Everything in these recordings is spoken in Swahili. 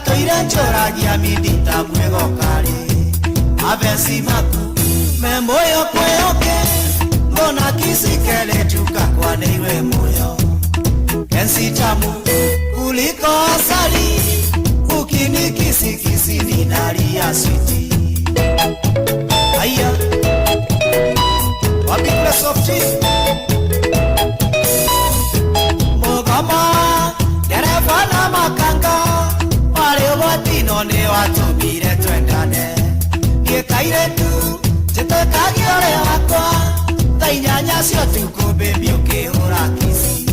toire njoragia midita mwego kare avesi maku memoyo kweoke ngona kisikele tuka kwa neiwe moyo kensi tamu kuliko asali ukini kisi ninalia switi aya wapi kule softi mogama dereva na makanga wale watino ne watumire twendane niekaire tu jetekagiore wakwa tainyanya cio tuko baby ukihura kisi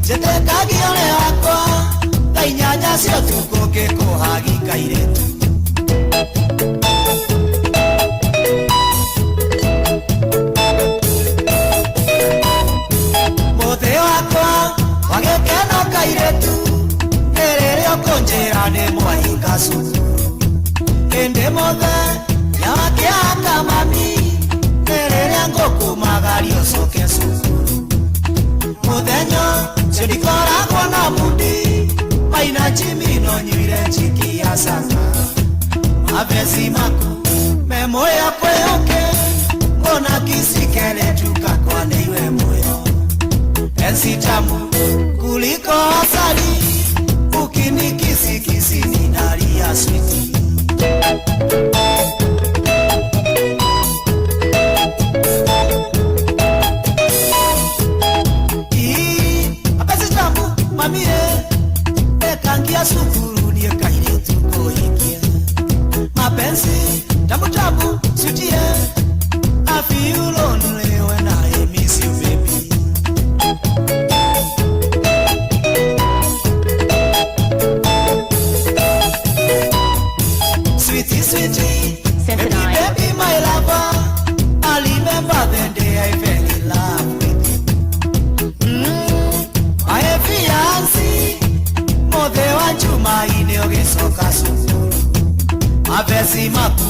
jetekagiore wakwa tainyanya cio tuko ngikuhagikaire tu muthe wakwa wagekena kaire tu erere okonjera ne mwahinga cukuru ende mothe yawakiaka mami erere ngokumagaria ucoke cukuru muthenyo cidikoragwo na mundi maina chimino nyuire chiki ya sanga mavesi maku memoya kweoke ngona kisikele tuka kwa neiwe moyo ensi tamu kuliko asali ukini kisi ninalia switi apesi tamu mamie ekangia sukuru nie kaire tuko hikia mapenzi tamu sutie I feel lonely when I miss you baby sweetie baby my lover I remember the day I fell in love with you my fiancé mothe wa Tumaini ogicoka cukuru mavesi maku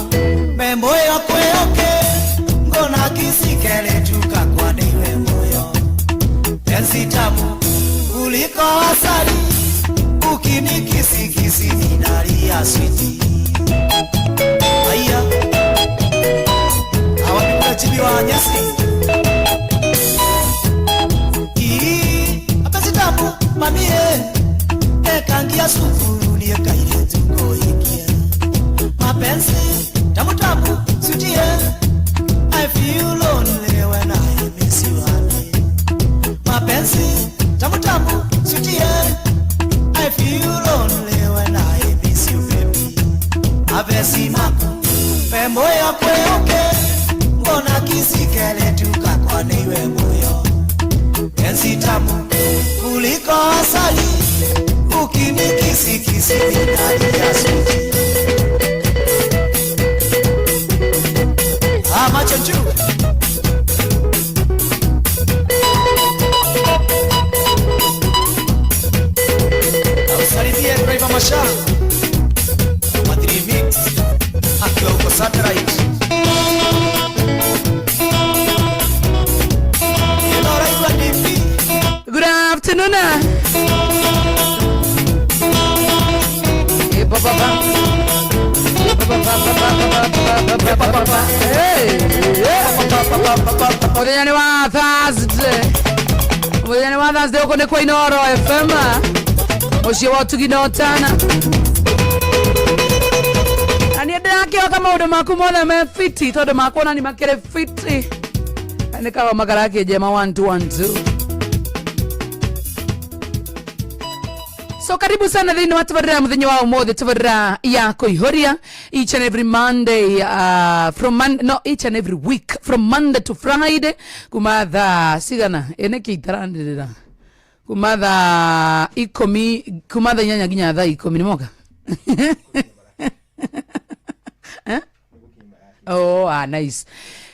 memoyo kweoke ngona kisikele tuka kwa neiwe moyo enzi tamu kuliko asali ukini kisi ninalia switi aya awapikula chibi wa nyasi apesi tamu mamie ekangia sukuru nie kaire tuko hikia mapenzi tamu sutie I feel lonely when I miss you honey mapenzi tamu sutie I feel lonely when I miss you baby avesi maku memoyo kweoke ngona kisikele tuka kwa neiwe moyo enzi tamu kuliko asali ukini kisi ninalia switi macho juu ausalizie driver masha Madri mix akiwa uko satellite good afternoon Mudhenya ni wa Thursday uko ni kwa Inoro FM Oshie watu ginotana Ani edake kama udo maku mona mefiti todo makona ni makere fiti Ani kawa magarake jema 1212 So karibu sana dhini watu varira mudhenyo wao mode tuvarira yako ihoria each and every Monday each and every week from Monday to Friday kumadha sigana eneki itarandirira kumadha kumadha nyanya ginya dha ikomi ni moka Oh nice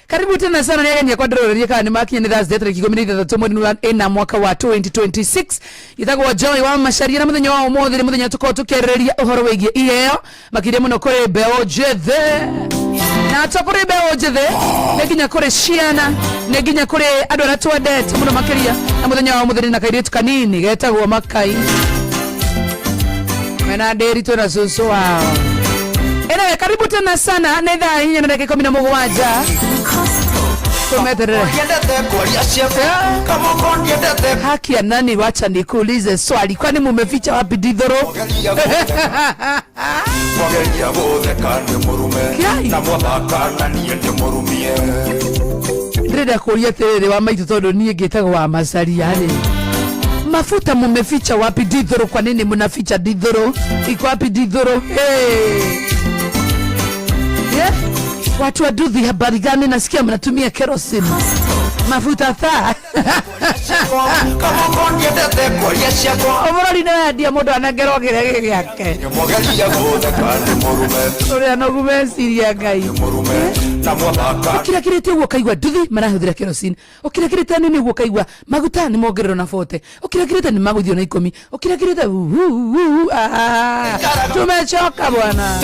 Karibu tena sana ni kwa drone yeka ni maki ni Thursday tarehe 13 ena mwaka wa 2026 itagwa Joy wa masharia na muthenyo wa umothe muthenyo tuko tukereria uhoro wigie iyo makire muno kore beo jethe na tokore beo jethe neginya kore shiana neginya kore adora twendete muno makiria na muthenyo wa umothe na kaire tukanini getagwo makai Mena deri tuna susu wao. Enewe karibu tena sana. Nedha hinyo na dakika 17. Tumetere. Haki ya nani, wacha nikuulize swali. Kwani mumeficha wapi Dithoro? Ndreda kuria terere wa maitu todo nie getago wa masari yale. Mafuta mumeficha wapi Dithoro? Kwa nini mnaficha Dithoro? Iko wapi Dithoro? Hey. Yeah? Watu wa Duthi, habari gani? Nasikia mnatumia kerosene. Mafuta thaa. Omorori na ndia mundu anengero gerege giake. Ore anogumeciria Ngai. Kila kirete ugo kaigwa Duthi marahuthira kerosene. Okira kirete nini ugo kaigwa maguta ni mongerero na fote. Okira kirete ni maguthio na 10. Okira kirete tumechoka bwana.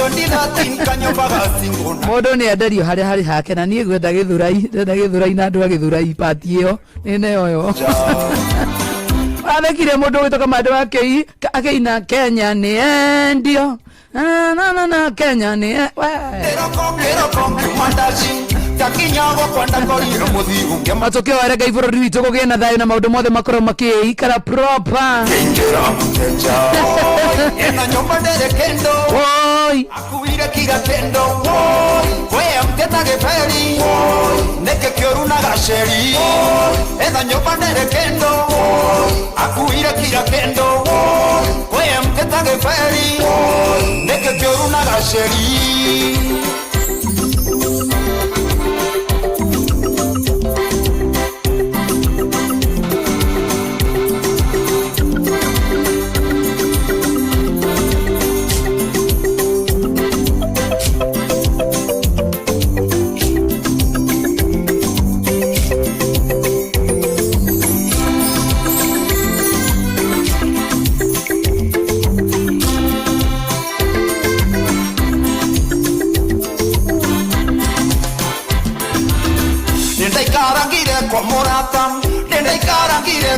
Modo ni adario hari hake na nie gwenda githurai na andu agithurai pati iyo nene yoyo. Athekire mundu gwitoka mandu akeina Kenya ni endio na Kenya ni matokeo arega ibũrũri witũ kũgĩe na thayũ na maũndũ mothe makorwo makĩikara proper. Oi akuire kira kendo we amteta geferi neke kioru na gasheri ena nyumba ndere kendo akuire kira kendo we amteta geferi neke kioru na gasheri.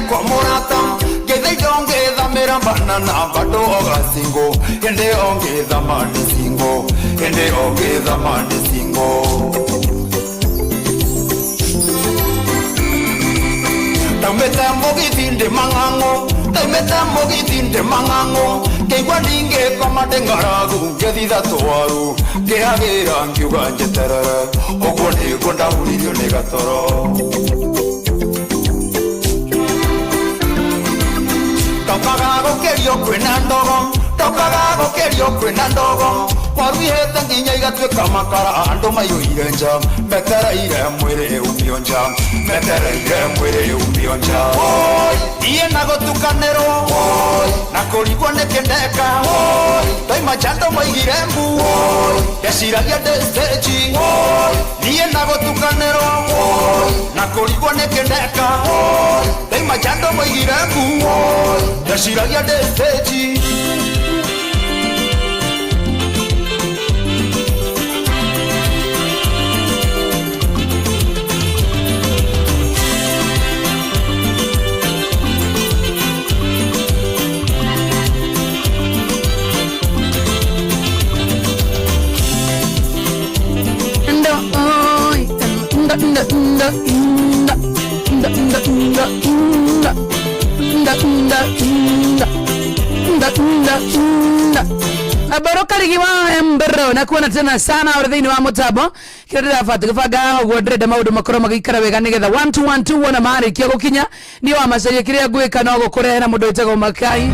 Kwa morata gethei donge mera banana bado ogasingo ende onge mane singo ende onge mane singo tameta mogi dinde mangango ke gwadinge komade ngaragu gedida toaru ke agera ngiuganje terere ogone gonda ulirio negatoro. Tokaga gokerio kwena ndogo waru ihete nginya igatuĩka makara andũ maiyũire nja metereire mwĩrĩ umionja iye na gũtukanĩrwo na kũrigwo nĩ kĩndeka toima chando maigire mbu ndeciragia ndĩ stage iye na gũtukanĩrwo na kũrigwo nĩ kĩndeka toima chando maigire mbu ndeciragia ndĩ stage. Abaroka ligi wa mbero na kuona tena sana urathini wa mutabo kirira fatu kifaga ogwo ndrenda maundu makoro magikara wega nigetha 1 wona mari kia gukinya ni wa macaria kiria gwika no gukurehera mundu witagwo Makai.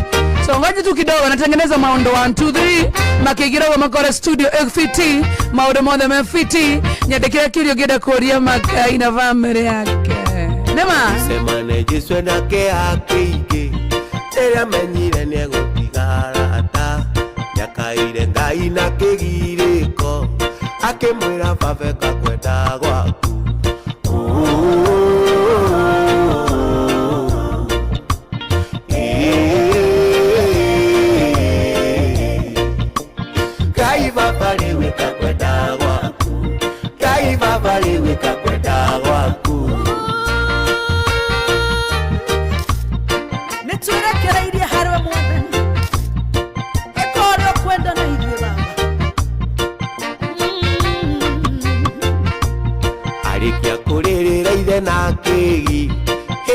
So ngoja tu kidogo natengeneza maundu 1 2 3 makigirago makora studio FT maundu mothe MFT nyandikira kirio ngenda kuria Makai na family yake nema sema nejiswe na ke akige eria menyire ni gutigara ata nyakaire Ngai na kigiriko akimwira babeka kwenda gwaku Ngai baba liweka kwenda gwaku Ngai baba liweka kwenda gwaku Netwira kera iria harwa mwathani Eko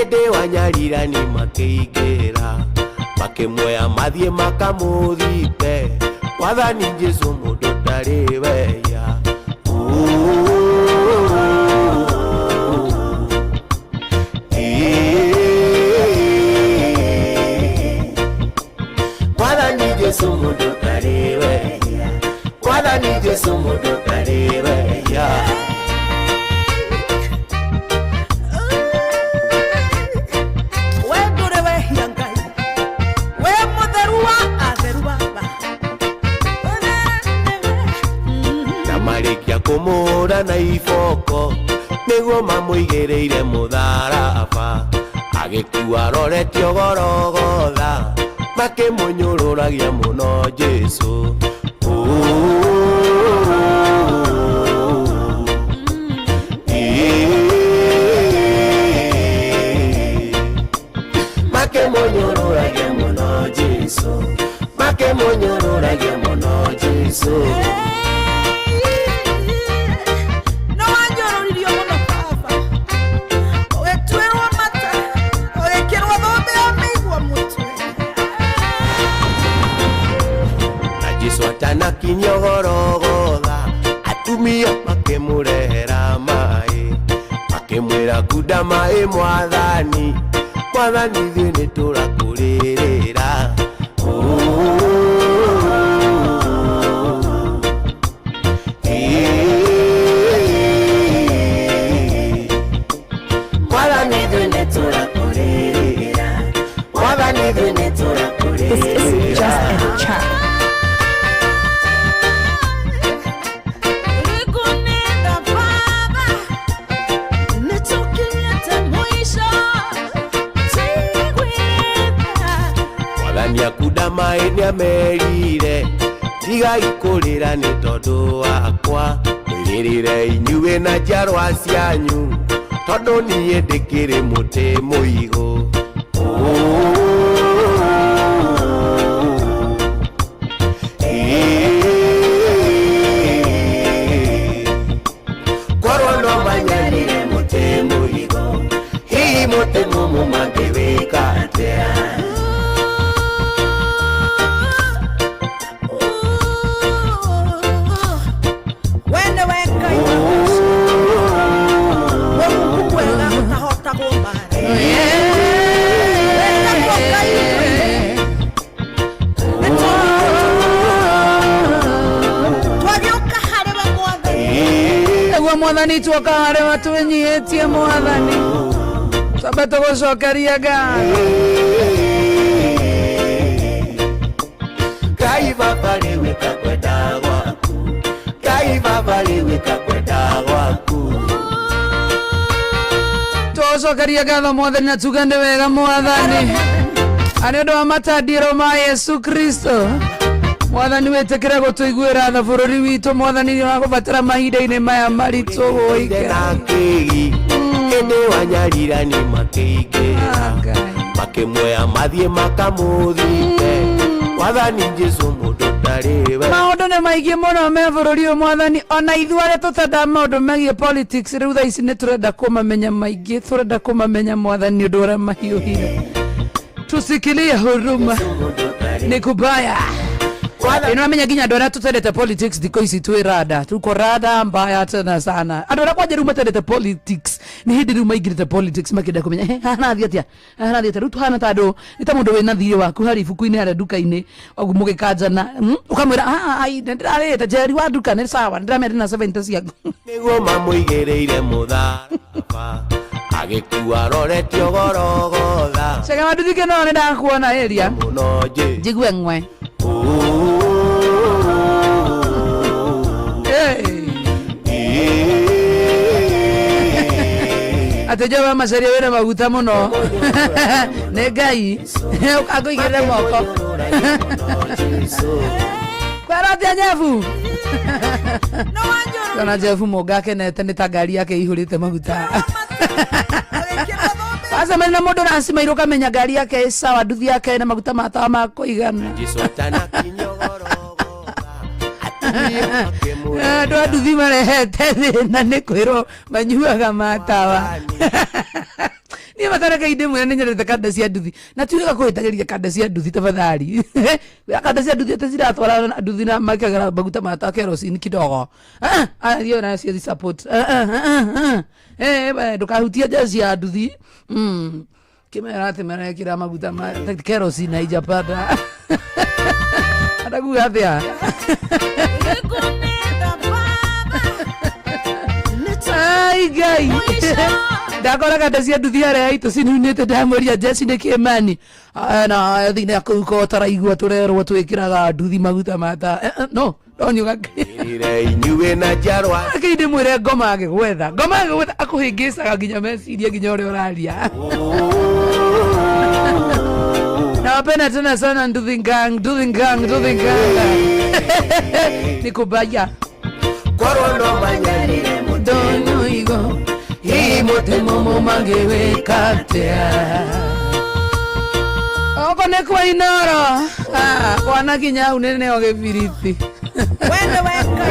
ende wanyalirani makeigera makimwoya mathie makamuthite wathani Jesu mundu ndari weya wathani Jesu mundu ndari weya wathani Jesu mundu ndari weya kumura na ifoko niguo mamuigereire mutharaba agikua rorete ogorogotha makimunyururagia muno Jesu makimunyururagia muno Jesu makimunyururagia muno Jesu Swatana kinyogorogotha atumia makimurehera mai makimwira kuda mai mwathani mwathani thie niturakuririra mwathani thie niturakuririra mwathani thie niturakuririra. This is just a chat. Kuda mai niamerire tiga ikurira ni tondu wakwa mwirire inyuwe na njarwa cianyu tondu nie ndikiri muti muigu korwo no manyarire muti muigu hihi muti mumu mangiwika atia mwathani twoka hare watu wenyihetie mwathani sabato gucokeria Ngai Ngai baba liwika kwenda gwaku Ngai baba liwika kwenda gwaku tucokeria ngatho mwathani na tuga ndi wega mwathani ani undu wa matandiro ma Yesu Kristo mwathani witikire gutuiguira tha bururi witu mwathani ni wagubatara mahinda-ini maya maritu guikira ende wanyalirani makeigera makimwoya mathie makamuthite wathani Jesu mundu ndari we maundu ni maingi muno me bururi uyu mwathani ona ithuare tutenda maundu megie politics riu thaa ici ni turenda kumamenya maingi turenda kumamenya mwathani undu uria mahiuhire tusikilie huruma ni kubaya ino amenya ginya andu aria tutendete politics thiko ici twi rada tuko rada mbaya tena sana andu aria kwanja riu matendete politics ni hindi riu maingirite politics makenda kumenya hana atia riu tuhana ta andu ni ta mundu wina thiri waku hari ibuku-ini hari nduka-ini ogu mugikanjana ukamwira ai ndirarite jeri wa nduka ni sawa ndiramenda na 70 ciaku niguo mamuigereire mutharaba agikua rorete ogorogotha cega maduthike no ni ndakuona area muno jigue ngwe ate jaba macaria wina maguta muno ni Ngai ukakuigirire moko kwara atia Jefu kana Jefu moga akenete ni ta ngari yake ihurite maguta asa mena mundu nasimairwo kamenya ngari yake sawa nduthi yake na maguta matawa ma kuigana andu a nduthi marehete thina ni kwirwo manyuaga matawa ni matareka inde mwene nyerete kanda cia nduthi na tuiga kuhitageria kanda cia nduthi tafadhali kanda cia nduthi tazira atwara nduthi na makagara baguta mata kerosene kidogo hiyo na cia support ndukahutia jazi ya nduthi kimera temera kira maguta ma kerosene haijapata adagu athia ai gai ndakora kanda cia nduthi aria itu cinunite ndamoria Jesse Kimani na thina kuko taraigua turerwo twikiraga nduthi maguta mata no ndonyuga ire inyuwe na jarwa akinde mwire ngoma agigwetha akuhingicaga nginya meciria nginya uri uraria na pena tena sana nduthi gang nikubaya korondo manyarire mudonyo igo hii mutemo mumangewe katea oko nekwa inoro wana kinya unene oge viriti wende weka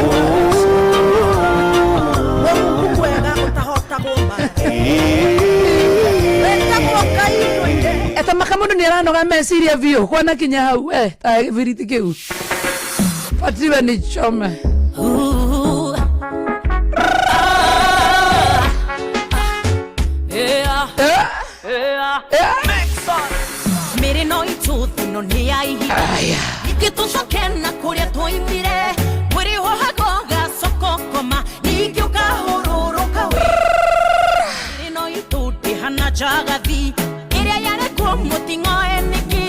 mungu kwega utahota goma wenda mwoka ino eta makamundu ni aranoga meciria vio kwana kinya hau ta viriti kiu patiwe ni chome mere no ituthi no ni ai ikitushokena kuria toimire muri ho hagoga sokokoma nikiuka hururuka mere no ituthi hana jagathi iria yare ko mutingo eniki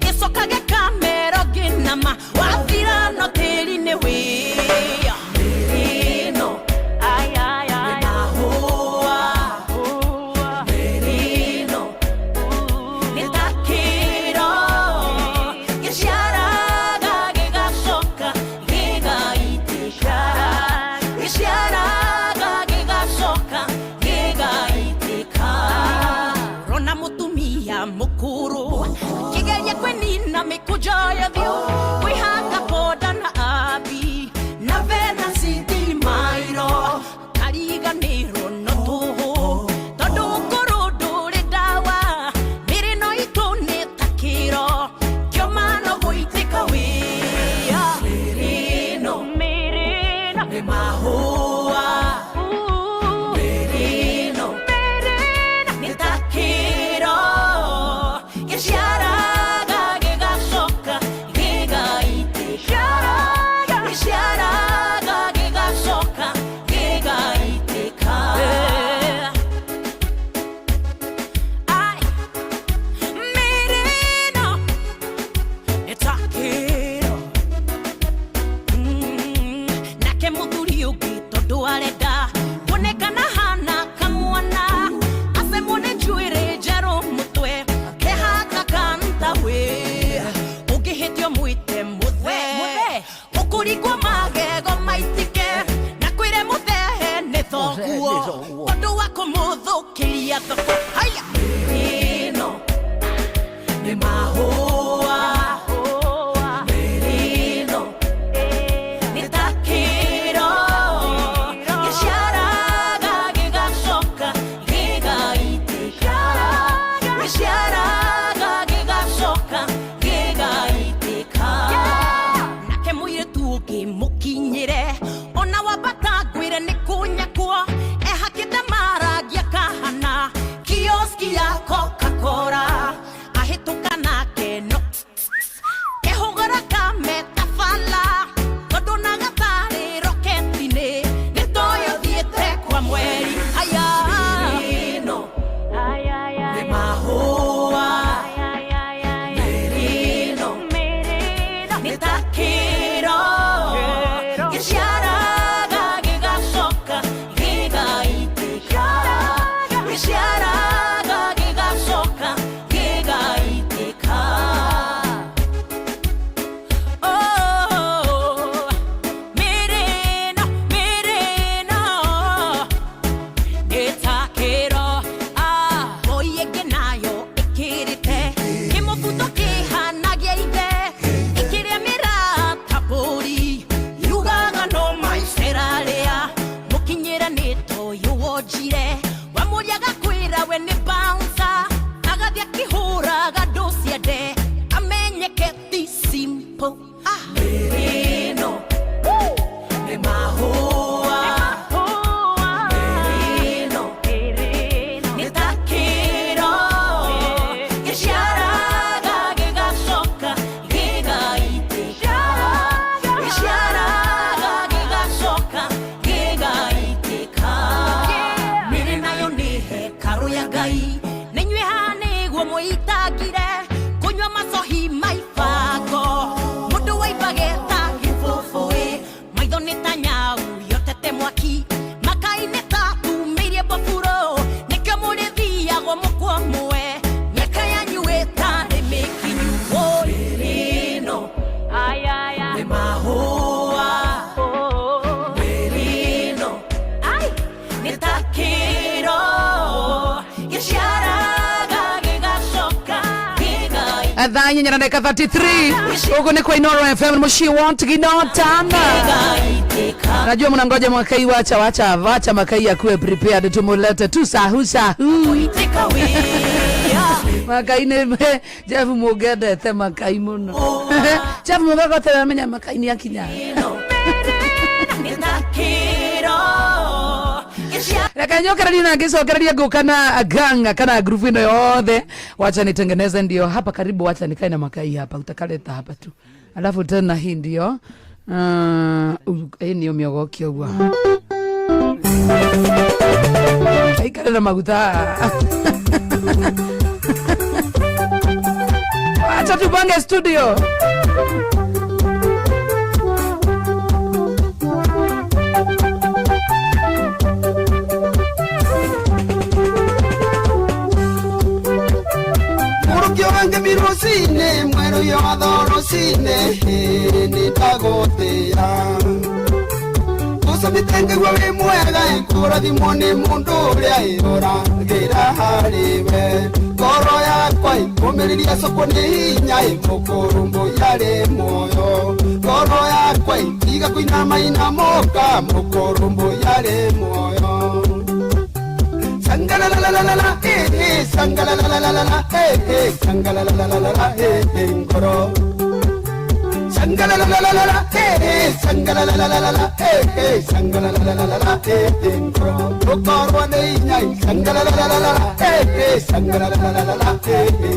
isokage kamero ginama wathira no teri ne we mukuru kigeria kwenina mikujoya vyo wihanga poda na abi na vena sidi mairo kariganiro no tuhu tondu ukuru nduri dawa miri no itune takiro kiomano guitika wia mirino ni mahua mirino ni takiro Ondo wako mudho kilia thoko haya merino ni mahua merino ni takiro isharaga gigasoka gigaitika isharaga gigasoka gigaitika nake muire tuki mukinyire ona wabata gwire ni kunya kwa maragia kahana kioski ya Coca-Cola ahituka nake no kehogora kameta fala kodona gatari roketine nitoyo diete kwa mweri haya no ni mahua merino ni takiro kisharaga gigasoka Adhanya nyana deka 33. Uko ni kwa Inoro FM Moshi want ginotana. Najua mnangoja Makai wacha Makai akuwe prepared tumulete tu sahu. Makai ne Jeff Mugede te Makai muno. Jeff Mugede te menya Makai ni akinya. Kanyo karalina ngiso karalia gukana aganga kana groove ino yothe. Wacha nitengeneze ndio hapa karibu, wacha nikae na Makai hapa, utakaleta hapa tu. Alafu tena hii ndio hii ni miogoki ogwa. Aikale na maguta. Acha tupange studio. Wange mirosine mwero yo adorosine ni tagotea Usa mitenge gwe mwega enkura di mone mundo ya ora gira haribe Koro ya kwai komeriria soko ni nya imokorumbo yare moyo Koro ya kwai tiga kuina maina moka mokorumbo yare moyo Sangala la la la la la sangala la la la la la sangala la la la la la ngoro Sangala la la la la la sangala la la la la la sangala la la la la la ngoro Okoro nei nyai sangala la la la la la sangala la la la la la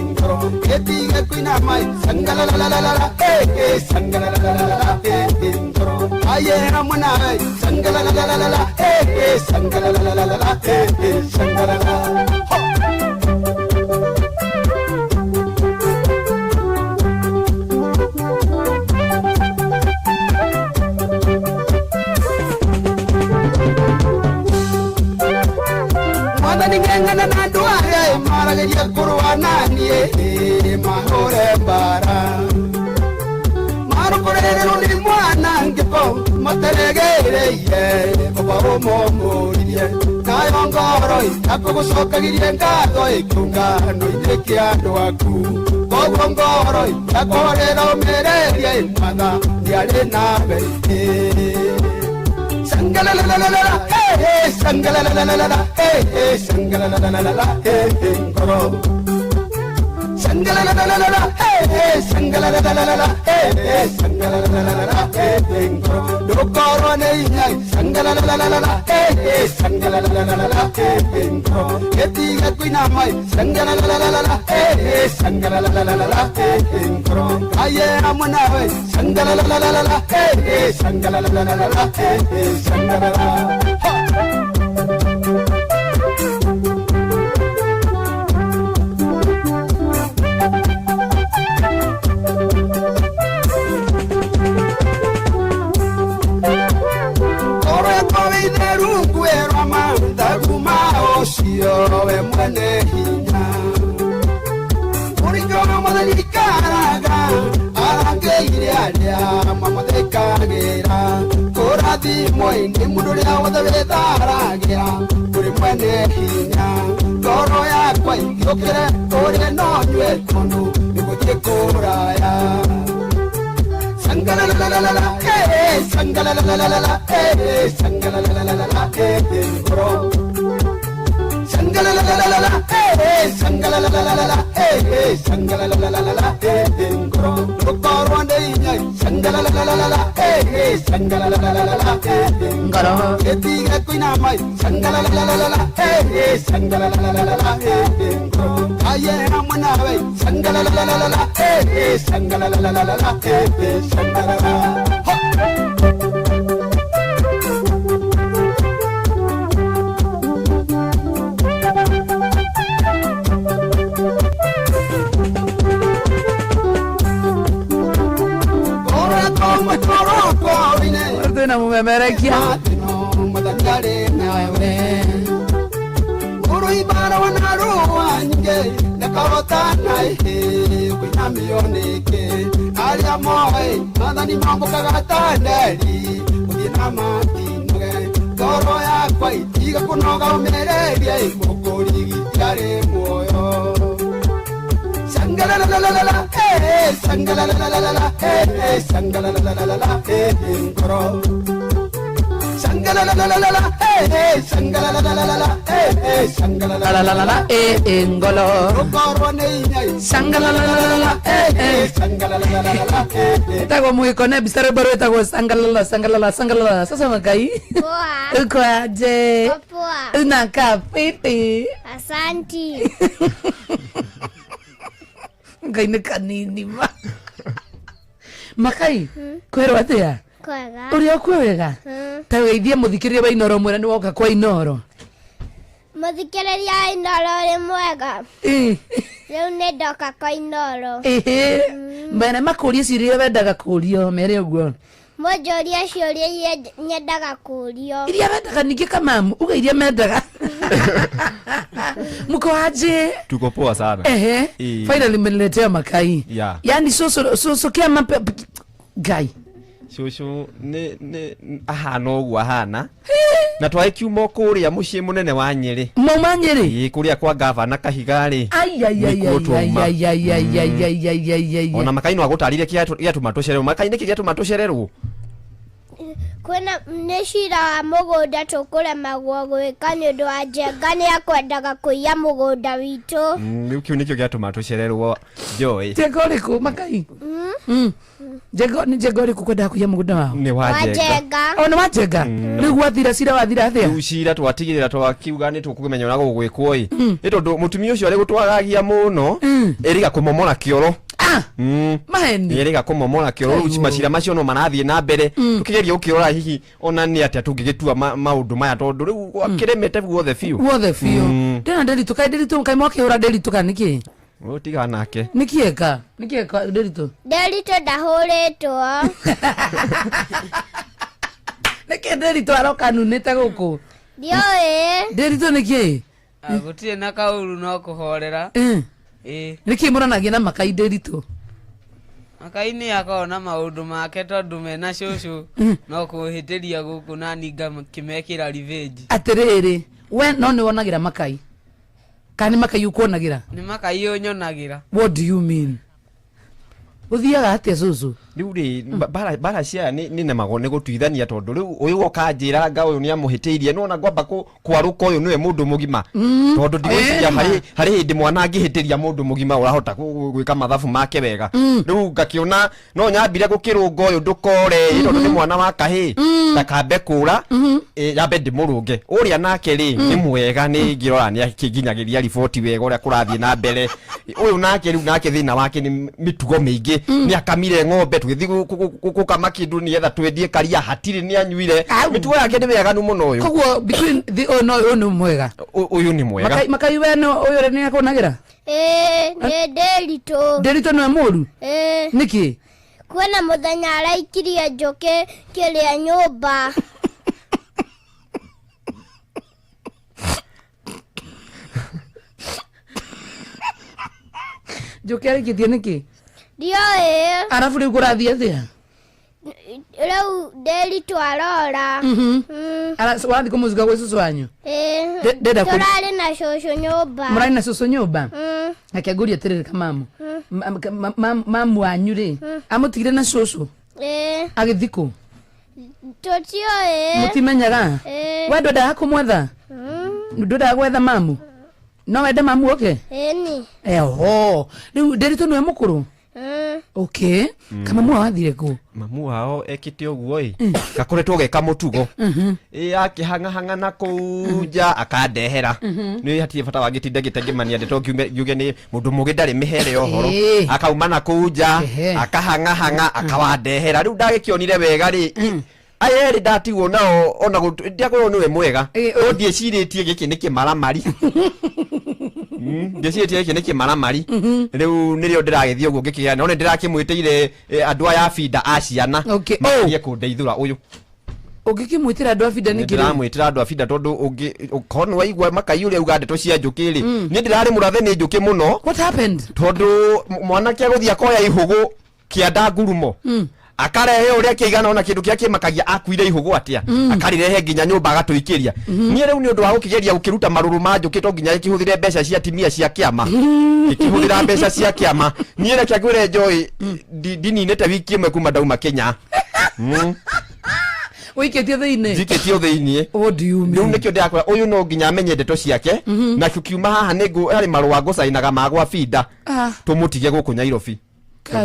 ngoro Etiga kuina mai sangala la la la la la sangala la la la la la ngoro Aye amuna sangala la la la la la sangala la la la la la sangala la Ningengana na duare marageria kurwana nie mahore bara Marukorere ni mwana ngipo materegere ye baba omomuriye nayo ngoro yakugusokagirie ngatho ikungano irekia ndwaku Bobo ngoro yakorera umererie mwana yale nabe Sangala la la la la sangala la la la la sangala la la la la ngoro Sangala la la la la sangala la la la la sangala la la la la ngoro Dokoro nei nyai sangala la la la la sangala la la la la ngoro Etiga kuina mai sangala la la la la sangala la la la la ngoro Aye amuna we sangala la la la la sangala la la la la sangala la Osio e mwene hinya Urijo madali karaga Arangeire alia mama de kagera Koradi moini muduria wadavetagira Uri mwene hinya Koro ya kwa yokere Ore no nyue konu Nikutie koraya Sangala la la la la Sangala la la la la Sangala la la la la Koro Sangala la la la la sangala la la la la sangala la la la la ngoro Okoro ndei nyai sangala la la la la sangala la la la la ngoro Etiga kuina mai sangala la la la la sangala la la la la ngoro Aye amuna we sangala la la la la sangala la la la la sangala la na mumemerekia Uru ibara wanaruwa nge Nakarotana kuina mioneke Alia moe Madani mambo kagatandeli Udina matinwe Koro ya kwa itiga kunoga umereria Mokori gitiare moyo Sangalalalala, sangalalalala, sangalalalala, ngoro. Sangalalalala, sangalalalala, Sangalalalala, ngolo. Sangalalalala, sangalalalala. Itago muikone bistare baro itago sangalala. Sasa makai. Poa. Uko aje? Poa. Unakaa vipi? Asanti. Ngaine kanini ma. Makai, kwero atia? Kwega. Uri okwega? Taweithie muthikirie wa Inoro mwera ni woka kwa Inoro. Muthikiriria Inoro ri mwega. Riu ni ndoka kwa Inoro. Mbere makurie ciria wendaga kurio mere uguo. Mwanjoria ciuria nyendaga kurio. Iria wendaga ningi kamamu, uga iria mendaga. Mko aje? Tuko poa sana. Finally mmeniletea Makai. Yeah. Yaani so kama guy. Shushu ni ahana ugu ahana. Na twae kiumo kuria mucii munene wa Nyeri. Mama Nyeri. Kuria kwa governor Kahigari. Ona Makai no agutarire kia tumatosherero. Makai niki kia tumatosherero. Kwena nishira wa mugunda tukuremagwo gwika ni undu wa njenga ni akwendaga kuiya mugunda witu. Riu kiu nikio gia tumatosherero Joy. Tegoriku Makai. Jegoriku kwenda kuiya mugunda wao. Ni wa njenga. Ona wa njenga. Riu wathira cira wathira athia. Ucira twatigirira twakiuga ni tukugimenya na gugwikwo i. Itondo mutumia ucio ari gutwaragia muno. Eriga kumomora kioro. Maheni. Yerega kumomora kioro uci macira macio no marathie na mbere. Tukigeria ukiora hihi ona ni atia tungigitua maundu maya tondu riu akiremete guothe fiu. Guothe fiu. Ndena Nderitu kai mwakihura Nderitu kaniki. Utiga nake. Nikieka Nderitu. Nderitu ndahuritwo. Niki Nderitu aroka nunite guku. Ndioi. Nderitu niki? Gutire na kauru no kuhorera. Niki muranagia na Makai Nderitu? Makai ni akona maundu make tondu mena shushu no kuhitiria guku na ninga kimekira revenge. Atiriri, we no ni wonagira Makai? Kani Makai ukuonagira? Ni Makai unyonagira. What do you mean? Uthiaga atia susu? Riu ri bara cia ni nemago ni gutuithania tondu riu uyu wokanjira nga uyu ni amuhitiirie no na ngwamba kwaruka uyu niwe mundu mugima tondu ndigwiciria hari hindi mwana angihitiria mundu mugima urahota gwika mathabu make wega riu ngakiona no nyambire gukirunga uyu ndukore tondu ni mwana wa kahi takambe kura yambe ndimurunge uria nake ri ni mwega ni ngirora ni akiginyagiria riboti wega uria kurathie na mbere uyu nake riu nake thina wake ni mitugo mingi ni akamire ng'ombe tugithi gukama kindu ni etha twendie karia hatiri ni anyuire mitugo yake ni wega muno uyu koguo between the no mwega uyu ni mwega Makai we no uyu ni akuonagira Ni Nderitu. Nderitu no muru niki Kwena muthenya araikirie njuki kiria nyumba. njuki arikithie niki? Ndioi. Arafu riu kurathie atia? Riu Nderitu arora. Warathi kumuzuga gwi susu wanyu? Turari na shushu nyumba. Murari na susu nyumba? Akiaguria atiriri kamamu. Mamu wanyu ri amutigire na susu? Agithiku? Tutioi. Mutimenyaga? We ndwendaga kumwetha? Ndwendaga gwetha mamu? No wende mamu oke? Eni. Eho. Riu Nderitu niwe mukuru? Okay. Kama mwa wathire ku? Mamu wao ekite uguo i gakoretwo geka mutugo akihanga na kuja akandehera ni hatie bata wagitinde gitengimania ndeto ngiuge ni mundu mugi ndari mihere ohoro akauma na kuja akahanga akawandehera riu ndagikionire wega ri ayeri ndatigwo nao ona ndiakorwo niwe mwega ndie ciritie giki ni kimaramari ndicitie giki ni kimaramari riu nirio ndiragithio guo ngikigana no ndirakimwitire andu aya binda aciana makie kundeithura uyu ugikimwitira andu abinda niki ndiramwitira andu abinda tondu ukona waigua Makai uria uga ndeto cia njuki ri ni ndirari murathe ni njuki muno. What happened? Tondu mwana kia guthia koya ihugu kianda ngurumo akarehe uria kiigana ona kindu kia kimakagia akuire ihugu atia akarirehe nginya nyumba agatuikiria nie riu ni undu wa gukigeria gukiruta maruru ma njuki to nginya ikihudire mbeca cia timia cia kiama ikihudira mbeca cia kiama nie reke ngwire Joy ndininite wiki imwe kuma ndauma Kenya Wiketie thiini njiketio thiini what do you mean riu nikio ndakora uyu no nginya amenye ndeto ciake na kiuma haha ningu ari marwa gucainaga magwa binda tumutige guku Nairobi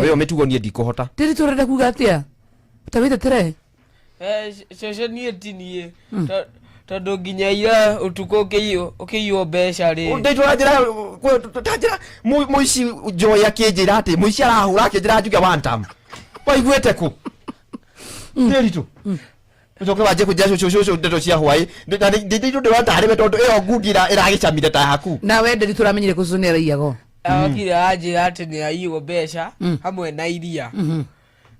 iyo mitugo nie ndikuhota Nderitu urenda kuga atia utawite tere Shosho niĩ ti niĩ tondũ nginya ira ũtukũ ũkĩiywo mbeca rĩ Nderitu aranjĩra mũici Joy akĩnjĩra atĩ mũici arahũra akĩnjĩra njuge one time waiguĩte kũ Nderitu ucoke wanje kũnjĩra cũcũ ndeto cia hwaĩ Nderitu ndĩratarĩme tondũ ĩyo ngundi ĩragĩcamire ta yaku na we Nderitu uramenyire kũcũ nĩ araiyago akire anjĩra atĩ nĩ aiywo mbeca hamwe na iria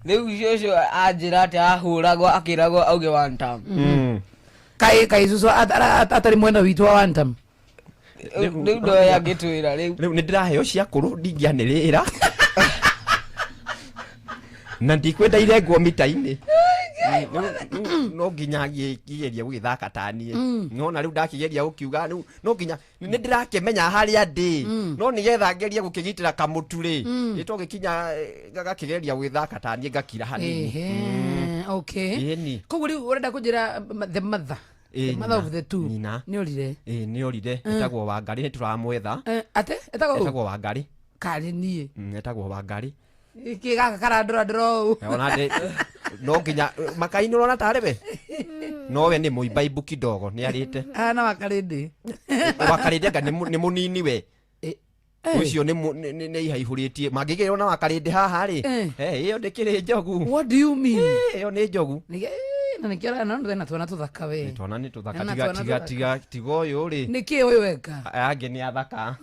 rĩu cũcũ anjĩra atĩ ahũragwo akĩragwo auge one time kai cũcũ atarĩ mwena witũ wa one time rĩu ndoya ngĩtwĩra rĩu nĩ ndĩraheo cia kũrũ ndingĩanĩrĩra na ndikwenda irengwo mita-inĩ no nginya ngĩgeria gũgĩthaka taniĩ nona rĩu ndakĩgeria gũkiuga no nginya nĩ ndĩrakĩmenya harĩa ndĩ no nĩgetha ngerie gũkĩgitĩra kamũtu-rĩ ĩto gĩkinya gakĩgeria gũgĩthaka taniĩ ngakira hanini okay koguo rĩu ũrenda kũnjĩra the mother of the two nĩ orire nĩ orire etagwo Wangari nĩ tũramwetha ate etagwo Wangari karĩ niĩ etagwo Wangari iki gaka karandora ndro ona no nginya Makai nĩũrona tarĩ we no we nĩ mũimbaibu kidogo nĩ arĩte na Wakarĩndĩ Wakarĩndĩ anga nĩ mũnini we ucio nĩ ihaihũrĩtie mangĩgĩrwo na Wakarĩndĩ haha-rĩ ĩyo ndĩkĩrĩ njogu what do you mean ĩyo nĩ njogu na nĩkĩo na twana tũthaka we twana nĩ tũthaka tiga ũyũ-rĩ nĩkĩ ũyũ weka angĩ nĩ athaka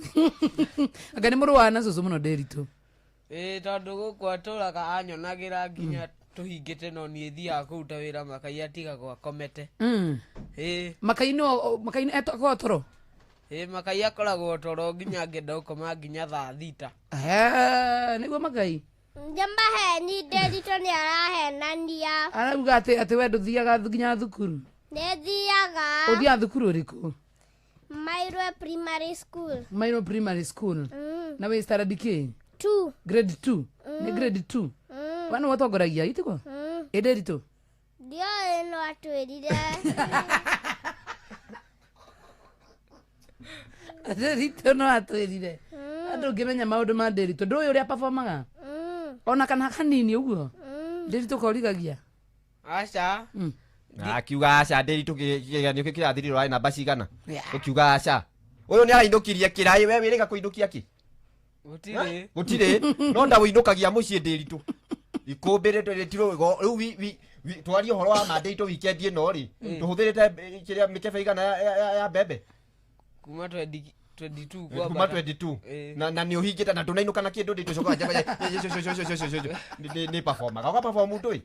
anga nĩ mũrũ wa na cũcũ mũno Nderitu tondũ gũkũ atũraga anyonagĩra nginya tũhingĩte no niĩ thiaga kũruta wĩra Makai atigagwo akomete Makai etagwo toro Makai akoragwo toro nginya ngenda gũkoma nginya thaa thita nĩguo Makai Njamaheni Nderitu nĩ arahenania arauga atĩ we ndũthiaga nginya thukuru nĩ thiaga ũthiaga thukuru ũrĩkũ Mairwe Primary School Mairwe Primary School na wĩ standard kĩ 2 grade 2 nĩ grade 2 wana watongoragia itiko Nderitu ndio no atwĩrire Nderitu no atwĩrire andũ ngĩmenya maũndũ ma Nderitu ndũĩ ũrĩa performaga ona kana kanini ũguo Nderitu korigagia aca akiuga aca Nderitu kĩgeranio kĩrathirĩrwo arĩ namba cigana ũkiuga aca ũyũ nĩ arainũkirie kĩraĩ we wĩrĩga kũinũkia kĩ gũtirĩ no ndawĩinũkagia mũciĩ Nderitu ikũmbĩre ndĩtirũgo rĩu twarie ũhoro wa ma Nderitu weekend ĩno-rĩ tũhũthĩrĩte kĩrĩa mĩkebe igana ya mbembe kuma 22 kuma 22 na nĩ ũhingĩte na ndũnainũka na kĩndũ Nderitu coka nĩ performaga ũga perform ndũĩ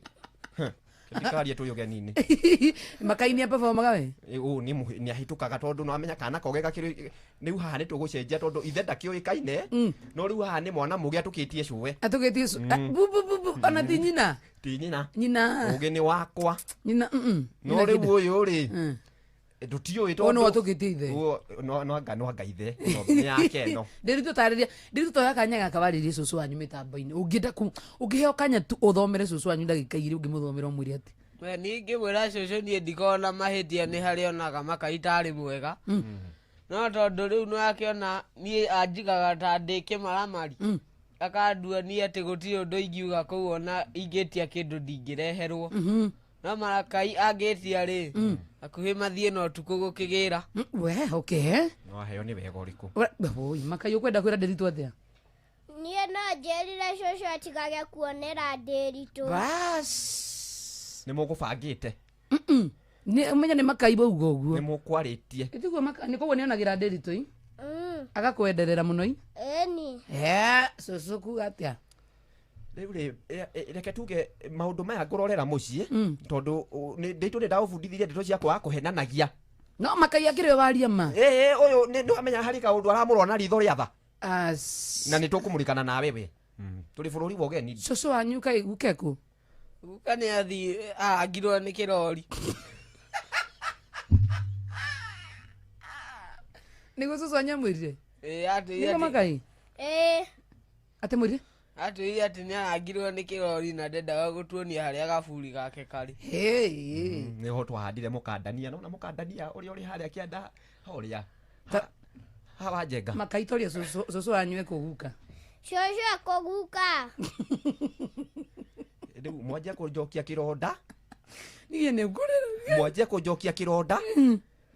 ndikaria tũyũ geninĩ Makai nĩ performaga we nĩ ahĩtũkaga tondũ no amenya kana koge gakĩrĩ rĩu haha nĩ tũgũcenjia tondũ ithe ndakĩũĩkaine no rĩu haha nĩ mwana mũgĩ atũkĩtie cũwe ona ti nyina nyina ũgĩ nĩ wakwa nyina no rĩu ũyũ-rĩ ndũtiũĩ tondũ no atũkĩtie ithe no anga ithe nĩ yake no Nderitu tarĩria Nderitu toya kanya gaka warĩrie cũcũ wanyu mĩtambo-inĩ ũngĩheo kanya tu ũthomere cũcũ wanyu ndagĩka igĩrĩ ũngĩmũthomera ũmwĩre atĩ niĩ ngĩmwĩra cũcũ niĩ ndikoragwo na mahĩtia nĩ harĩa onaga Makai tarĩ mwega no tondũ rĩu nĩwakĩona niĩ anjigaga ta ndĩ kĩmaramari akandua niĩ atĩ gũtirĩ ũndũ ingiuga kũu ona ingĩtia kĩndũ ndingĩreherwo no Makai angĩtia-rĩ hakuhĩ mathiĩ na ũtukũ gũkĩgĩra we no aheo nĩ wega ũrĩkũ Makai ũkwenda kwĩra Nderitu atĩa niĩ no njĩrire cũcũ atigage kuonera Nderitu nĩ mũgũbangĩte ũmenya nĩ Makai bauga ũguo nĩ mũkwarĩtie tiguo nĩ koguo nĩ onagĩra Nderitu agakwenderera mũno ĩni cũcũ kuga atĩa rĩu reke tuge maũndũ maya ngũrorera mũciĩ tondũ Nderitu nĩ ndaũbundithirie ndeto ciakwa wa kũhenanagia no Makai akĩrĩ waria ma ũyũ nĩ amenya harĩ kaũndũ aramũrora na ritho rĩa tha na nĩ tũkũmũrĩkana nawe we tũrĩ bũrũri wa ũgeni cũcũ wanyu kai gũkekũ guka nä athi angirwo nä kä rori nä gå cåcå anyamwä atä makai atä mwä rire atwä atä nä arangirwo nä kä rori na ndendaga gå tuonia harä a gaburi gake karä nä ho twahandire må kandania nona må kandania å rä a å rä harä a kä anda å rä a hawa njenga makai toria cåcå anyue kå guka Shosho akuguka. rä u mwanjia kå njokia kä ronda niä nä ngå mwanjia kå njokia kä ronda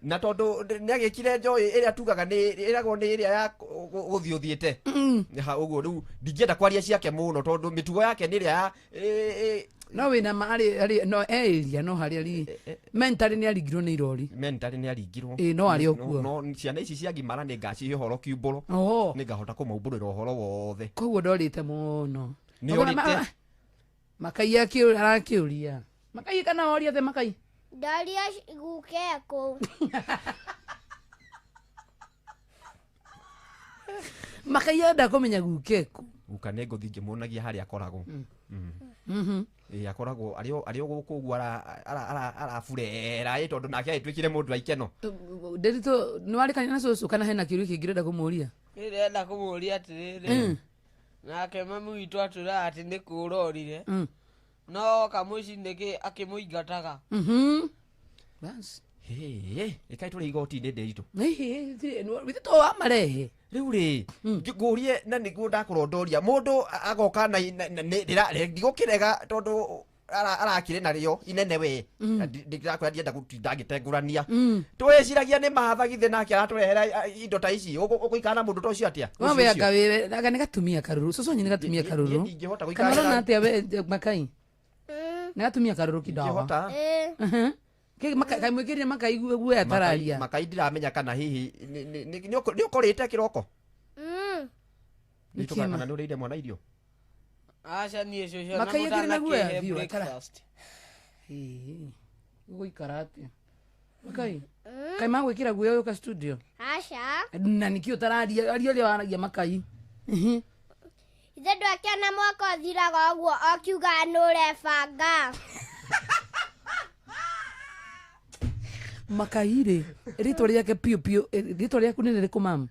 na tondå nä agä kire njoä ä rä a tugaga ä ragwo nä ä rä a ya gå thiä å thiä te å guo rä u ndingäenda kwaria ciake må no tondå mä tugo yake nä ä rä a ya no wä na marä no eria no harä ari mentarä nä aringirwo nä irori mentarä nä aringirwo no arä o kuo no ciana ici ciagimara nä ngacihe å horo kiumbå ro nä ngahota kå maumbå rä ra å horo wothe koguo ndorä te må no nä å rä te makai arakä å ria makai kana oria te makai Daria gukeko. makai enda kå menya gukeku guka nä ngå thiä ngä muonagia harä akoragwo akoragwo arä o gå kå guo araburera tondå nake agä tuä kire må ndå wa ikeno nderitå nä warä kania na cåcå kana hena kä å kä ngä renda kå må ria nä renda kå må ria atä rä rä nake mami witå atwä ra atä nä kå rorire no kamå cinä kä akä må ingataga ä kaä tå rä igoti-inä ndä ritå withä to wa marehe rä u rä ngå rie na nä guo ndakå rondoria må ndå agoka ndigå kä rega tondå arakä rä narä o inene we ndirakwä ndienda gå tinda ngä tengå rania twä ciragia nä mathagithä nake aratå rehera indo ta ici å gå ikara na må ndå ta å cio atä wambea kawä aga nä gatumia karå rå cåcå nyi nä gatumia karå rå ingĩhota kamarona atä a makai nä gatumia karå rå kidogo kamwä kä rire makai guoya tararia makai ndiramenya kana hihi nä å korä te kä roko nä tå kana nä å rä ire mwana irio aca niä cåcio Makai akĩrĩ na guoya mũtanakihe biũ, atara. breakfast. gå ikara atä makai kai magwä kä ra guoya å ka studio Asha. na nä kä å tararia aria å rä a waragia makai Ithe ndwakiona mwaka ũthiraga ũguo okiuga nũ ũrebanga. makai rä rä twa rä ake piå piå rä twa rä aku nä rä rä kå mamu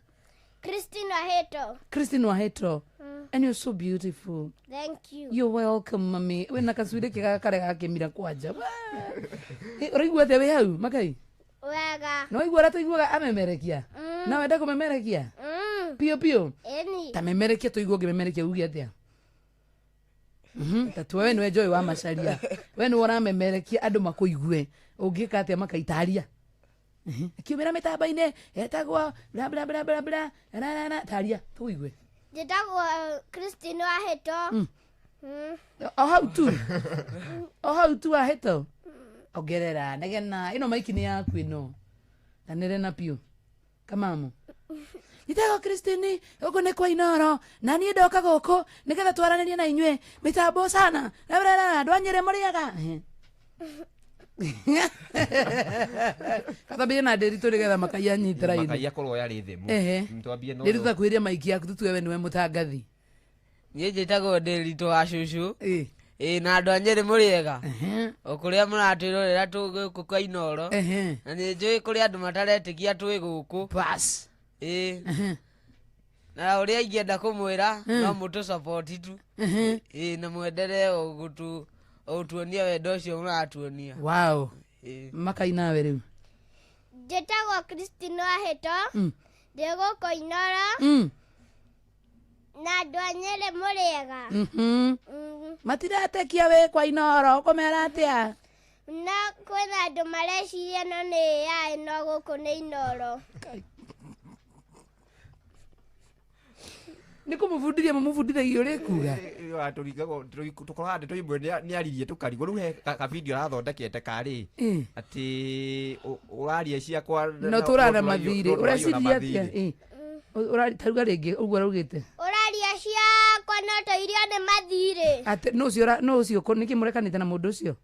Christine Waheto. Christine Waheto and you're so beautiful. Thank you. You're welcome mami wena kacuirä kä gakare gakä mira kwanja å raigua atä wä hau makai Wega. no igua ratå iguaga amemerekia na wenda kå memerekia piå piå Eni. ta memerekia tå igua ngä memerekia uge atä a tatu we nä we njoi wa macaria we nä woramemerekia andå makå igue å ngä ka atä a makaitaria akiumä ra mä tamba-inä etagwo taria tå igue Njĩtagwo Christine Waheto. o hau tu Waheto ongerera negena ä no maiki nä yaku ä no na nä rena piå kamamu itagwo Christine gå kå nä kwa inoro na niä ndoka gå kå nä getha twaranä rie na inyuä mä tambo sana andå anyä re må rä aga kathambä na ndä ritå nä getha makai anyitä raini makai akorwo yarä thä ndä ruta kwä ria maiki yaku tå tuwe we nä we må tangathi niä njätagwo ndä ritå wa cåcå na andå a nyä rä må rä ega o kå rä a må ratwä rorera tå gå kå kwa inoro na nä njå ä kå rä a andå mataretä kia twä gå kå na å rä a ingäenda kå mwä ra no må tå support tu na mwendere o gå tuonia wendo å cio må ratuonia wow makai nawe rä u Njĩtagwo Christine Waheto. Ndĩ gũkũ Inoro. Na andũ a Nyĩrĩ mũrĩega. matiratekia wä kwa inoro å kå mera atä a Na kwĩna andũ mareciria no nĩ AI no gũkũ nĩ Inoro. nä kå må bundithia må må bundithagio å rä kuga tå korwo handä tå imwe nä aririe tå karigå rä u he kabindio arathondekete karä atä å raria ciakwa no tå rana mathirä å reciria atä taruga rä ngä å guo raugä te Ũraria ciakwa no tũirio nĩ mathirĩ. atä no å cio nä kä må rekanä te na må ndå å cio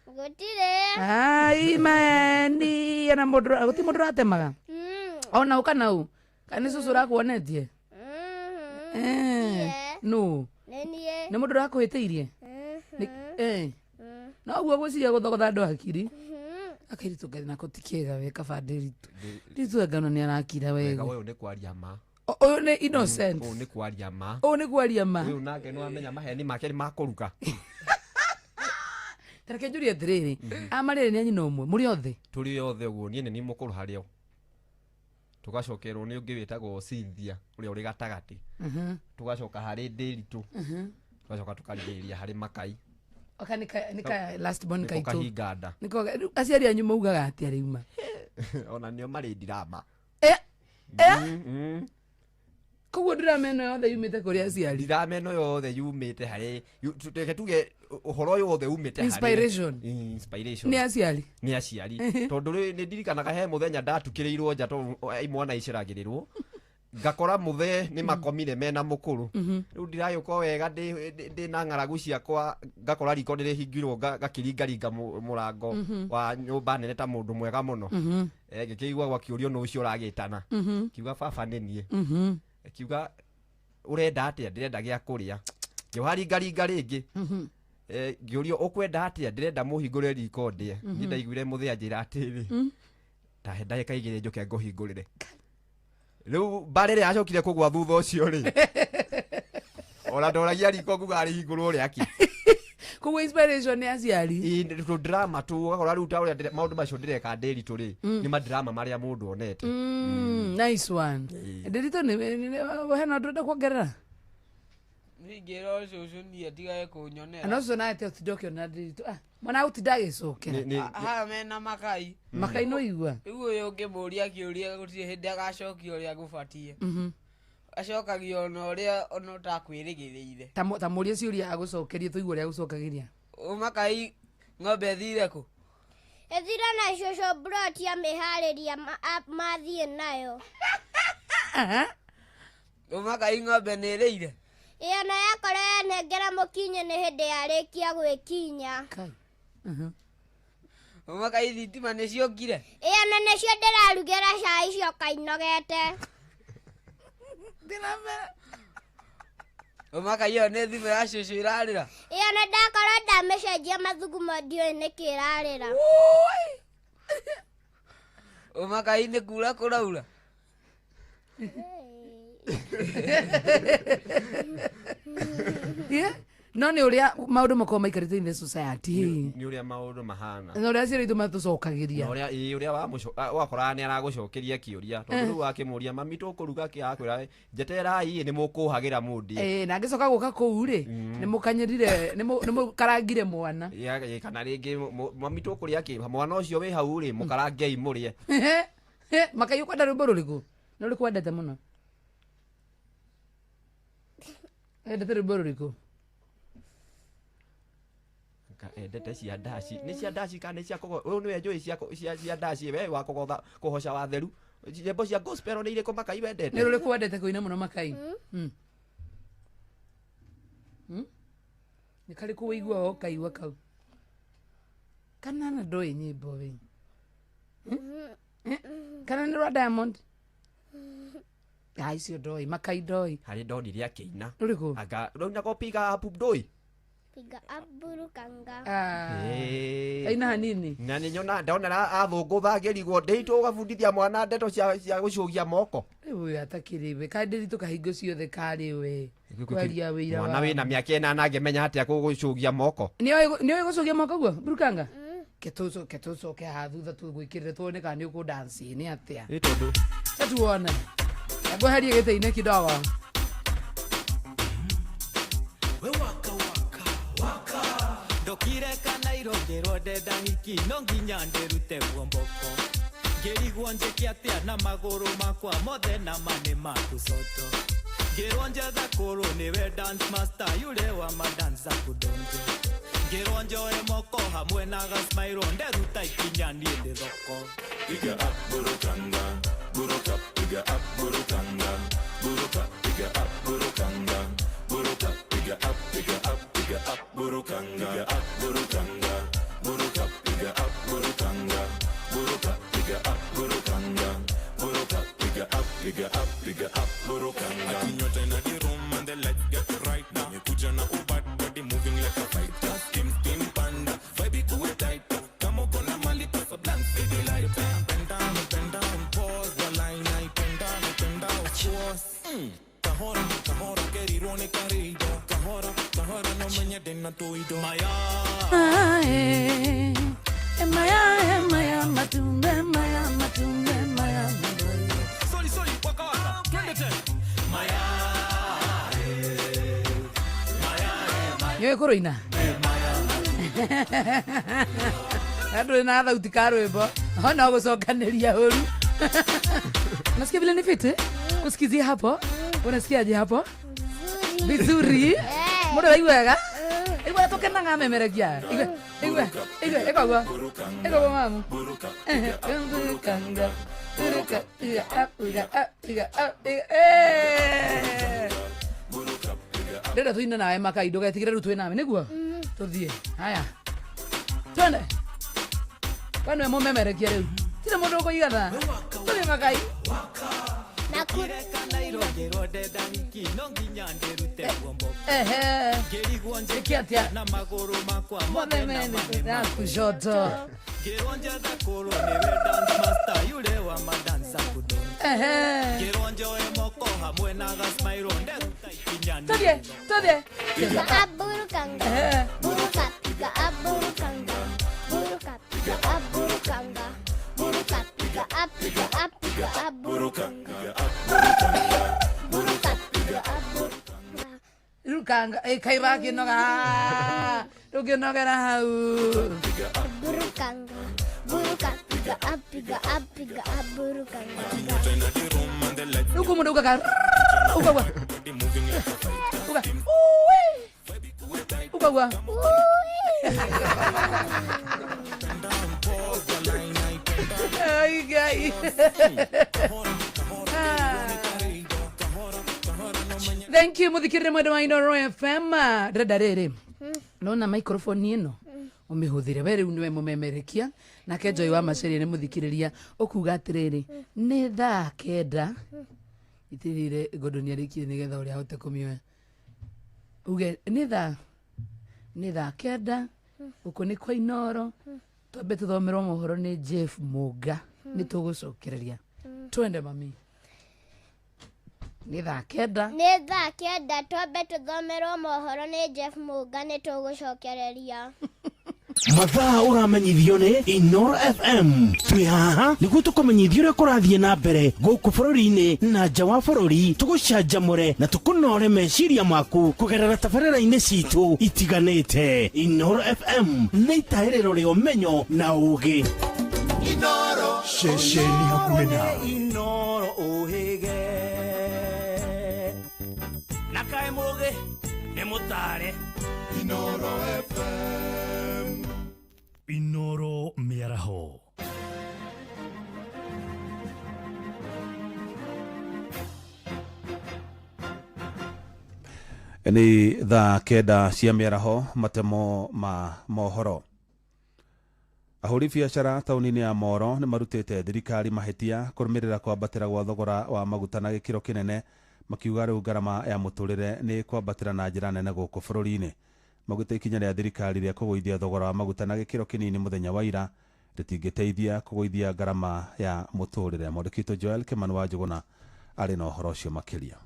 Gũtirĩ. ai maeni ana må ndå gå ti må ndå ratemaga ona å kana u kana nä cå cå rakuonetie no Nĩ niĩ. nä må ndå rakå hä tä irie na ũguo gwĩciria gũthogotha andũ hakiri akairitu nako ti kĩega we kabande ritũ ritũ ngano nĩ arakira wega ũyũ nĩ kwaria ma ũyũ nĩ innocent ũyũ nĩ kwaria ma ũyũ nake no amenya maheni make nĩ makũruka tareke njũrie atĩrĩrĩ amarĩrĩ nĩ anyina ũmwe mũrĩ othe tũrĩ othe ũguo niĩ nĩ niĩ mũkũrũ harĩo tugacokerwo nĩ ũngĩ wĩtagwo Cynthia ũrĩa ũrĩ gatagatĩ tugacoka harĩ Ndĩritũ tugacoka tukarigĩrĩria harĩ Makai oka nika last born kaitũ kahinganda niko aciari anyu maugaga atĩa rĩu ma ona nĩo marĩ ndirama koguo ndirama ĩno yothe yumĩte kũrĩ aciari ndirama ĩno yothe yumĩte harĩ reke tuge ũhoro ũyũ wothe umĩte inspiration nĩ aciari tondũ nĩ ndirikanaga he mũthenya ndatukĩrĩirwo nja imwana iceragĩrĩrwo ngakora mũthee nĩ makomire mena mũkũrũ rĩu ndirayũka wega ndĩna ng'aragu ciakwa ngakora riko nĩrĩhingirwo ngakĩringaringa mũrango wa nyũmba nene ta mũndũ mwega mũno ngĩkĩigua gwakĩũrio nũ ũcio ũragĩtana kiuga baba nĩ niĩ kiuga ũrenda atĩa ndĩrenda gĩa kũrĩa ngĩharingaringa rĩngĩ ngĩũrio ũkwenda atĩa ndĩrenda mũhingũrĩre riko ndĩe niĩ ndaiguire mũthee anjĩra atĩrĩ tahe ndagĩka igĩrĩ njũke ngũhingũrĩre rĩu mbarĩ rĩ acokire kũgwa thutha ũcio rĩ ona ndoragia riko nguga rĩhingũrwo rĩaki koguo inspiration nĩ aciari drama tugakora rĩu ta ũrĩa maũndũ macio ndĩreka Ndĩritũ rĩ nĩ madrama marĩa mũndũ onete nice one Ndĩritũ hena ũndũ ũrenda kuongerera ningĩra ũcũcũ niĩ atigae kũnyonera na ũcio nawe ũtinda ũkĩona Ndĩritũ mwana gũtinda agĩcokera haha mena Makai no igua rĩu ũyũ ũngĩmũria kĩũria gũtirĩ hĩndĩ agacokia ũrĩa gũbatiĩ acokagio ona ũrĩa ona ũtakwĩrĩgĩrĩire ta mũria ciũria agũcokerie tũigua ũrĩa agũcokagĩria Makai ng'ombe thire kũ ethira na cũcũ Broti amĩharĩria mathiĩ nayo Makai ng'ombe nĩ ĩrĩire na yakora yanengera mũkinye nĩ hĩndĩ yarĩkia gwĩkinya Makai thitima nĩ ciokire na nĩcio ndĩrarugĩra cai cioka inogete Makai ĩyo nĩ thimũ ya cũcũ ĩrarĩra na ndakora ndamĩcenjia mathugumo ndiũĩ nĩkĩ ĩrarĩra Makai nĩ kura kũraura no nĩ ũrĩa maũndũ makorwo maikarĩte in the society nĩ ũrĩa maũndũ mahana na ũrĩa aciari aitũ matũcokagĩria ũrĩa wakoraga nĩ aragũcokeria kĩũria tondũ rĩu wakĩmũria mami tũkũruga kĩ akwĩra njeterai nĩ mũkũhagĩra mũndĩ na angĩcoka gũka kũu rĩ nĩ mũkanyĩrire nĩ mũkarangire mwana kana rĩngĩ mami tũkũrĩa kĩ mwana ũcio wĩ hau rĩ mũkarangei mũrĩe Makai ũkwenda rwĩmbo rũrĩkũ nĩ ũrĩkũ wendete mũno endete rwĩmbo rũrĩkũ endete cia ndaci nĩ cia ndaci kana nĩ cia kũgotha ũyũ nĩwe njũĩ cia ndaci we wa kũhoca watheru nyĩmbo cia gospel nĩ irĩkũ Makai wendete nĩ rũrĩkũ wendete kũina mũno Makai nĩ karĩkũ wĩigua ũkaigua kau kana na ndoĩ nyĩmbo we kana nĩ rwa Diamond icio ndoĩ Makai ndoĩ harĩ ndonire akĩina rũrĩkũ anga rũinaga piga up ndũĩ piga aburukanga aina hanini na nĩ nyona ndonera athũngũtha ngĩrigwo Ndĩritũ ũgabundithia mwana ndeto cia gũcũgia moko rĩu atakĩrĩ we ka Ndĩritũ kahingo ciothe karĩ we kwaria wĩira mwana wĩna mĩaka ĩnana angĩmenya atĩa gũcũgia moko nĩoĩ gũcũgia moko guo burukanga ketũcoke haha thutha tũgwĩkĩrĩre tuone kana nĩ ũkũndanci nĩ atĩa tondũ tuone ngweherie gĩtĩ-inĩ kidogo ndokire kana irongerwo ndenda hiki no nginya ndĩrute guomboko ngĩrigwo njĩke atĩa na magũrũ makwa mothe na mane makucoto ngĩrwo njetha kũrũ nĩwe dance master yule wa madanza kudonjo ngĩrwo njoe moko hamwe na gasmairo nderuta ikinya niĩ ndĩ thoko piga up burukanga buruka piga up burukanga buruka piga up burukanga buruka piga up burukanga piga up burukanga buruka piga up burukanga buruka piga up burukanga buruka piga up burukanga akinyota in the room and the lights get right now kuja na ubad body moving like a fighter skim panda vibe Maya matumbe maya Sorry waka twende tena Yo kuroina Ado na thauti ka rwimbo ona gucokanĩria huru Unasikia vile ni fiti kusikizia hapo unasikiaje hapo vizuri Mudo waiwega Igwa tokena ngamemerekia Igwa Ego mamu Kanga Ndenda tuina nawe makai ndugetigire ru twina nawe niguo tuthie haya twende Kwani mumemerekia riu tira mundu ukuigana tuthie makai Nakireka irongerwo ndenda hiki no nginya ndirute guomboko Kiatia na maguru makwa mothe mene na kushoto Kironja thakuru niwe dance master yule wa madansa kudo Kironja we moko hamwe na gasmairo nderuta ikinyani Todie Aburukanga Buruka piga aburukanga Buruka piga aburukanga Buruka piga aburukanga Buruka piga aburukanga Rukanga kaiba kinoga Rukinogera hau Burukanga Buruka piga aburukanga Ruku mundu uka Ay guy Thank you muthikirire mwendo wa Inooro FM Dada rere Nona microphone ino umihuthire we riu niwe mumemerekia na Joy wa Macharia ni muthikiriria ukuga atiriri ni thaa kenda itirire Godoni arikie nigetha uri ahote kumioya uge ni thaa kenda uko ni kwa Inooro twambe tuthomerwo mohoro ni Jeff Muga ni tugucokereria twende mami ni thaa kenda twambe tuthomerwo mohoro ni Jeff Muga ni tugucokereria mathaa uramenyithio ni Inooro FM twi haha niguo tukumenyithia uria kurathie na mbere guku bururi-ini na nja wa bururi tugucanjamure na tukunore meciria maku kugerera tabarĩra-inĩ citu itiganĩte Inooro FM nĩ itaĩrĩro rĩa ũmenyo na ũũgĩ Inooro ceceni hakuhĩ nawe Inooro ũhĩge na kaĩ mũũgĩ nĩ mũtare Inooro FM Inooro mĩaraho ni thaa kenda cia mĩaraho matemo ma mohoro ahũri biacara taũni-inĩ ya Moro nĩ marutĩte thirikari mahĩtia kũrũmĩrĩra kwambatĩra gwa thogora wa maguta na gĩkĩro kĩnene makiuga rĩu ngarama ya mũtũrĩre nĩ kwambatĩra na njĩra nene gũkũ bũrũri-inĩ maguta ikinya rĩa thirikari rĩa kũgũithia thogora wa maguta na gĩkĩro kĩnini mũthenya wa ira rĩtingĩteithia kũgũithia ngarama ya mũtũrĩre mwandĩki Joel Kimani wa Njũgũna arĩ na ũhoro ũcio makĩria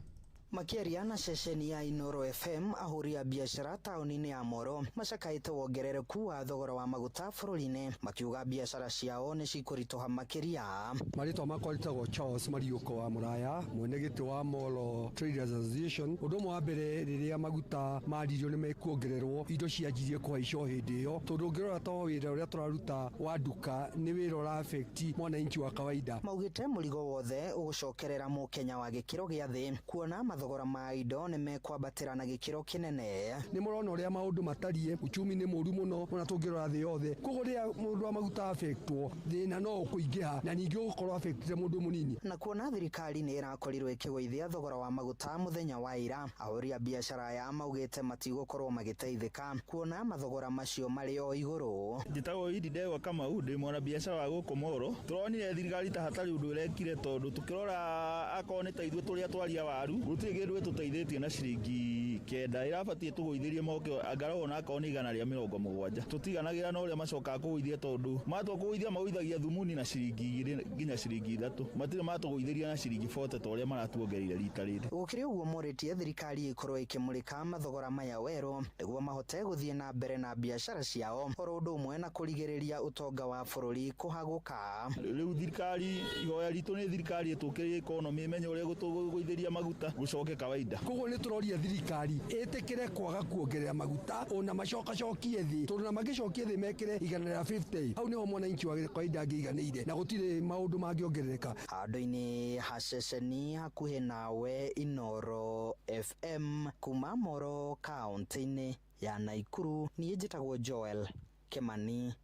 Makiaria na ceceni ya Inooro FM ahũri a biacara taũni-inĩ ya Moro macakaĩte wongerereku wa thogora wa maguta bũrũri-inĩ makiuga biacara ciao nĩ cikũritũha makĩria. Marĩtwa makwa rĩtagwo Charles Mariũko wa Mũraya mwene gĩtĩ wa Moro Traders Association. Ũndũ ũmwe wa mbere rĩrĩa maguta maririo nĩ mekuongererwo indo cianjirie kũhaica hĩndĩ ĩyo tondũ ũngĩrora to wĩra ũrĩa tũraruta wa nduka nĩ wĩra ũra affect mwananchi wa kawaida. Maugĩte mũrigo wothe ũgũcokerera mũkenya wa gĩkĩro gĩa thĩ kuona mathogora ma indo nĩ mekwambatĩra na gĩkĩro kĩnene. Nĩ mũrona ũrĩa maũndũ matariĩ uchumi nĩ mũru mũno ona tũngĩrora thĩ yothe koguo rĩrĩa mũndũ wa maguta affectwo thĩna no ũkũingĩha na ningĩ ũgũkorwo affectire mũndũ mũnini. Na kuona thirikari nĩ ĩrakorirwo ĩkĩgũithia thogora wa maguta mũthenya wa ira ahũri a biacara ya maugĩte matigũkorwo magĩteithĩka kuona mathogora macio marĩ o igũrũ. Njĩtagwo Idi Ndegwa Kamau ndĩ mwana biacara wa gũkũ Moro. Tũronire thirikari ta hatarĩ ũndũ ĩrekire tondũ tũkĩrora akorwo nĩ ta ithuĩ tũrĩa twaria waru gũtirĩ kĩndũ gĩtũteithĩtie na ciringi kenda irabatie tuguithirie moke angarwo na akoni igana rĩa 70 tutiganagĩra na ũrĩa macokaga kũguithia tondu matũkũguithia maguithagia thumuni na ciringi 2 nginya ciringi 3 matirĩ matũguithiria na ciringi 40 ta ũrĩa maratuongereire rita rĩrĩ. Gũkĩrĩ ũguo morĩtie thirikari ikorwo ikĩmũrĩka mathogora maya werũ nĩguo mahote gũthiĩ na mbere na biacara ciao oro ũndũ ũmwe na kũrigĩrĩria ũtonga wa bũrũri kũhagũka. Rĩu thirikari ihoya ritũ nĩ thirikari ĩtũkĩrĩrie economy ĩmenye ũrĩa gũtũgũithĩria maguta gũcoke kawaida. Koguo nĩ tũroria thirikari ĩtĩkĩre kwaga kuongerera maguta ona macokacokie thĩ tondũ na magĩcokie thĩ mekĩre igana rĩa 50 hau nĩho mwananchi wa kawaida angĩiganĩire na gũtirĩ maũndũ mangĩongerereka. Handũ-inĩ ha ceceni hakuhĩ nawe Inoro FM kuma Moro kaunti-inĩ ya Naikuru, niĩ njĩtagwo Joel Kimani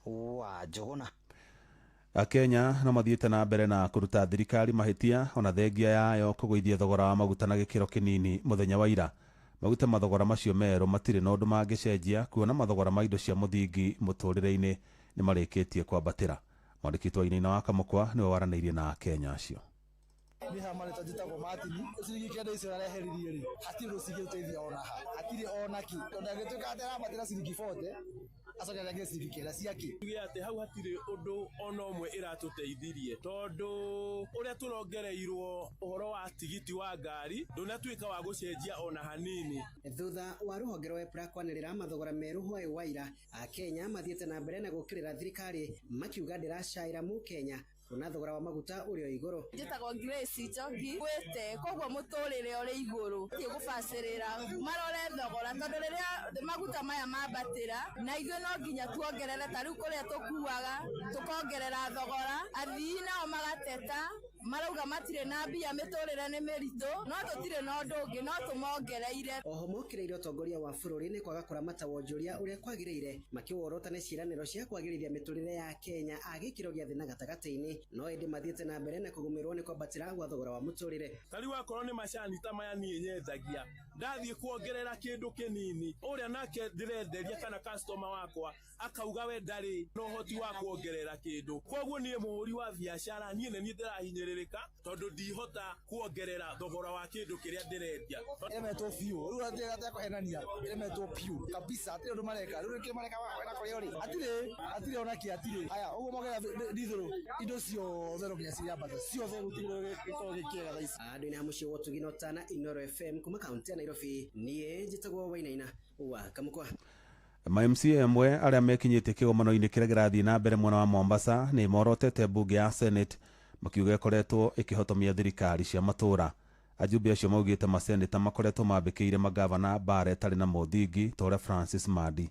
wa Njuguna. Akenya no mathiĩte na mbere na kũruta thirikari mahĩtia ona thengia yayo kũgũithia thogora wa maguta na gĩkĩro kĩnini mũthenya wa ira. Maguta mathogora macio merũ matirĩ na ũndũ mangĩcenjia kuona mathogora ma indo cia mũthingi mũtũrĩre-inĩ nĩ marĩkĩtie kwambatĩra. Mwandĩki Wainaina wa Kamũkwa nĩwe waranĩirie na Akenya acio. Ni hamwe tajitagwo Martin ciringi kenda icio areheririe ri hatirĩ rũcigi ũteithia ona hatirĩ ona ki tondũ agĩtuĩka atĩ arabatĩra ciringi 40 acoka agĩe ciringi kenda ciake tuge atĩ hau hatirĩ ũndũ ona ũmwe ĩratũteithirie tondũ ũrĩa tũrongereirwo ũhoro wa tigiti wa ngari ndũnatuĩka wa gũcenjia ona hanini. Thutha wa rũhonge rwa EPRA kwanĩrĩra mathogora merũ hwaĩ wa ira, Akenya mathiĩte na mbere na gũkĩrĩra thirikari makiuga ndĩracaĩra mũkenya kuna thogora wa maguta ũrĩ igũrũ. Njĩtagwo Grace Njogi gwĩte koguo mũtũrĩre ũrĩ igũrũ tie gũbacĩrĩra marore thogora tondũ rĩrĩa maguta maya mambatĩra na ithuĩ no nginya tuongerere ta rĩu kũrĩa tũkuaga tũkongerera thogora athii nao magateta marauga matirĩ na mbia mĩtũrĩre nĩ mĩritũ no tũtirĩ na ũndũ ũngĩ no tũmongereire. Oho mokĩrĩire ũtongoria wa bũrũri nĩ kwaga kũramata wonjoria ũrĩa kwagĩrĩire makiworota nĩ ciĩranĩro cia kwagĩrithia mĩtũrĩre ya Kenya a gĩkĩro gĩa thĩ na gatagatĩ-inĩ no ĩndĩ mathiĩte na mbere na kũgũmĩrwo nĩ kwambatĩra gwa thogora wa mũtũrĩre. Tari wakorwo nĩ macani ta maya niĩ nyendagia ndathiĩ kuongerera kĩndũ kĩnini ũrĩa nake ndĩrenderia kana customer wakwa akauga we ndarĩ no ũhoti wa kuongerera kĩndũ koguo niĩ mũhũri wa biacara niĩ nĩ ndĩrahinyĩrĩrĩka tondũ ndihota kuongerera thogora wa kĩndũ kĩrĩa ndĩrendia. Ĩremetwo biũ rĩu atĩ atakũhenania ĩremetwo biũ kabisa atirĩ ũndũ mareka rĩu nĩkĩ mareka wena kũrĩa ũrĩ atirĩ ona kĩ atirĩ haya ũguo mogera dithero indo ciothe nginya ciambata ciothe gũtigĩrwo gĩkorwo gĩkĩega thaa ici. Handũ-inĩ ha mũciĩ wa Ũtugi Notana Inoro FM kuma kaunti ya Nairobi niĩ njĩtagwo Wainaina wa Kamũkwa. Ma-MCA amwe arĩa mekinyĩtie kĩgomano-inĩ kĩrĩa kĩrathiĩ na mbere mwena wa Mombasa nĩ morotete mbunge ya Senate makiuga ĩkoretwo ĩkĩhotomia thirikari cia matũũra. Ajumbe acio maugĩte maseneta makoretwo mambĩkĩire magavana mbara ĩtarĩ na mũthingi ta ũrĩa Francis Madi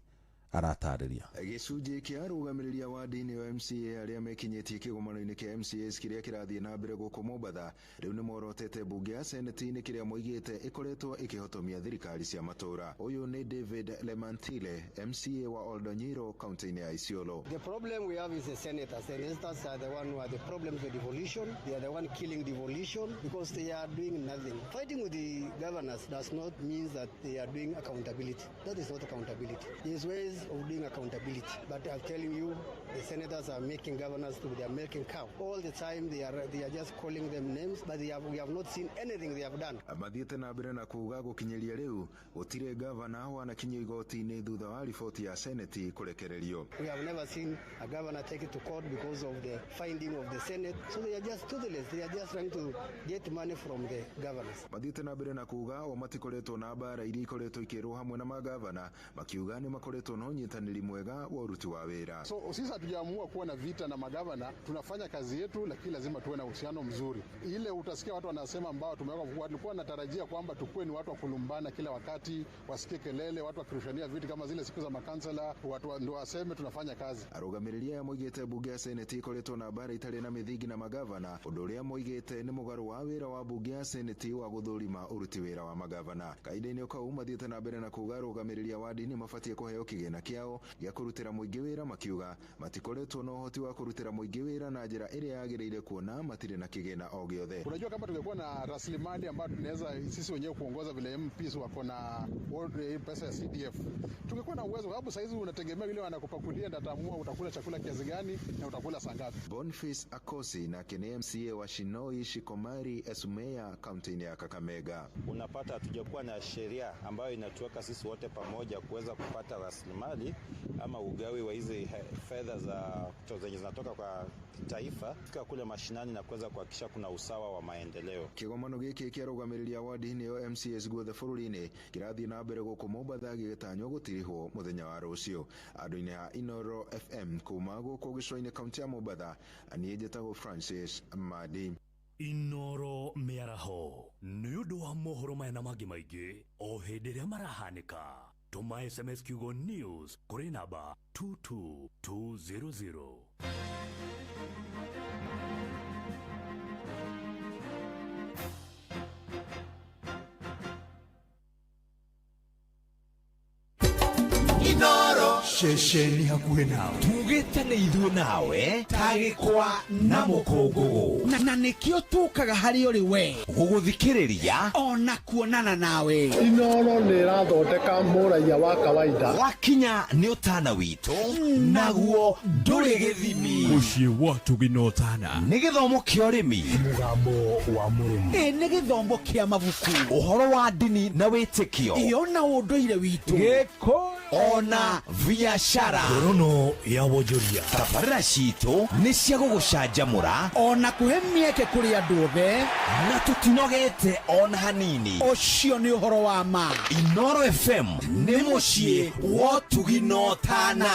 aratarĩria. Gĩcunjĩ kĩa arũgamĩrĩria wadi-inĩ wa MCA arĩa mekinyĩtie kĩgomano-inĩ kĩa MCAs kĩrĩa kĩrathiĩ na mbere gũkũ Mombasa rĩu nĩ morotete mbunge ya Senate-inĩ kĩrĩa moigĩte ĩkoretwo ĩkĩhotomia thirikari cia matũũra. Ũyũ nĩ David Lemantile, MCA wa Oldonyiro, kaunti-inĩ ya Isiolo. The problem we have is the senators. The senators are the one who are the problems with devolution. They are the one killing devolution because they are doing nothing. Fighting with the governors does not mean that they are doing accountability. That is not accountability. There is ways of doing accountability, but I'm telling you, the senators are making governors to they are making cow all the time. They are just calling them names, but we have not seen anything they have done. Mathiĩte na mbere na kuuga gũkinyĩria rĩu gũtirĩ gavana wanakinyio igoti-inĩ thutha wa riboti ya Senate kũrekererio. We have never seen a governor take it to court because of the finding of the Senate, so they are just toothless. They are just trying to get money from the governors. Mathiĩte na mbere na kuuga o matikoretwo na mbara iria ikoretwo ikĩrwo hamwe na magavana makiuga nĩ makoretwo na ũnyitanĩri mwega wa uruti wa wĩra. So sisi hatujaamua kuwa na vita na magavana, tunafanya kazi yetu, lakini lazima tuwe na uhusiano mzuri. Ile utasikia watu wanasema ambao walikuwa natarajia kwamba tukue ni watu wa kulumbana kila wakati, wasikie kelele, watu wakirushania viti kama zile siku za makansela, watu ndio waseme tunafanya kazi. Arũgamĩrĩria moigĩte mbunge ya Senate ikoretwo na mbara itarĩ na mĩthingi na magavana, ũndũ ũrĩa moigĩte nĩ mũgarũ wa wĩra wa mbunge ya Senate wa gũthũrima uruti wĩra wa magavana. Kahinda-inĩ kau mathiĩte na mbere na kuuga arũgamĩrĩria wadi nĩ mabatie kũheo kĩgĩna kĩgĩna kĩao gĩa kũrutĩra mũingĩ wĩra, makiuga matikoretwo na ũhoti wa kũrutĩra mũingĩ wĩra na njĩra ĩrĩa yagĩrĩire kuona matirĩ na kĩgĩna o gĩothe. Unajua kama tungekuwa na rasilimali ambayo tunaweza sisi wenyewe kuongoza vile MPs wako na pesa ya CDF, tungekuwa na uwezo, sababu saizi unategemea vile wanakupakulia ndio ataamua utakula chakula kiasi gani na utakula saa ngapi. Boniface Akosi na kene MCA wa Shinoi Shikomari Esumea kaunti ya Kakamega. Unapata hatujakuwa na sheria ambayo inatuweka sisi wote pamoja kuweza kupata rasilimali ama ugawi wa hizi fedha za zenye zinatoka kwa taifa fika kule mashinani na kuweza kuhakikisha kuna usawa wa maendeleo. Kigomano giki kĩarũgamĩrĩria wadi-inĩ yo MCAs guothe bũrũri-inĩ kĩrathiĩ na mbere gũkũ Mombatha gĩgĩtanywo gũtirihwo mũthenya wa rũciũ. Andũ-inĩ ha Inoro FM kuma gũkũ gĩcũa-inĩ kaunti ya Mombatha, niĩ njĩtagwo Francis Madi. Inoro mĩaraho nĩ ũndũ wa mohoro maya na mangĩ maingĩ o hĩndĩ ĩrĩa marahanĩka. Tuma SMS kiugo news kũrĩ namba 22200. Inoro shesheni hakuhe nawe tugite nĩ ithuĩ nawe tagĩkwa na mũkũngũgũ na nĩkĩo tũkaga harĩ ũrĩ we gũgũthikĩrĩria ona kuonana nawe. Inoro nĩ ĩrathondeka mũraia wa kawaida wakinya nĩ ũtana witũ naguo ndũrĩ gĩthimi. Mũciĩ wa Tũginotana nĩ gĩthomo kĩa ũrĩmi, mũgambo wa mũrĩmi, nĩ gĩthomo kĩa mabuku, ũhoro wa ndini na wĩtĩkio, ona ũndũire witũ, gĩko ona biashara, ngorono ya wonjoria. Tabarĩra citũ nĩ cia gũgũcanjamũra ona kũhe mĩeke kũrĩ andũ othe na tũtinogete ona hanini. Ũcio nĩ ũhoro wa ma. Inoro FM nĩ mũciĩ wa Tũginotana.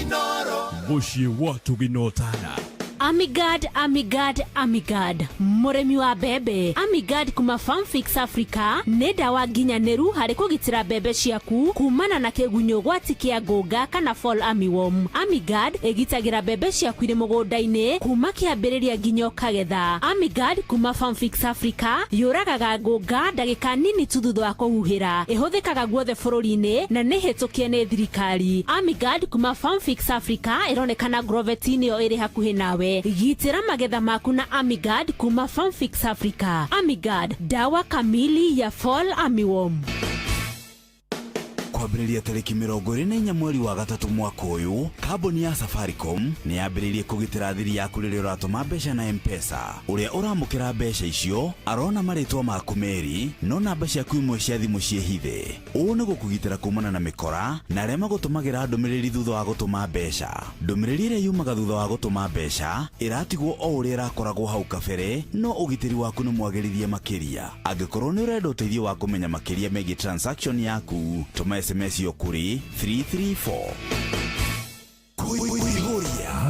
Inoro mũciĩ wa Tũginotana. Amigad, Amigad, Amigad. Mũrĩmi wa mbembe. Amigad kuma Farmfix Africa nĩ ndawa nginyanĩru harĩ kũgitĩra mbembe ciaku kumana na kĩgunyũ gwati kĩa ngũnga kana fall armyworm. Amigad ĩgitagĩra mbembe ciaku irĩ mũgũnda-inĩ kuma kĩambĩrĩria nginya kagetha. Amigad kuma Farmfix Africa yũragaga ngũnga ndagĩka nini tu thutha wa kũhuhĩra. Ĩhũthĩkaga guothe bũrũri-inĩ na nĩ hĩtũkie nĩ thirikari. Amigad kuma Farmfix Africa ĩronekana Grovet-inĩ ĩyo ĩrĩ hakuhĩ nawe. Gitĩra magetha maku na Amigad kuma Farmfix Africa. Amigad, dawa kamili ya fall armyworm. Kwambĩrĩria tarĩki 24 mweri wa gatatũ mwaka ũyũ, kambuni ya Safaricom nĩ yambĩrĩirie kũgitĩra thiri yaku rĩrĩa ũratũma mbeca na M-Pesa. Ũrĩa ũramũkĩra mbeca icio arona marĩtwa maku merĩ, no namba ciaku imwe cia thimũ ciĩhithe. Ũũ nĩ gũkũgitĩra kumana na mĩkora na arĩa magũtũmagĩra ndũmĩrĩri thutha wa gũtũma mbeca. Ndũmĩrĩri ĩrĩa yumaga thutha wa gũtũma mbeca ĩratigwo o ũrĩa ĩrakoragwo hau kabere, no ũgitĩri waku nĩ mwagĩrithie makĩria. Angĩkorwo nĩ ũrenda ũteithio wa kũmenya makĩria megiĩ transaction yaku, tũma SMS yo kuri 334.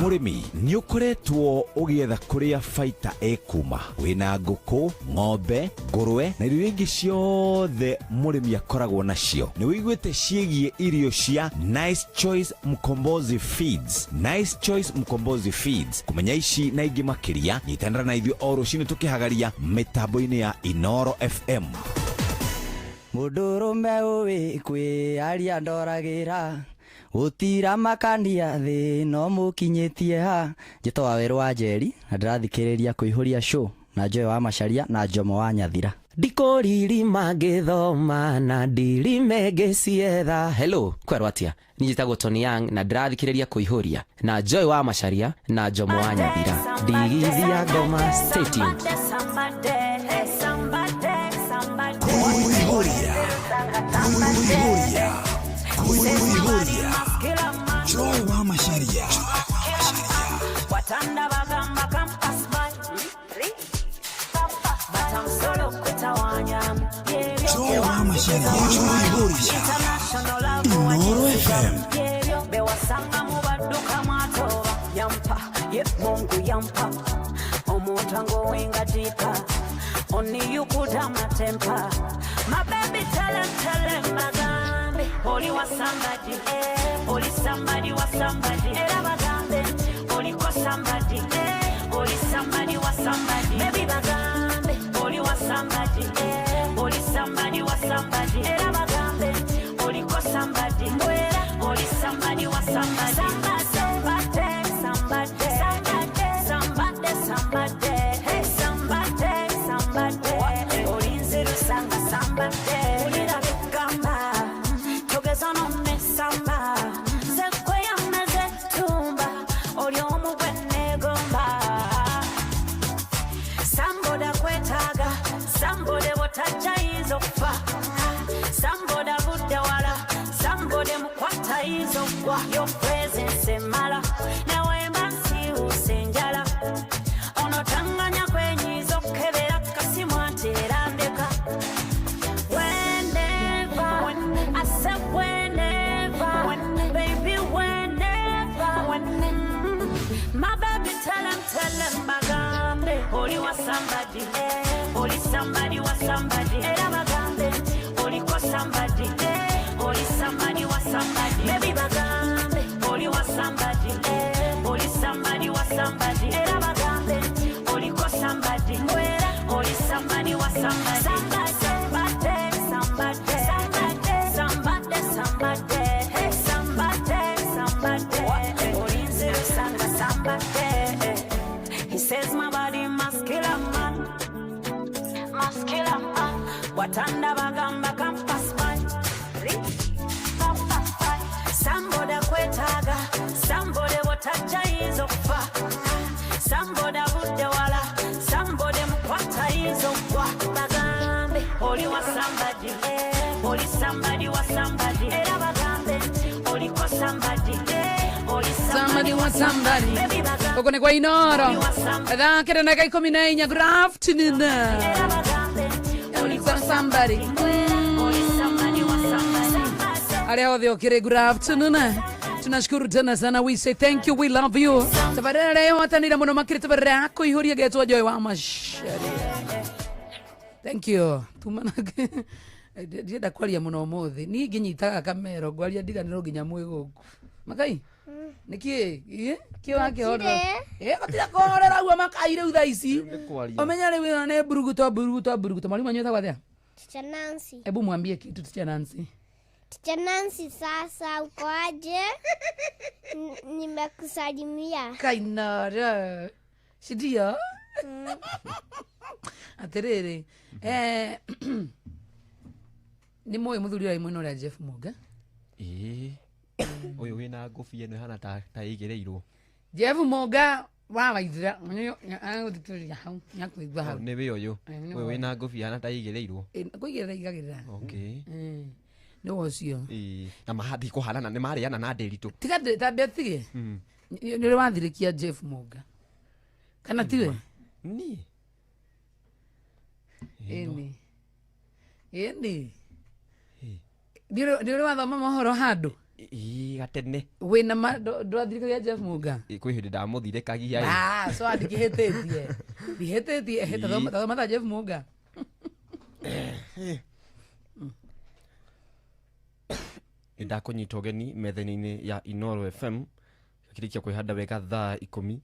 Mũrĩmi nĩ ũkoretwo ũgĩetha kũrĩa baita ĩkuma. Wĩna ngũkũ, ng'ombe, ngũrwe na irio ingĩ ciothe mũrĩmi akoragwo nacio. Nĩ wĩiguĩte ciĩgiĩ irio cia Nice Choice Mkombozi Feeds. Nice Choice Mkombozi Feeds. Kũmenya ici na ingĩ makĩria, nyitanĩra na ithuĩ o rũciinĩ tũkĩhagaria mĩtambo-inĩ ya Inoro FM. Mũndũrũme ũĩ kwĩaria ndoragĩra gũtira makania thĩ no mũkinyĩtie ha. Njĩtagwo Wawerũ wa Njeri na ndĩrathikĩrĩria Kũihũria Show na Joy wa Macharia na Jomo wa Nyathira. Ndikũriri mangĩthoma na ndirime ngĩcietha. Hello, kwerwo atia? Niĩ njĩtagwo Tony Young na ndĩrathikĩrĩria Kũihũria na Joy wa Macharia na Jomo wa Nyathira. Ndigithia ngoma stadium. Joy wa Macharia. Watanda bagamba campus boy. Batam solo kutawanya. Joy wa Macharia. Inoro FM. Bewasanga mubaduka matoba. Yampa, ye Mungu yampa. Omutango wenga tika. Only you could have my temper. My baby tell him bagambe. Only was somebody, only somebody was somebody. Era bagambe, only was somebody, only somebody was somebody. Baby bagambe, only was somebody, only somebody was somebody. Era bagambe, only was somebody, somebody was somebody. Somebody, somebody, somebody, somebody. Hey, somebody, somebody. Olinze rusanga somebody. Ulira kama togeza no mesamba. Sekwe yamaze tumba. Oli omubwene gomba. Samboda kwetaga, sambode botacha izo fa. Samboda budde wala, sambode mukwata izo kwa. Your presence emala, nawe masi usenjala. Ono tanganya kwenye izo kebera kasi mwantera ndeka. Whenever, I said whenever, baby whenever. My baby tell him bagambe. Oli was somebody, oli somebody was somebody. Era bagambe, oli was somebody, oli somebody was somebody. Baby bagambe, oli was somebody, oli somebody was somebody. Era bagambe, oli was somebody, oli somebody was somebody. Somebody, somebody, somebody, somebody, somebody. Hey, somebody, somebody. Oli nzero sanga somebody. He says my body must kill a man, must kill a man. Watanda bagamba campus man. Somebody kwetaga, somebody watacha izo fa. Somebody budde wala, somebody mukwata izo kwa. Bagambe, oli was somebody, oli somebody was somebody. Era bagambe, oli ko somebody, oli Somebody was somebody. Huko ni kwa Inoro. Dhakira na kai 14 good afternoon. Somebody. Aleo dhio kire good afternoon. Tunashukuru tena sana. We say thank you, we love you. Tabarara leo watanira muno makiri tabarara ko ihuria geto joy wa masharia. Thank you. Tumanake ndienda kwaria muno muthi. Ni nginyitaga kamero gwaria ndiganiro nginya mwigoku. Makai? Niki kio wake hodo atira korera gwa makai riu thaici omenya riu ne buruguto mwalimu anyota kwa thea Teacher Nancy. Hebu mwambie kitu Teacher Nancy. Teacher Nancy, sasa uko aje? Nimekusalimia. Kainara. Sidia. Aterere. Ni moyo muthuri wa imwe ora Jeff Muga. Oyo wina ngobia no hana ta igereirwo. Jeff Muga wa waithira anyo tuturia hau nyakuigwa hau. Ne we oyo. Oyo wina ngobia hana ta igereirwo. Kuigera igagirira. Okay. No ocio. Na mahadi ko halana ne mari ana na derito. Tika tabia tige. Ni wathirikia Jeff Muga. Kana tiwe? Ni. Eni. Ndio wathoma mohoro handu. Gatene. Wina ndwathirikagia Jeff Muga. Kwi hindi ndamuthirikagia. So andikihetetie. Dihetetie thoma Jeff Muga. Ndakunyita ugeni metheni-ini ya Inoro FM kirikia kwihanda wega thaa 10.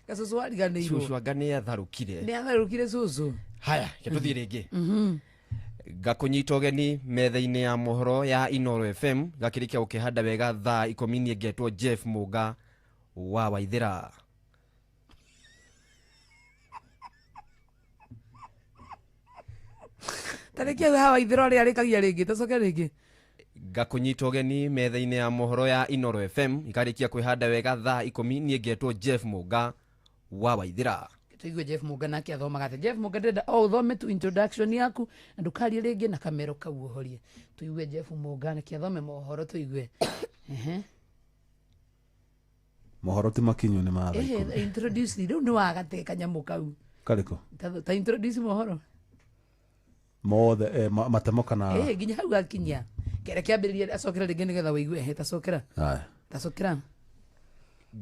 Kasusu wariganirwo. Susu agane atharukire. Ni atharukire susu. Haya, ketuthie ringi. Gakunyita ugeni metheni-ini ya mohoro ya Inoro FM gakirikia ukihanda wega thaa 10 ni ngetwo Jeff Muga wa Waithira. Tarekia we hawa Waithira ri arikagia ringi tacoke ringi. Gakunyita ugeni metheni-ini ya mohoro ya Inoro FM ikarikia kwihanda wega thaa 10 ni ngetwo Jeff Muga wa Waithira. Tuigue Jeff Muga nake athomaga ati Jeff Muga ndenda uthome tu introduction yaku na ndukarie ringi na kamero kau uhorie. Tuigue Jeff Muga nake athome mohoro tuigue. Mohoro ti makinyu ni matha. Introduce ni ndo wagate kanyamu kau. Kariko. Ta introduce mohoro. Mothe matemoka na ginya hau gakinya. Kere kiambiriria acokera ringi nigetha wigue tacokera. Tacokera.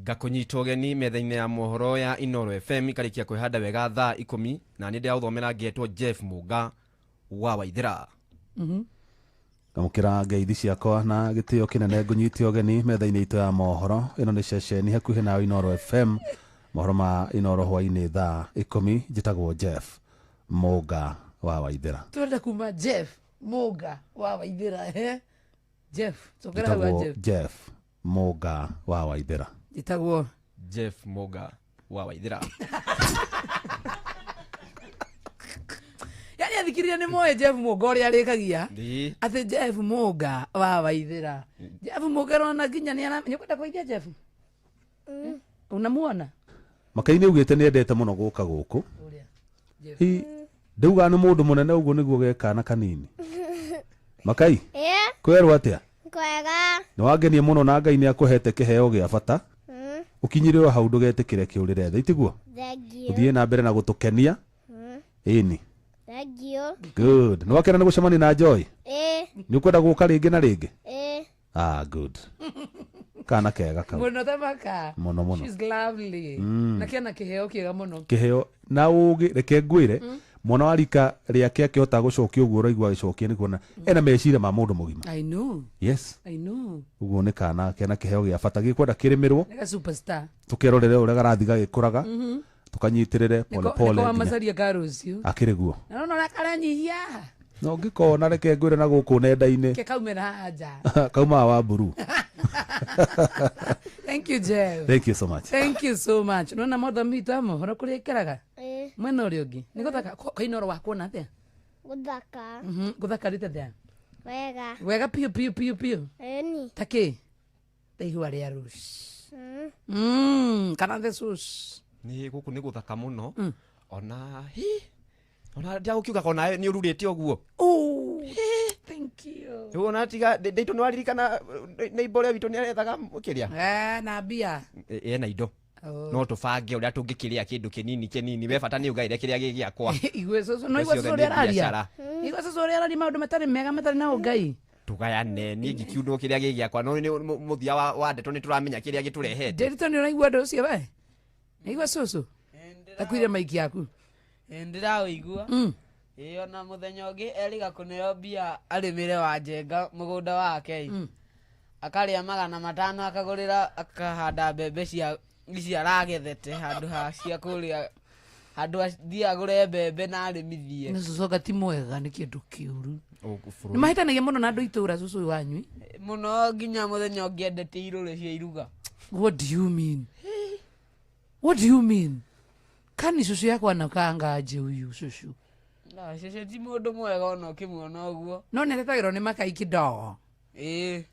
Gakunyita ugeni metheni-ini ya mohoro ya Inoro FM ikarikia kwihanda wega thaa 10 na ni ndia uthomera ngetwo Jeff Muga wa Waithira. Kamukira ngeithi ciakwa na gitio kinene ngunyitio ugeni metha-ini itu ya mohoro. Ino ni ceceni hakuhi na Inoro FM. Mohoro ma Inoro hwaini thaa 10 njitagwo Jeff Muga wa Waithira. Twenda kuma Jeff Mũga wa Waithĩra Jeff tokera hau Jeff Mũga wa Waithĩra itagwo Jeff Mũga wa Waithĩra. Yani athikiria ni moe Jeff Mũga ũrĩa arĩkagia Ndi. atĩ Jeff Mũga wa Waithĩra. Jeff Mũga rona nginya nĩ kwenda kũigua Jeff. Unamuona? Makai nĩ ugĩte nĩ endete mũno gũka gũkũ. Ndauga nĩ mũndũ mũnene ũguo nĩguo gekana kanini. Makai? Kwerwo atĩa? Kwega. Nĩ wangenie mũno na Ngai nĩ akũhete kĩheo gĩa bata. Ukinyire o hau ndũgetĩkĩre kĩũrĩre tha itiguo. Ũthiĩ na mbere na gũtũkenia. Ĩni. Thank you. Good. Nĩ wakena nĩ gũcemania na Joy? Nĩ ũkwenda gũka rĩngĩ na rĩngĩ? Good. Kana kega kau. Mũno tamaka. Mũno. She's lovely. Na kĩana kĩheo kĩega mũno. Kĩheo na ũgĩ reke ngwĩre mwana wa rika rĩake akĩhota gũcokia ũguo ũraigua agĩcokia nĩ kuona ena meciria ma mũndũ mũgima. I know. Yes. I know. Ũguo nĩ kana kena kĩheo gĩa bata gĩkwenda kĩrĩmĩrwo. Nĩ superstar. Tũkerorere ũrĩa garathi gagĩkũraga. Tukanyitĩrĩre pole pole. Nĩko amacaria karucio. Akĩrĩ guo. Na no karanyihia. No ngĩkona reke ngwĩre na gũkũ nenda-inĩ. Ke kaumĩra haja. Kauma wa mburu. Thank you, Jeff. Thank you so much. Thank you so much. Nona mother mita mohoro kuri ikaraga. Mwena uri ungi. Ni guthaka kainoro wa kuona atia? Guthaka. Guthaka rite atia? Wega. Wega piu. Eni. Taki. Teihua ria rush. Kana thesus. Ni guku ni guthaka muno. Ona ndia gukiuga kona ni ururite oguo. Thank you. Uona tiga ndito no aririkana na ibore witũ ni arethaga mukiria. Na bia. Na indo. No tubange uria tungikiria kindu kinini we bata ni ugaire kiria gigiakwa. Igwe soso no igwe soso ria raria. Igwe soso ria raria maundu matari mega matari na ugai. Tugayane ni gikiundo kiria gigiakwa no ni muthia wa ndeto ni turamenya kiria giturehete. Ndito ni uraigua ndo cio we. Igwe soso. Takwire maiki yaku. Ndira uigua. Ona muthenya ungi eriga kuneo bia arimire wa Njenga mugunda wake. Akaria 500 akagurira akahanda mbembe cia ici aragethete handu ha cia kuria handu athia agure mbembe na arimithie. Ni soso gati mwega ni kindu kiuru. Ni mahitanagia muno na andu itura soso wanyui. Muno nginya muthenya ungi endete irure cia iruga. What do you mean? What do you mean? Kani soso yakwa na kanga aje uyu soso. Na cece ti mundu mwega ona ukimwona uguo. No ni atetagirwo ni Makai kidogo.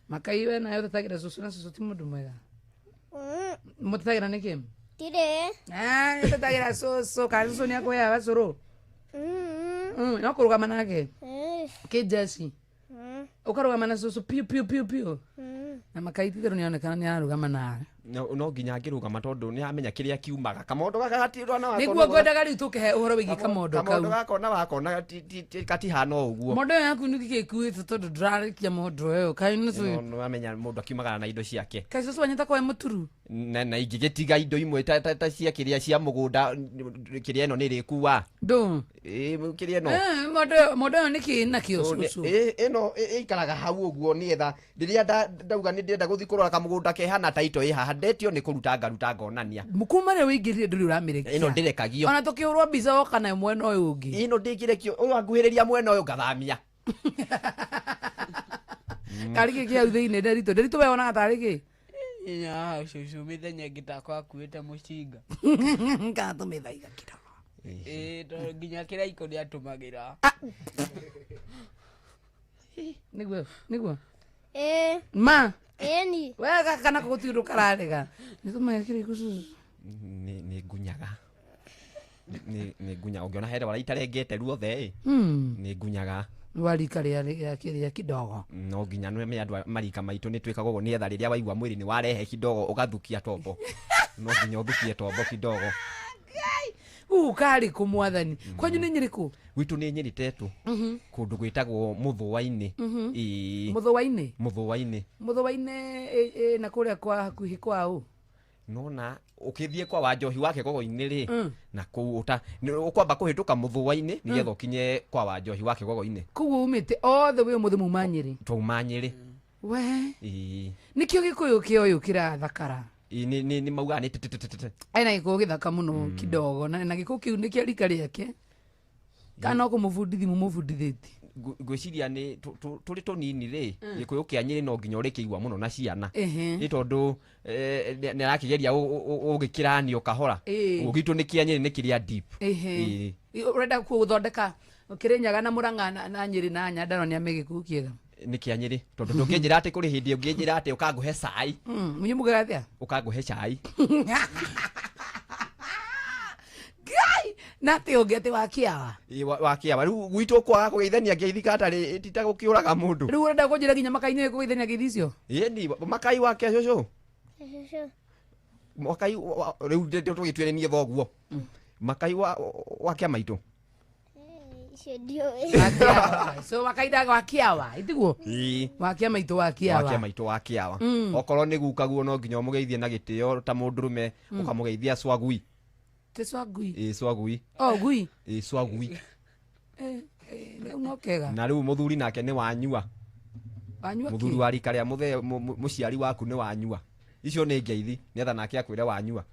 Makai we na yotetagira soso na soso ti mundu mwega. Mutetagira ni kim? Tire. Yotetagira soso ka soso ni akoya basoro. No kurugama nake. Ke Jesse. Ukarugama na soso piu. Na Makai tithero ni onekana ni arugama nawe. No nginya ngirugama tondu ni amenya kiria kiumaga kamondo gaka gatirwa na wako niguo ngwendaga riu tukehe uhoro wigi kamondo gako na wakona katihana uguo mondo yaku nigikuite tondu ndurarikia mondo yo kainu no amenya mundu akiumagara na indo ciake kaiso swanyita kwa muturu na ingigitiga indo imwe ta cia kiria cia mugunda kiria eno nirikuwa ndo kiria eno mondo niki na kiosusu eno ikaraga hau uguo nietha riria ndauga ni ndenda guthikurora kamugunda kehana taito iha ndetio ni kuruta ngaruta ngonania mukumare wingirire nduri uramirekia ino ndirekagio ona tukihurwa biza woka na mwena uyu ungi ino ndikirekio uyu anguhiriria mwena uyu ngathamia kariki kia utheine nderito we ona gatariki ya shushu mithenya ngitako akuite mucinga ngatumithaiga kidogo to nginya kiria iko ni atumagira niguo ma eni wega kana kugutiru kararega nituma kiri kususu ni ngunyaga ni ngunya ungiona here wala itarengete ruothe ni ngunyaga warika ria kiria kidogo no nginya nwe me andu marika maitu ni twikaga uguo nietha riria waigua mwiri ni warehe kidogo ugathukia tombo no nginya uthukie tombo kidogo kari kumwathani kwanyu ni nyiriku witu ni nyiri tetu kundu gwitagwo Muthuwaini Muthuwaini na kuria kwa hakuhi kwao nona ukithie kwa Wanjohi wake gogo-ini ri na kuuta ukwamba kuhituka Muthuwaini nigetha ukinye kwa Wanjohi wake gogo-ini kugu umite all the way muthimu manyiri tumanyiri we nikio gikuyu kioyu kirathakara ni mauga ni aina iko githaka muno kidogo na giko kiu ni kia rika riake kana ko mufundithithiti ngwiciria nĩ tũrĩ tũnini rĩ gĩkũyũ kĩa Nyĩrĩ no nginya ũrĩkĩigua mũno na ciana nĩ tondũ nĩ arakĩgeria ũgĩkĩranio kahora ũgitũ nĩ kĩa Nyĩrĩ nĩ kĩrĩa deep urenda gũthondeka Kĩrĩnyaga na Mũrang'a na Nyĩrĩ na Nyandarua nĩ amegĩkũyũ kĩega nĩ kĩa Nyĩrĩ tondũ ndũngĩnjĩra atĩ kũrĩ hĩndĩ ũngĩnjĩra atĩ ũkangũhe cai mũnyumugaga atĩa ũkangũhe cai na ati ũngĩ wa Kĩawa wa Kĩawa rĩu gwitũ kwaga kũgeithania ngeithi katarĩ tita gũkĩũraga mũndũ rĩu ũrenda kũnjĩra nginya Makai-inĩ kũgeithania ngeithi icio ni Makai wake cũcũ Makai rĩu tũgĩtuĩrenie thoguo Makai wa Kĩa maitũ so Makai-inĩ wa Kĩawa itiguo wa Kĩa maitũ wa Kĩawa wa Kĩa maitũ wa Kĩawa okorwo nĩ gukaguo no nginya ũmũgeithie na gĩtĩo ta mũndũrũme ũkamũgeithia swagui Swagui swagui gui swagui no kega na rĩu mũthuri nake nĩ wanyua mũthuri wa rika rĩa mũciari waku nĩ wanyua icio nĩ ngeithi nĩetha nake akwĩre wanyua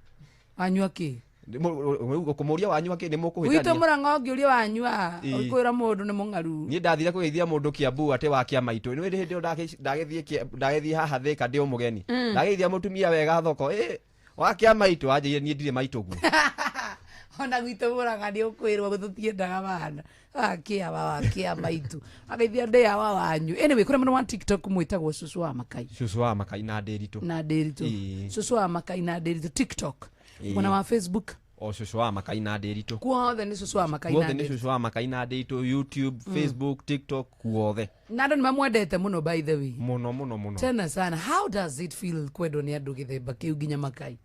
kĩ ũkũmũria wanyua kĩ nĩ mũkũhĩtania gwitũ Mũrang'a ũngĩũria wanyua ũkwĩra mũndũ nĩ mũng'aru niĩ ndathire kũgeithia mũndũ Kĩambu atĩ wa Kĩa maitũ nĩ hĩndĩ ndagĩthiĩ haha Thĩka ndĩ mũgeni ndageithia mũtumia wega thoko wa Kĩa maitũ anjĩire niĩ ndirĩ maitũ guo ona gwitũ Mũrang'a nĩ ũkwĩrwo gũtũtiendaga bana wa Kĩa maitũ ageithia ndĩ wa wanyu anyway kũrĩa mũno wa TikTok mwĩtagwo Cũcũ wa Makai na Ndĩritũ Cũcũ wa Makai na Ndĩritũ TikTok mwana wa Facebook Cũcũ wa Makai na Ndĩritũ kuothe nĩ Cũcũ wa Makai na Ndĩritũ kuothe nĩ Cũcũ wa Makai na Ndĩritũ YouTube Facebook TikTok kuothe na andũ nĩ mamwendete mũno by the way mũno tena sana how does it feel kwendwo nĩ andũ gĩthemba kĩu nginya Makai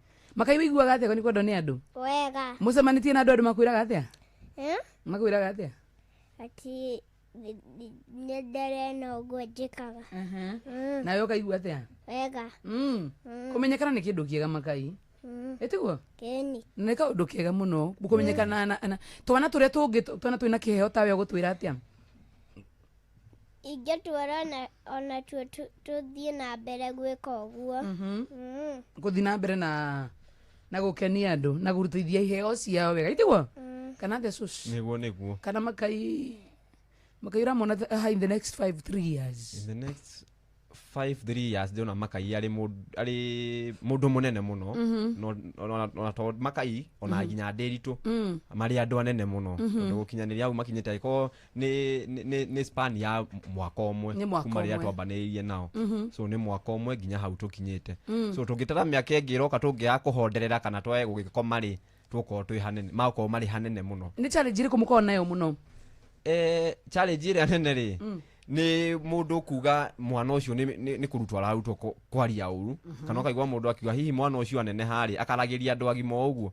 wĩiguaga atĩa nĩ kwendwo nĩ andũ wega mũcemanĩtie na andũ makwĩraga atĩa makwĩraga atĩa ati nĩndere na ũguo njĩkaga nawe ũkaigua atĩa wega kũmenyekana nĩ kĩndũ kĩega Makai etiguo keni nĩ kaũndũ kega mũno kũmenyekana na twana tũrĩa tũngĩ twana twĩna kĩheo tawe gũtwĩra atĩa ingĩtwara ona tuo tũthiĩ na mbere gwĩka ũguo gũthiĩ na mbere na gũkenia andũ na gũrutithia iheo ciao wega itiguo kana atĩa Cũcũ nĩguo kana Makai ũramona in the next 3 years in the next 3 years ndĩona Makai arĩ mũndũ mũnene mũno ona to Makai ona nginya Ndĩritũ marĩ andũ anene mũno tondũ gũkinyanĩria hau makinyĩte ko nĩ span ya mwaka ũmwe kuma rĩrĩa twambanĩrĩirie nao so nĩ mwaka ũmwe nginya hau tũkinyĩte so tũngĩtara mĩaka ĩngĩ ĩroka tũngĩaga kũhonderera kana twage gũgĩkoma rĩ tũkorwo twĩ hanene makorwo marĩ hanene mũno nĩ challenge ĩrĩkũ mũkorwo nayo mũno challenge ĩrĩa nene rĩ nĩ mũndũ kuga mwana ũcio nĩ kũrutwo ararutwo kwaria ũru kana ũkaigua mũndũ akiuga hihi mwana ũcio anene harĩ akaragĩria andũ agima ũguo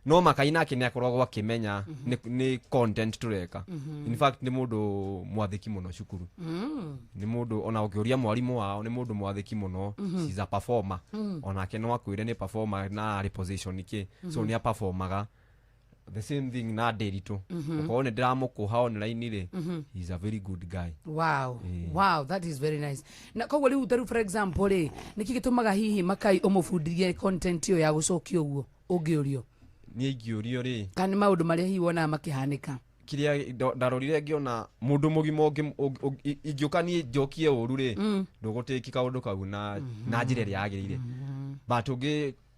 no Makai nake nĩ akoragwo akĩmenya nĩ content tũreka in fact nĩ mũndũ mwathĩki mũno cukuru nĩ mũndũ ona ũkĩũria mwarimũ wao nĩ mũndũ mwathĩki mũno she's a performer onake no akwĩre nĩ performer na reposition kĩ so nĩ a performaga the same thing na Ndĩritũ uko ne ndiramũkũha online rĩ he's a very good guy wow that is very nice na koguo rĩu taru for example rĩ nĩkĩ gĩtũmaga hihi Makai ũmũbundithie content ĩyo ya gũcokia ũguo ũngĩũrio niĩ ingĩũrio rĩ kana maũndũ marĩa hihi wonaga makĩhanĩka kĩrĩa ndarorire ngĩona mũndũ mũgima ingĩũka niĩ njokie ũru rĩ ndũgũtĩki kaũndũ kau na njĩra ĩrĩa yagĩrĩire but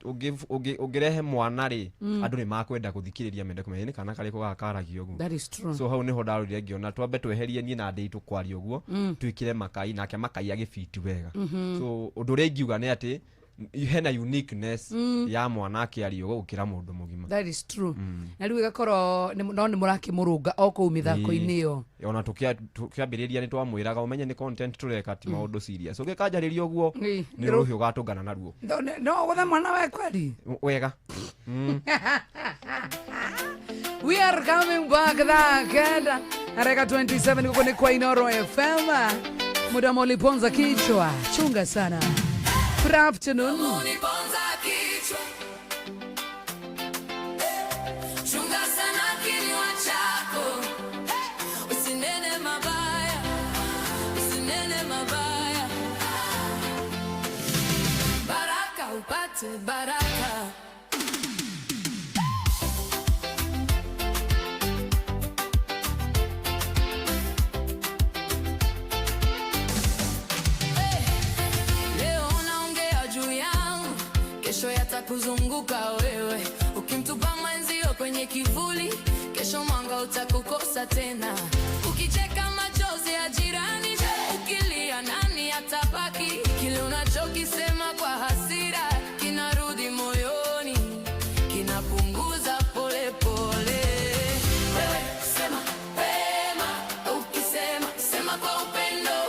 ũngĩrehe mwana rĩ andũ nĩ makwenda gũthikĩrĩria mende kũmenya nĩ kana karĩko gakaragio ũguo that is true so hau nĩho ndarorire ngĩona twambe tweherie niĩ na Ndĩritũ kwaria ũguo twĩkĩre Makai nake Makai agĩfiti wega so ũndũ ũrĩa ingiuga nĩ atĩ hena uniqueness ya mwana akĩaria ũguo gũkĩra mũndũ mũgima that is true na rĩu ĩgakorwo no nĩ mũrakĩmũrũnga o kũu mĩthako-inĩ ĩyo ona tũkĩambĩrĩria nĩ twamwĩraga ũmenye nĩ content tũreka ti maũndũ serious ũgĩkanjarĩria ũguo nĩ rũhiũ gatũngana naruo no gũtha mwana we kweri wega we are coming back kenda haraka 27 kuko ni kwa Inoro FM muda moliponza kichwa chunga sana good afternoon baraka atakuzunguka wewe. Ukimtupa mwenzio kwenye kivuli, kesho mwanga utakukosa tena. Ukicheka machozi ya jirani, ukilia nani atabaki? Kile unachokisema kwa hasira kinarudi moyoni, kinapunguza pole pole. Wewe sema wema, ukisema sema kwa upendo.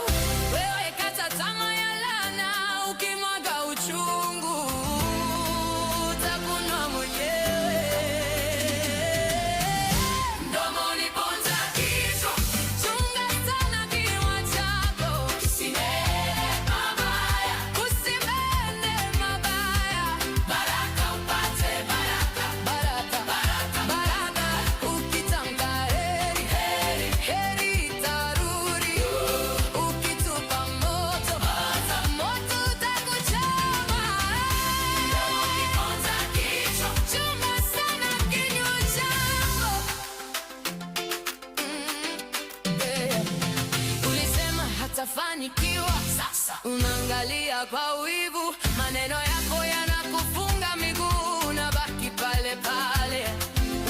Wewe kata tamaa ya laana, ukimwaga uchungu utakunwa mwenyewe. Mdomo uliponza kichwa, chunga sana kinywa chako. Usinene mabaya, usinene mabaya. Baraka upate baraka, baraka, baraka, baraka. Ukitamka heri, heri, heri itarudi. Ukitupa moto, moto utakuchoma. Ukiponza kichwa, chunga sana kinywa chako. Ulisema hatafanikiwa, sasa unaangalia kwa wivu. Maneno yako yanakufunga miguu, unabaki pale pale,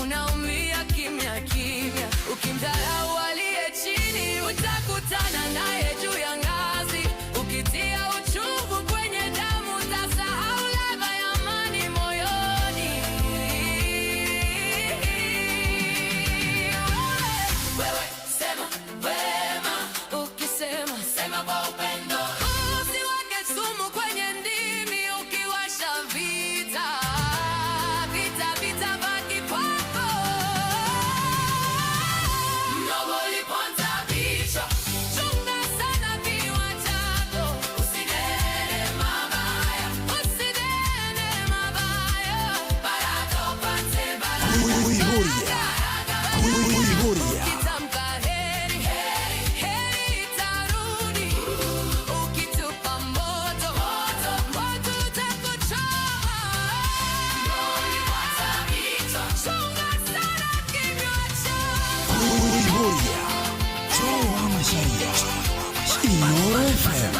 unaumia kimya kimya. Ukimdharau aliye chini, utakutana naye juu ya ngazi. Ukitia uchungu kwenye damu, utasahau ladha ya amani moyoni. Wewe sema wema, ukisema sema kwa upendo. Usiweke sumu kwenye ndimi, ukiwasha vita, vita, vita baki kwako. Mdomo uliponza vichwa, chunga sana kinywa chako. Usinene mabaya, usinene mabaya. Baraka upate baraka. Ukitamka heri, heri, heri itarudi. Ukitupa moto, moto, moto utakuchoma. Uliponza vichwa, chunga sana kinywa chako. Inoro FM.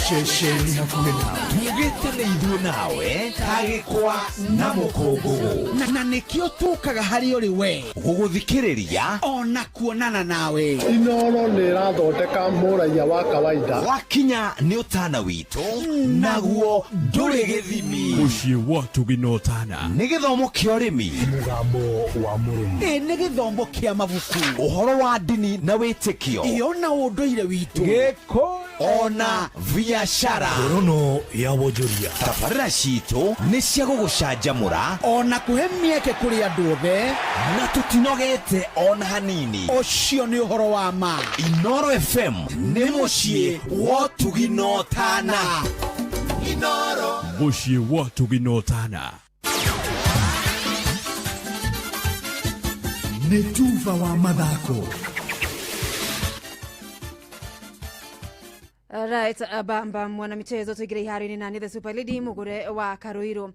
Shesheni hakuhe nawe mugite neithwe nawe kagikwa na mukungugu na nikio tukaga hari uri we Guguthikiriria ona kuonana nawe. Inoro nĩ ĩrathondeka mũraia wa kawaida. wakinya ni utana witu naguo nduri githimi. Muciĩ wa tuginotana Ni githomo kia urimi, Mũgambo wa mũrĩmi. nĩ gĩthomo kĩa mabuku uhoro wa ndini na witikio, ona ũndũire witũ Gĩkũ ona biashara. rono ya wonjoria Tabarĩra ciitũ nĩ cia gũgũcanjamũra ona kũhe mĩeke kũrĩ andũ othe. na tũtinogete ona hanini. Ũcio nĩ ũhoro wa ma. Inoro FM nĩ mũciĩ wa tuginotana. Inoro Mũciĩ wa tuginotana. Nĩ tuva wa mathako. Right, bamba mwana michezo tuigire ihari nani the Super Lady mugure wa Karuiro.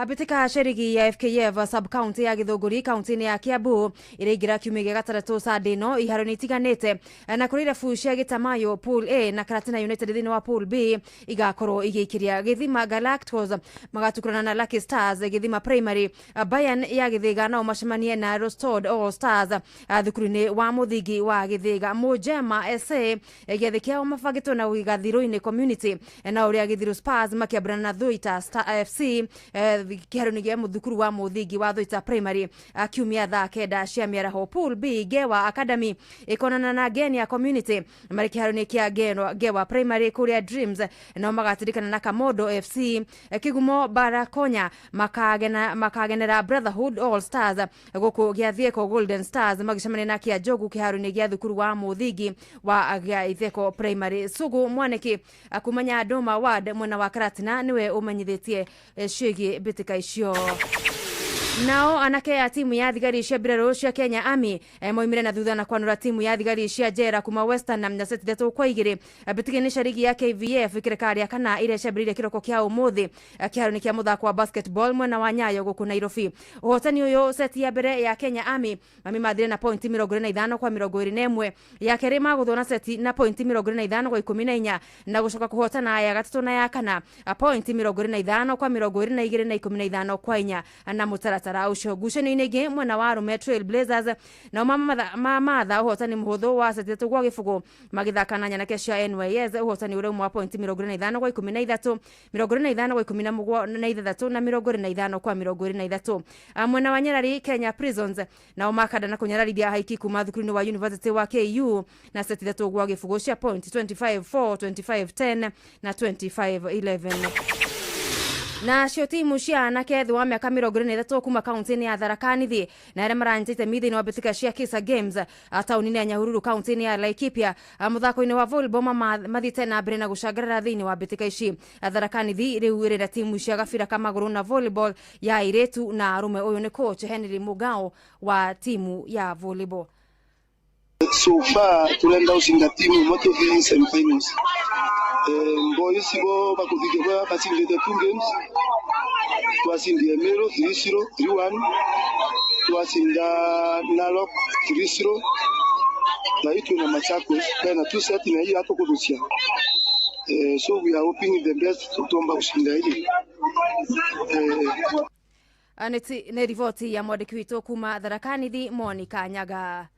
Bitika sherigi ya FKF sub county ya Githunguri county ya Kiambu irigira kiumia gataratu Sunday no iharo ni tiganete na kurira fu cia Gitamayo pool A na Karatina United thini wa pool B igakorwo igikiria Githima Galacticos magatukurana na Lucky Stars. Githima Primary Bayern ya Githiga nao macemanie na Rostod All Stars thukuru-ini wa muthingi wa Githiga. Mujema SA githikia mafagito na Gathiro-ini community na uria Githiro Spurs makiabrana na Thuita Star FC kiharo-ini gia muthukuru wa muthingi wa Thuita Primary kiumia thaa kenda cia miaraho. Pool B Gewa Academy ikonana na Genia community mari kiharo-ini kia Gewa Primary kuria Dreams no magatirikana na Kamodo FC. Kigumo Barakonya makagenera Brotherhood All Stars guku gia Thieko Golden Stars magicemania na kia Jogu kiharo-ini gia thukuru wa muthingi wa Thieko Primary. Sugu Mwaniki kumanya Doma Ward mwena wa Karatina niwe umenyithitie ciĩgiĩ mbĩtĩka icio. Nao anake ya timu ya thigari cia mbirarũ cia Kenya Army moimire na thutha na kwanũra timu ya thigari cia njera kuma Western na seti 3-2 mbĩtĩka-inĩ cia rigi ya KVF ikĩreka rĩa kana iria ciambĩrĩirie kĩroko kĩa ũmũthĩ kĩharo-inĩ kĩa mũthako wa basketball mwena wa Nyayo gũkũ Nairobi. Ũhotani ũyũ seti ya mbere ya Kenya Army mathire na point 25-21, ya kerĩ magũthwo na seti na point 25-14 na gũcoka kũhotana ya gatatũ na ya kana point 25-22-15 na mũtaratara ũcio. Ngucanio-inĩ ingĩ mwena wa arũme Trail Blazers na mamatha ũhotani mũhũthũ wa seti 3-0 magĩthaka na nyanake cia NYS ũhotani ũrĩa wa point 25-13, 25-17 na 25-23. Mwena wa Nyarari Kenya Prisons nao makada na kunyararithia haiki kuma thukuru-inĩ wa University wa KU na seti 3-0 cia point 25-4, 25-10 na 25-11. Na cio timu cia anake thĩ wa mĩaka 23 kuma kaunti-inĩ ya Tharaka Nithi na arĩa maranyitĩte thĩinĩ wa mbĩtĩka cia Kisa Games taũni-inĩ ya Nyahururu kaunti-inĩ ya Laikipia mũthako-inĩ wa volleyball mathiĩte na mbere na gũcangarara thĩinĩ wa mbĩtĩka ici. Tharaka Nithi rĩu ĩrĩ na timu cia gabira ka magũrũ na volleyball ya airĩtu na arũme. Ũyũ nĩ coach Henry Mugao wa timu ya volleyball. So far tulenda ushinda timu moto vi semifinals. Boys bo bakufike kwa basindite 2 games. Twasindie Mero 3-0, 3-1. Twasinda Narok 3-0. Na hiyo na Machakos na 2 set na hiyo hapo kurusia. So we are hoping the best tuomba kushinda hili. Nĩ riboti ya mwandĩki witũ kuma Tharaka Nithi Monica Nyaga.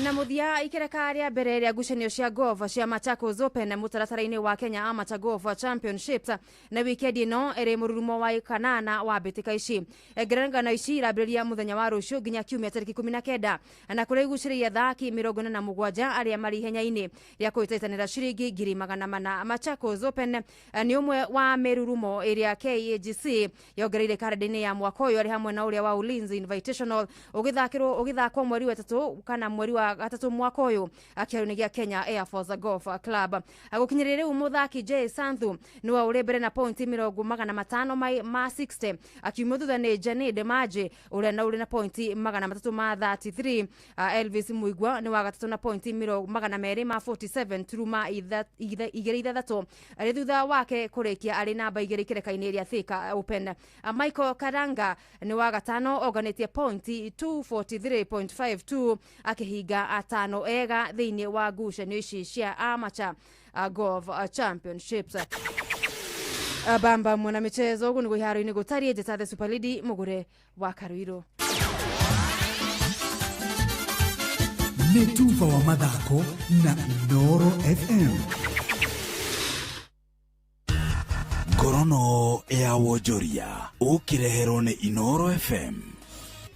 Na muthia ikereka rĩa mbere rĩa ngucanio cia golf cia Machakos Open mũtaratara-inĩ wa Kenya Amateur Golf Championships na wikendi ĩno ĩrĩ mũrurumo wa kanana wa mbĩtĩka ici. Ngerenano ici irambĩrĩria mũthenya wa rũciũ nginya kiumia tarĩki 19 na kũrĩa igucĩrĩria athaki 47 arĩa marĩ ihenya-inĩ rĩa kwĩtanĩra ciringi 400,000. Machakos Open nĩ ũmwe wa mĩrurumo ĩrĩa KAGC yongereire karenda-inĩ ya mwaka ũyũ arĩ hamwe na ũrĩa wa Ulinzi Invitational ũgĩthakwo mweri wa 3 kana mweri wa gatatu mwaka ũyũ kĩharo-inĩ gĩa Kenya Air Force Golf Club. Gũkinyĩria rĩu mũthaki Jay Santhu nĩwe ũrĩ mbere na point 560 akiuma thutha nĩ Janid Maji ũrĩa na ũrĩ na point 333. Elvis Muigwa nĩ wa gatatũ na point 247 turuma 2.3 arĩ thutha wake kũrĩkia arĩ namba 2 kĩreka-inĩ rĩa Thika Open. Michael Karanga nĩ wa gatano oganĩtie point 243.52 akĩhinga atano ega thĩinĩ wa ngucanio ici cia Amateur Golf Championships. Bamba mwana michezo ũguo nĩguo iharo-inĩ gũtariĩ njata the Super League mũgũre wa Karuiro. Nĩ tufa wa mathako na Inoro FM. Ngorono ya wonjoria ũkĩreherwo nĩ Inoro FM.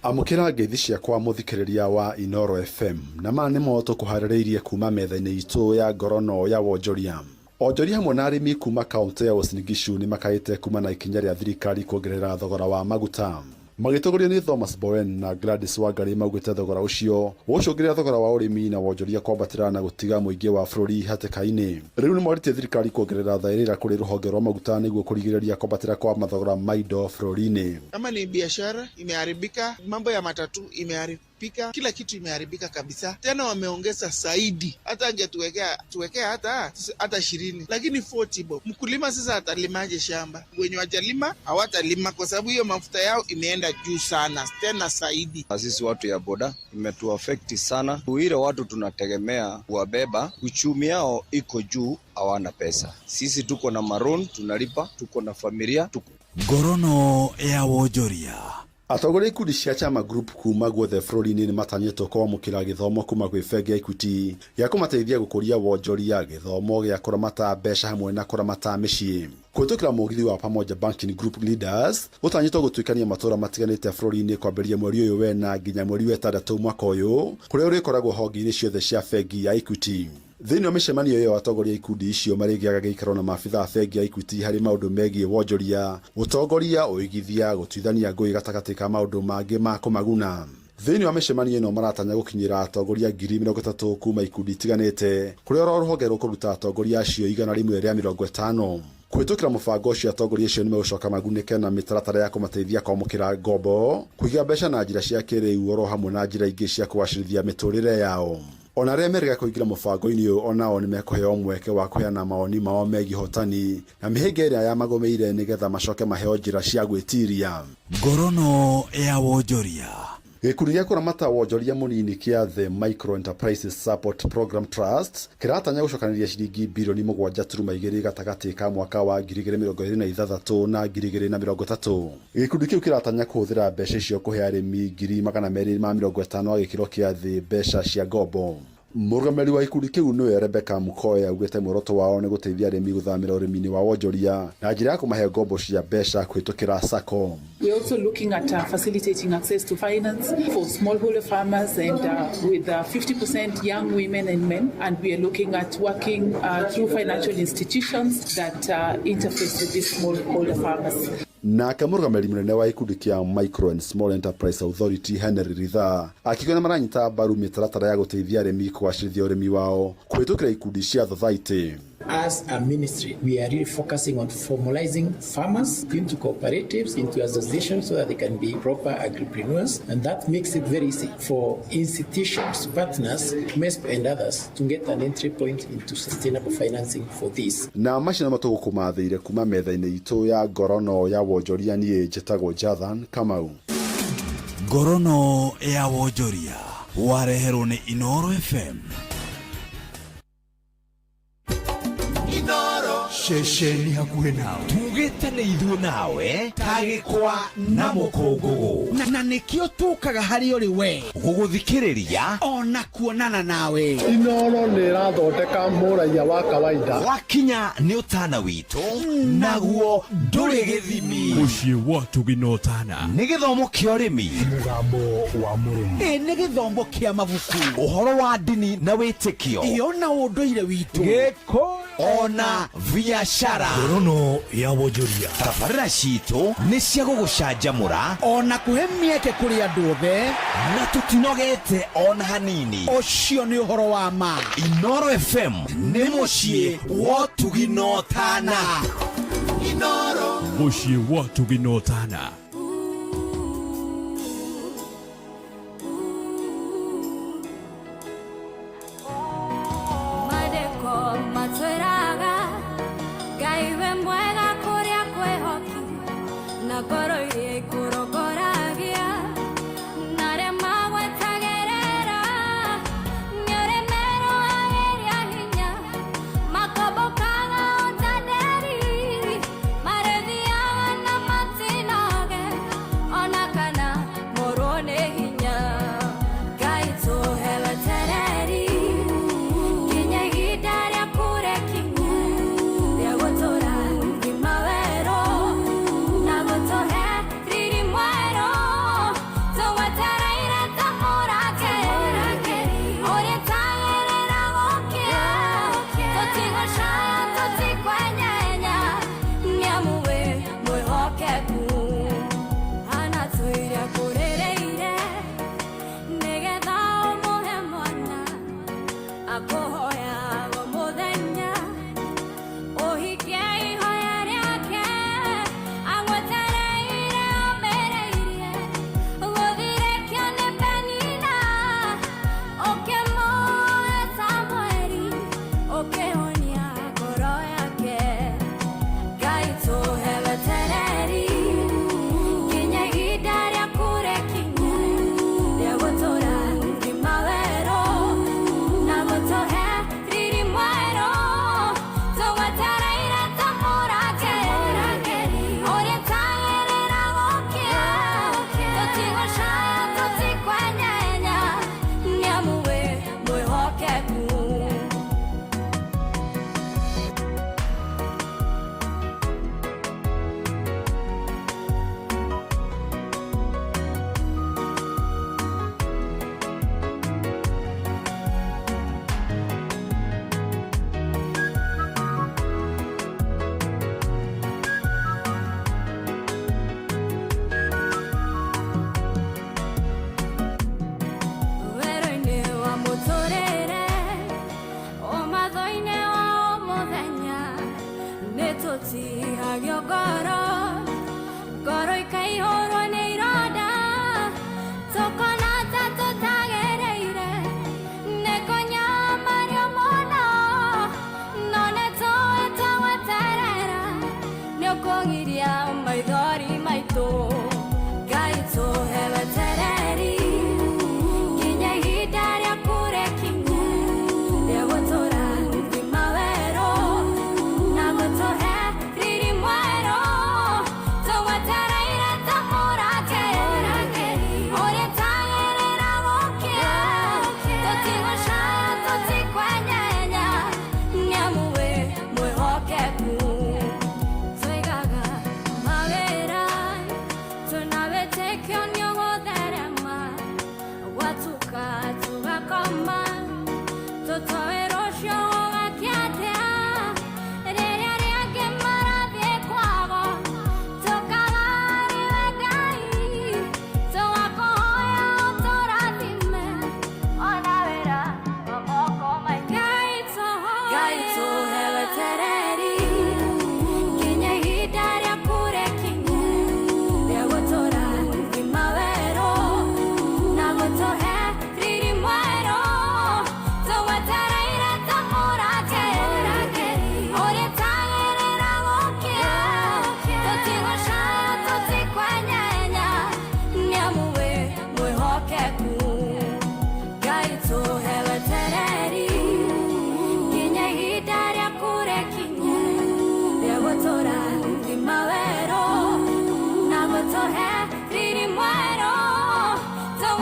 Amukira ngeithi ciakwa muthikiriria wa Inoro FM na mane moto kuharĩrĩirie kuma metha-inĩ itũ ya ngorono ya wonjoria. Onjoria hamwe na arĩmi kuma kaunti ya Uasin Gishu nĩ makaĩte kuma na ikinya rĩa thirikari kuongerera thogora wa maguta. Magĩtongorio nĩ Thomas Bowen na Gladys Wangari maugĩte thogora ũcio ũcũngĩrĩria thogora wa ũrĩmi na wonjoria kwambatĩra na gũtiga mũingĩ wa bũrũri hatĩka-inĩ. Rĩu nĩ morĩtie thirikari kuongerera thaĩrĩra kũrĩ rũhonge rwa maguta nĩguo kũrigĩrĩria kwambatĩra kwa mathogora ma indo bũrũri-inĩ. Kama ni biashara imeharibika, mambo ya matatu imeharibika, kila kitu imeharibika kabisa. Tena wameongeza zaidi, hata angetuwekea hata 20, lakini 40 bob. Mkulima sasa atalimaje shamba? Wenye wajalima hawatalima kwa sababu hiyo mafuta yao imeenda juu sana, tena zaidi. Sisi watu ya boda imetuaffect sana. Ile watu tunategemea kuwabeba, uchumi yao iko juu, hawana pesa. Sisi tuko na maroon tunalipa, tuko na familia. Ngorono ya wonjoria. Atongoria ikundi cia chama group kuma guothe bũrũri-inĩ nĩ matanyĩtwo kwamũkĩra gĩthomo kuma gwĩ bengi ya Equity gĩa kũmateithia gũkũria wonjoria, gĩthomo gĩa kũramata mbeca hamwe na kũramata mĩciĩ. Kũhĩtũkĩra mũgithi wa Pamoja Banking Group Leaders gũtanyĩtwo gũtuĩkania matũũra matiganĩte bũrũri-inĩ kwambĩrĩria mweri ũyũ wena nginya mweri wa 6 mwaka ũyũ, kũrĩa ũrĩkoragwo honge-inĩ ciothe cia bengi ya Equity. Thĩinĩ wa mĩcemanio ĩyo atongoria ikundi icio marĩgĩaga gĩikaro na maabitha bengi ya Equity harĩ maũndũ megiĩ wonjoria, ũtongoria, ũigithia, gũtuithania ngũĩ gatagatĩ ka maũndũ mangĩ ma kũmaguna. Thĩinĩ wa mĩcemanio ĩno maratanya gũkinyĩra atongoria 30,000 kuma ikundi itiganĩte, kũrĩa rũhonge rũkũruta atongoria acio 150 Kũhĩtũkĩra mũbango ũcio atongoria acio nĩmegũcoka magunĩke na mĩtaratara ya kũmateithia kwamũkĩra ngombo, kũiga mbeca na njĩra cia kĩrĩu oro hamwe na njĩra ingĩ cia kũgacĩrithia mĩtũrĩre yao. Ona arĩa merĩga kũingĩra mũbango-inĩ ũyũ onao nĩmekũheo mweke wa kũheana mawoni mao megiĩ hotani na mĩhĩnga ĩrĩa yamagomeire nĩgetha macoke maheo njĩra cia gwĩtiria. Ngorono ya wonjoria. Gĩkundi gĩa kũramata wonjoria mũnini kĩa The Micro Enterprises Support Program Trust kĩratanya gũcokanĩria ciringi birioni 7.2 gatagatĩ ka mwaka wa 2026 na 2030. Gĩkundi kĩu kĩratanya kũhũthĩra mbeca icio kũhe arĩmi 250 a gĩkĩro kĩa thĩ mbeca cia ngombo. Mũrũgamĩrĩri wa gĩkundi kĩu nĩwe Rebecca Mukoya augĩte muoroto wao nĩ gũteithia arĩmi gũthamĩra ũrĩmi-inĩ wa wonjoria na njĩra ya kũmahe ngombo cia mbeca kũhĩtũkĩra SACCO. We're also looking at facilitating access to finance for smallholder farmers and with 50% young women and men, and we are looking at working through financial institutions that interface with these smallholder farmers. Nake mũrũgamĩrĩri mũnene wa gĩkundi kĩa Micro and Small Enterprise Authority Henry Ritha akiuga nĩmaranyita mbaru mĩtaratara ya gũteithia arĩmi kũgacĩrithia ũrĩmi wao kũhĩtũkĩra ikundi cia society. As a ministry, we are really focusing on formalizing farmers into cooperatives, into associations, so that they can be proper agripreneurs, and that makes it very easy for institutions, partners, MESP and others to get an entry point into sustainable financing for this. Na macio nĩmo tũgũkũmathĩire kuma metha-inĩ itũ ya ngorono ya wonjoria, niĩ njĩtagwo Jathan Kamau. Ngorono ya wonjoria wareherwo nĩ Inoro FM. Shesheni hakuhe nawe tugĩte nĩ ithuĩ nawe tagĩkwa na mũkũngũgũ na nĩkĩo tũkaga harĩ ũrĩ we gũgũthikĩrĩria ona kuonana nawe. Inoro nĩ ĩrathondeka mũraia wa kawaida wakinya nĩ ũtana witũ naguo ndũrĩ gĩthimi. Mũciĩ wa Tuginotana nĩ gĩthomo kĩa ũrĩmi, mũgambo wa mũrĩmi, nĩ gĩthomo kĩa mabuku, ũhoro wa ndini na wĩtĩkio, ona ũndũire witũ, gĩko ona biashara. Ngorono ya wonjoria, tabarĩra citũ nĩ cia gũgũcanjamũra ona kũhe mĩeke kũrĩ andũ othe na tũtinogete ona hanini. Ũcio nĩ ũhoro wa ma. Inoro FM nĩ mũciĩ wa Tuginotana. Inoro mũciĩ wa Tuginotana.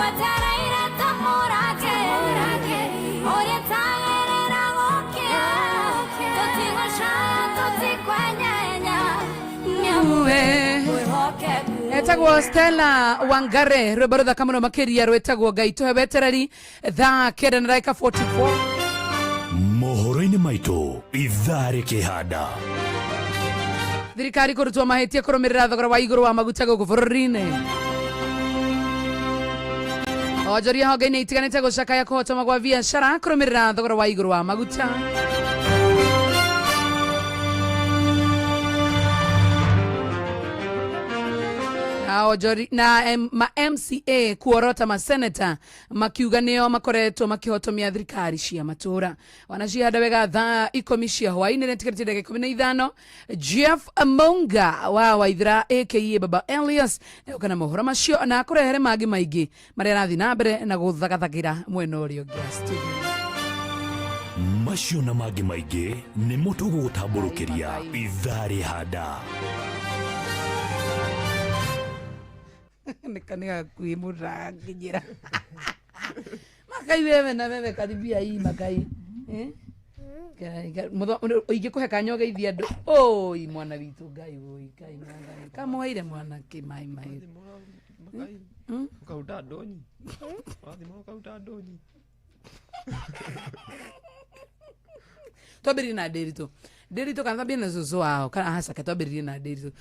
Gwetereire tumurage Oria tagerera gukia Tutigocaya tutikwenyenya etagwo Stella Wangare rwimbo ruthaka muno makiria rwetagwo Ngai tuhebetereri thaa 9:44 mohoro-inĩ maitũ ithaa rĩkĩhanda thirikari kũrutwo mahĩtia kũrũmĩrĩra thogora wa igũrũ wa maguta gũkũ bũrũri-inĩ onjoria honge-inĩ itiganĩte gũcakaya kũhotoma gwa biacara kũrũmĩrĩra thogora wa igũrũ wa maguta na MCA kuorota maseneta makiuga nĩo makoretwo makihotomia thirikari cia matũra wanacihanda wega thaa 10 cia hwaĩ-inĩ nĩtĩkĩrĩtie ndagĩka 15 Jeff Monga wa Waithira aka Baba Elias nĩoka na mohoro macio na kũrehere mangĩ maingĩ marĩa arathiĩ na mbere na gũthagathagĩra mwena ũrĩa ũngĩ macio na mangĩ maingĩ nĩmo tũgũgũtambũrũkĩria ithaa rĩhanda Nikaniga kuimura kijira makai wewe na wewe karibia hii makai mudo oige kuhe kanyoga ithi andu oi mwana witu Ngai oi Ngai nganga kamoire mwana kimai mai ukauta ndonyi wathi mo ukauta ndonyi twambĩrĩrie na Nderitu kana tabia na zuzu wao kana hasa katwambĩrĩrie na Nderitu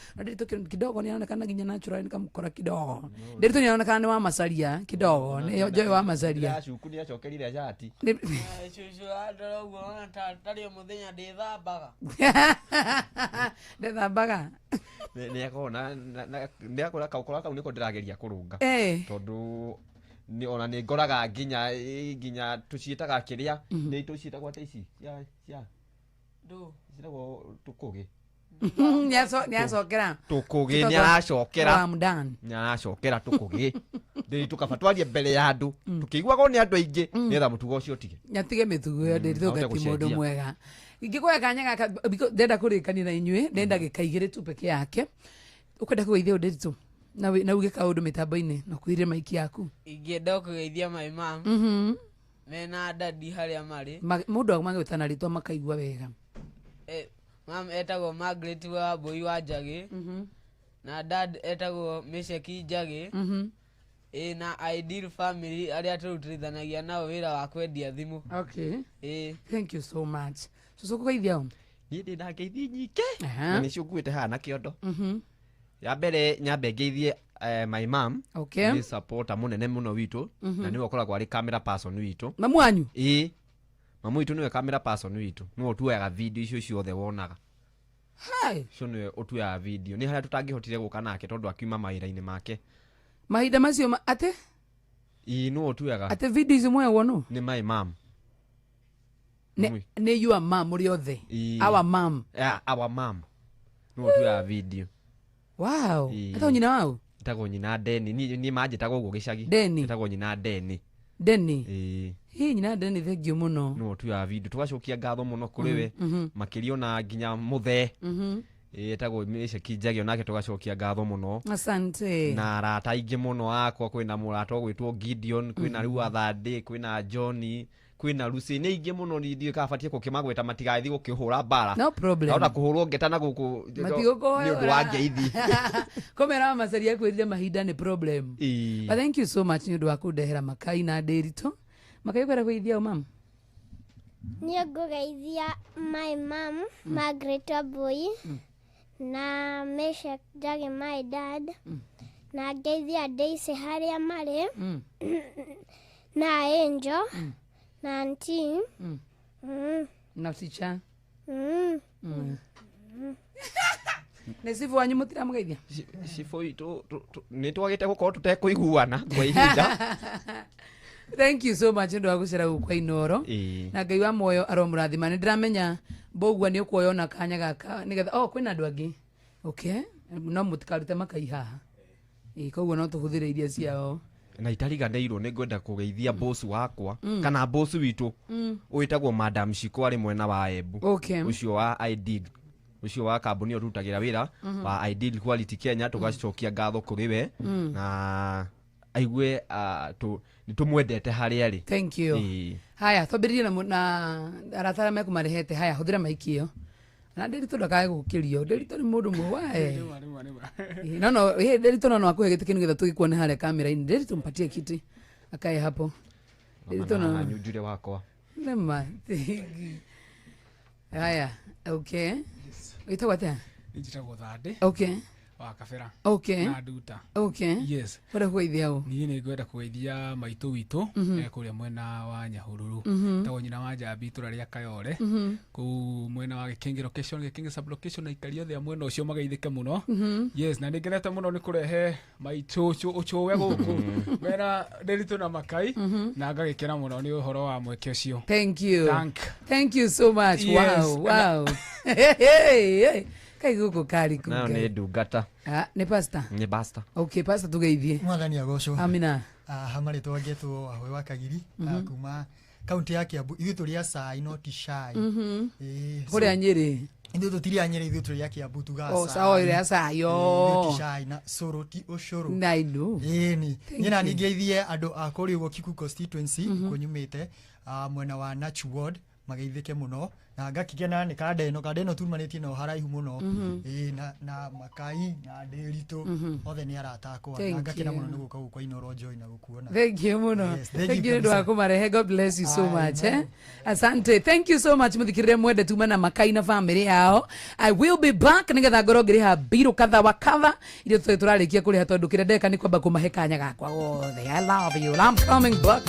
kidogo nĩaonekana nginya natural nikamkora kidogo Nderitu nĩaonekana ni wa macaria kidogo nĩ Joy wa macaria yacuku nĩ acokerire jati Cucu andoro guo ona tari muthenya ndithambaga ndethambaga nĩakora kaukora kau nĩko ndĩrageria kũrũnga tondũ ni ona nĩ ngoraga nginya tuciĩtaga kĩrĩa nĩ tuciĩtagwo ata ici cia ciragwo tukũgĩ nĩacokera tukũgĩ nĩaracokera tukũgĩ ndĩ tukabatwarie mbere ya andũ tukĩiguagwo nĩ andũ aingĩ nĩgetha mũtugo ũcio ũtige nyatige mĩtugo ĩyo Nderitu ti mũndũ mwega ingĩkũhe kanya gaka ndenda kũrĩkania na inyuĩ ndenda gĩkaigĩrĩ tu peke yake ũkwenda kũgeithia Nderitu na uge kaũndũ mĩtambo-inĩ na kuire maiki yaku ingĩenda kũgeithia my mom mena dadi harĩa marĩ mũndũ magĩtana rĩtwa makaigua wega mam etagwo Margaret wa Mbũi wa Njagĩ na dad etagwo Mesheki Njagĩ na Ideal Family arĩa tũrutithanagia nao wĩra wa kwendia thimũ thank you so much so kũgeithia niĩ ndĩna ngeithi nyingĩ na nĩcio nguĩte haha na kĩondo ya mbere nyambe ngeithie my mom ni supporter munene muno witu na niwe okoragwo ari camera person witu mamu wanyu mamu witu niwe camera person witu niwe otuaga video icio ciothe wonaga cio niwe otuaga video ni haria tutangihotire guka nake tondu akiuma mawira-ini make mahinda macio ate niwe otuaga ate video icio mwe wono ni my mom ni your mom muri othe our mom our mom niwe otuaga video wow ata nyina wao itago nyina Deni ni manjitagwo guo gicagi itago nyina Deni hii nyina Deni thengio muno no tuya video tugacokia ngatho muno kuri we makirio na nginya muthe itago Mesheki Njagĩ onake tugacokia ngatho muno asante na arata aingĩ muno akwa kwina murata gwitwo Gideon kwina riu Athandi kwina Johnny kwina Lucy nĩ ingĩ muno ndio kabatie kukimagweta matigathi gukihura bara no problem ota kuhurwo ngetana guku nĩ undu wa ngeithi komera macaria kwirire mahinda ni problem but thank you so much ni undu wa kundehera makai na Nderitu makai kwera kuithia mama niĩ ngũgeithia my mom Margaret wa Mbũi na Mesheki Njagĩ my dad na ngeithia Daisy harĩa marĩ na Angel na auntie na ticha nĩ cibu wanyu mũtiramugeithia cibu itu nĩ twagĩte gũkorwo tũtekũiguana kwa ihinda thank you so much ndu wa gucera gukwa Inoro na Ngai wa moyo aromurathima ni ndiramenya mbogwa ni ukuoya na kanya gaka nigetha kwina andu angi no mutikarute makai haha koguo no tuhuthire iria ciao na itariganĩirwo nĩ ngwenda kũgeithia boss wakwa kana boss witũ wĩtagwo Madam Shiko ari mwena wa Embu ucio wa Ideal ucio wa kambuni ũrutagĩra wĩra wa Ideal Quality Kenya tugacokia ngatho kũrĩ we na aigue ni tumwendete haria ri. Thank you. Haya twambiririe na aratara meku marehete. Haya huthira maiki yo na Nderitu ndakae gukirio. Nderitu ni mundu mwae no Nderitu no akuhe giti kinu getha tugikuone haria kamera-ini. Nderitu mpatie kiti akae hapo. Nderitu no nyujure wakwa nema. Haya okay. Itagwa atia? Njitagwo Thande. Okay. Wa Kabera. Okay. Na Nduta. Okay. Yes. Wenda kugeithia u? Niĩ nĩ ngwenda kugeithia maitũ witũ kũrĩa mwena wa Nyahururu. Tagwo nyina wa Njambi itũra rĩa Kayore. Kũu mwena wa Gĩkĩngĩ location, Gĩkĩngĩ sub location na ikari othe a mwena ũcio magaithĩke mũno. Yes, na nĩ ngenete mũno nĩ kũrehe maitũ ũcũwe gũkũ mwena Nderitu na Makai na ngagĩkena mũno nĩ ũhoro wa mweke ũcio. Thank you. Thank you so much. Yes. Wow. Hey. Kai guko kari kuke. Na ni ndungata. Ni pastor. Ni pastor. Okay, pastor tugeithie. Mwathani agocwo. Amina. Hamari twangetwo ahwe wa Kagiri kuma kaunti ya Kiambu. Ithu turi ya Sai not Shy. Kuria Nyeri. Ithu tutiri ya Nyeri, ithu turi ya Kiambu tuga. Oh, sawa ile ya Sai yo. Shy na soroti oshoro. Nainu. Ni. Nyina ningeithie andu a kuri ugo Kiku constituency kunyumite mwena wa Nachu ward magaithike muno. Na ngakigena ni kadeno tumanĩtie no haraihu mũno na Makai na Nderitu othe ni arata akwa na ngakena mũno nĩ gũka kwa Inoro Joy na gũkuona. Thank you mũno. Thank you ndo akumarehe. God bless you so much. Asante. Thank you so much muthikirire mwende tuma na Makai na family yao. I will be back nigetha ngoro ngiriha biro kadha wa kadha irio turarikia kuriha tondu kire ndeka ni kwamba kumahe kanya gakwa othe. I love you. I'm coming back.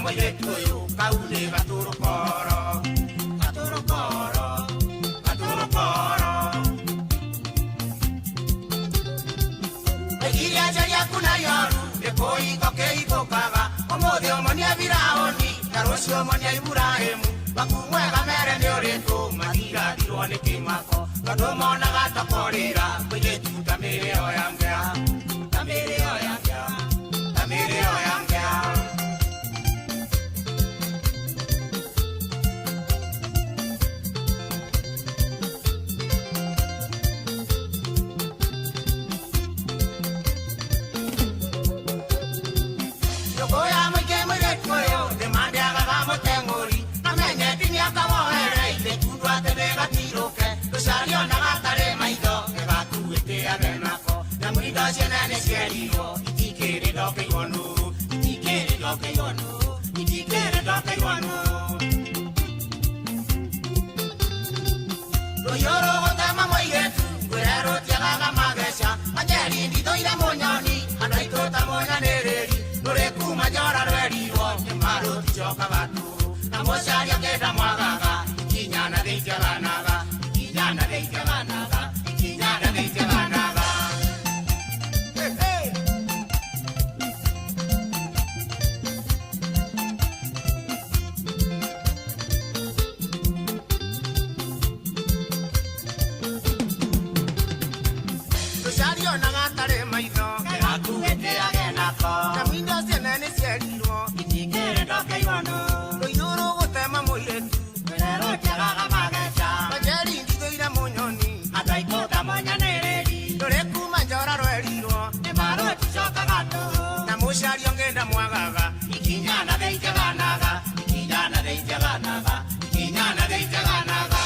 Mwire tuyo kaune gaturu koro Ocio monia Ibrahim bakumwega mere ni uriku magira dirwo ni kimako tondu monaga takorira kwenye tuta mere oyangea tamere oyangea tamere oyangea Yokoya mwike mwike koyo demande aga motengori amenye dini akawohere ite tudwa tebega tiroke tusario na gatare maitho egatuite agenako na murido ciana ne ciariro itikere ndoke igonu itikere ndoke igonu itikere ndoke igonu Royoro gotama moigetu gwerero tiagaga magesha anyeri nditoire monyoni andaitota monyanereri Nureku majora rweriro Nyamaro tichoka batu Na moshari akeda mwagaga Ikinyana deite ganaga Ikinyana deite ganaga Ikinyana deite ganaga Hey, hey Tushario nagatare maitho Akuete agenako Namindo sienene sieriro Itikere ndoke iwano Royoro gotema moiretu Werero tiagaga magesha Majeri ndithoire monyoni Ataitota monyanereri Ndoreku manjora rweriro Nemaro tichoka gato Na mushario ngenda mwagaga Ikinyana deite ganaga Ikinyana deite ganaga Ikinyana deite ganaga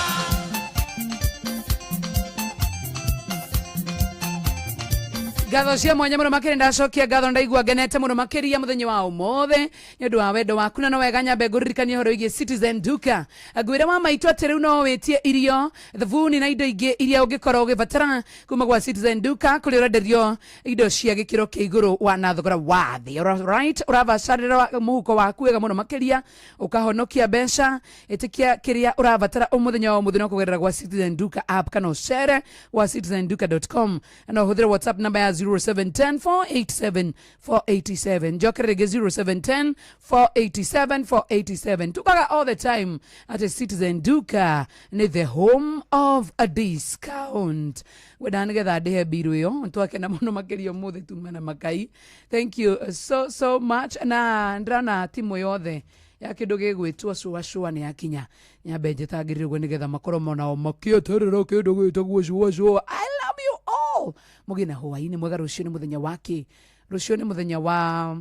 Gatho cia mwanya muno makiri ndacokia gatho ndaigua ngenete muno makiria muthenya wa umothe ni undu wa wendo waku na no wega nyambe nguririkania horo igie Citizen Duka ngwira wa maitu ati riu no witie irio thavuni na indo ingi iria ungikorwo ugibatara kuma gwa Citizen Duka kuri urenderio indo cia gikiro kia iguru wa na thogora wa thi right uravacarira muhuko waku wega muno makiria ukahonokia mbeca itikia kiria urabatara umuthenya wa umothe no kugerera gwa Citizen Duka app kana ucere wa citizenduka.com na uhuthire WhatsApp number ya 0710-487-487. Jokerege 0710-487-487. Tukaga all the time at a Citizen Duka. Ni the home of a discount. Wedanige that day biru yo. Ntuake na mono makerio mothe tumana makai. Thank you so much. Na ndrana timo yothe ya kindu gigwitwo shua ni akinya nyambe njetagirirwe nigetha makoromo nao makieterera kindu gwitagwo shua. I love you all. Mugina hwaini mwega rucio ni muthenya wake. Rucio ni muthenya wa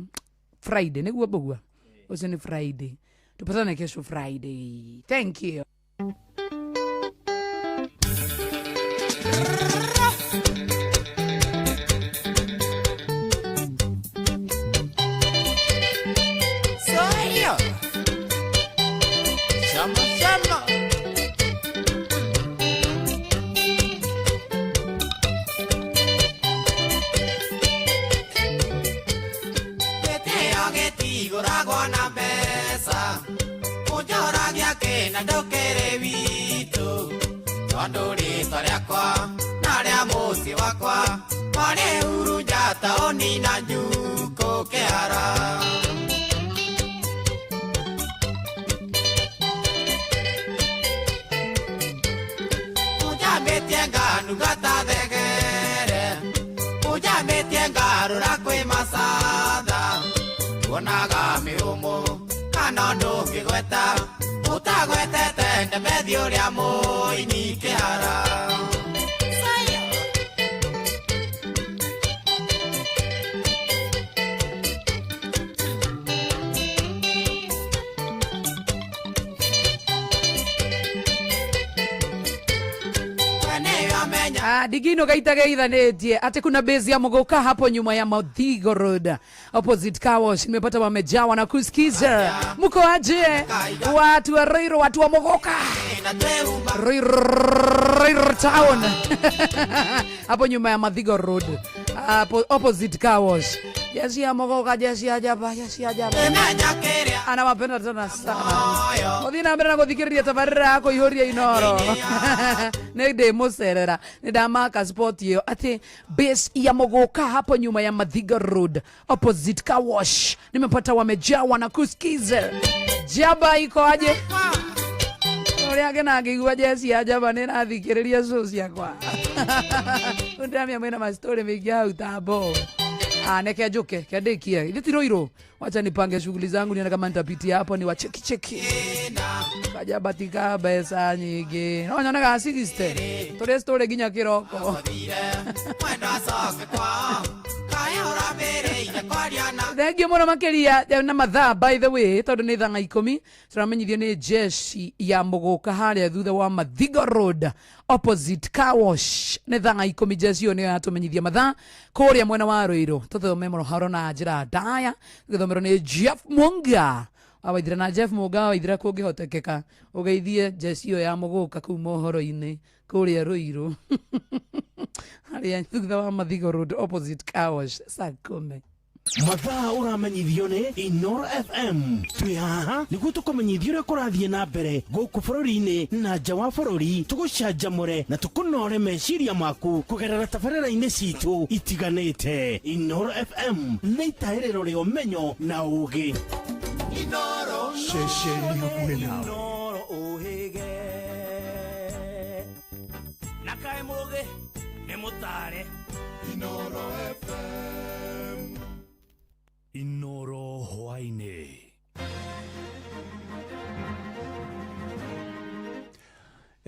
Friday niguo bugua. Rucio ni Friday. Tupatane kesho Friday. Thank you. Shama Guragwa na pesa Ujoragia kena dokere vitu Tonduri torekwa Naria musi wakwa Wale urujata oni na nyuko keara Ujametie nganu gata degere Ujametie ngaru rakwe masada Wonaga miumu kana ndungigweta utagwetete ndemethi uria muini kihara Digino gaitage idhanetie ati kuna base ya Mogoka hapo nyuma ya Mathigo Road opposite car wash. Nimepata wamejawa na kusikiza. Mko aje watu wa Roiro, watu wa Mogoka Roiro town hapo nyuma ya Mathigo Road opposite car wash. Jesi ya Mogoka, jesi ya jaba, jesi ya jaba. Anawapenda tena sana. Odina mbere na kuthikiriria tabarira yako ihoria inoro. Nende moserera. Nidamaka sport yo. Ati base ya Mogoka hapo nyuma ya Mathiga Road opposite car wash. Nimepata wamejawa na kusikiza. Jaba iko aje? Uria ngena ngigua jesi ya Jaba ni rathikiriria show ciakwa. Undamia mwena ma story mingi hau tambo. Neke njuke kiandikia ithitiroiro, wacha nipange shughuli zangu nione kama nitapitia hapo ni wacheki Kajaba tika besa nyingi no nyonaga 60 tore story ginya kiroko. Thank you muno makiria na mathaa by the way tondu ni thanga 10 turamenyithio ni jeshi ya Muguka haria thutha wa Mathigo Road opposite car wash ni thanga 10 jeshi yo ni yatumenyithia mathaa kuria mwena wa Ruiru tuthome muno harona njira ndaya githomero ni Jeff Munga awaithira na Jeff Munga awaithira kungihotekeka ugeithie jeshi yo ya Muguka ku mohoro-ini kuria Ruiru haria thutha wa Mathigo Road opposite car wash saa 10 mathaa uramenyithio ni Inoro FM twi haha niguo tukumenyithio uria kurathie na mbere guku bururi-ini na nja wa bururi tugucanjamure na tukunore meciria maku kugerera tabarĩra-inĩ citu itiganĩte. Inoro FM nĩ itaĩrĩro rĩa ũmenyo na ũũgĩ. Inoro ceceni hakuhĩ nawe. Inoro ũhĩge na kaĩ mũũgĩ nĩ mũtare. Inoro FM. Inoro hwainĩ.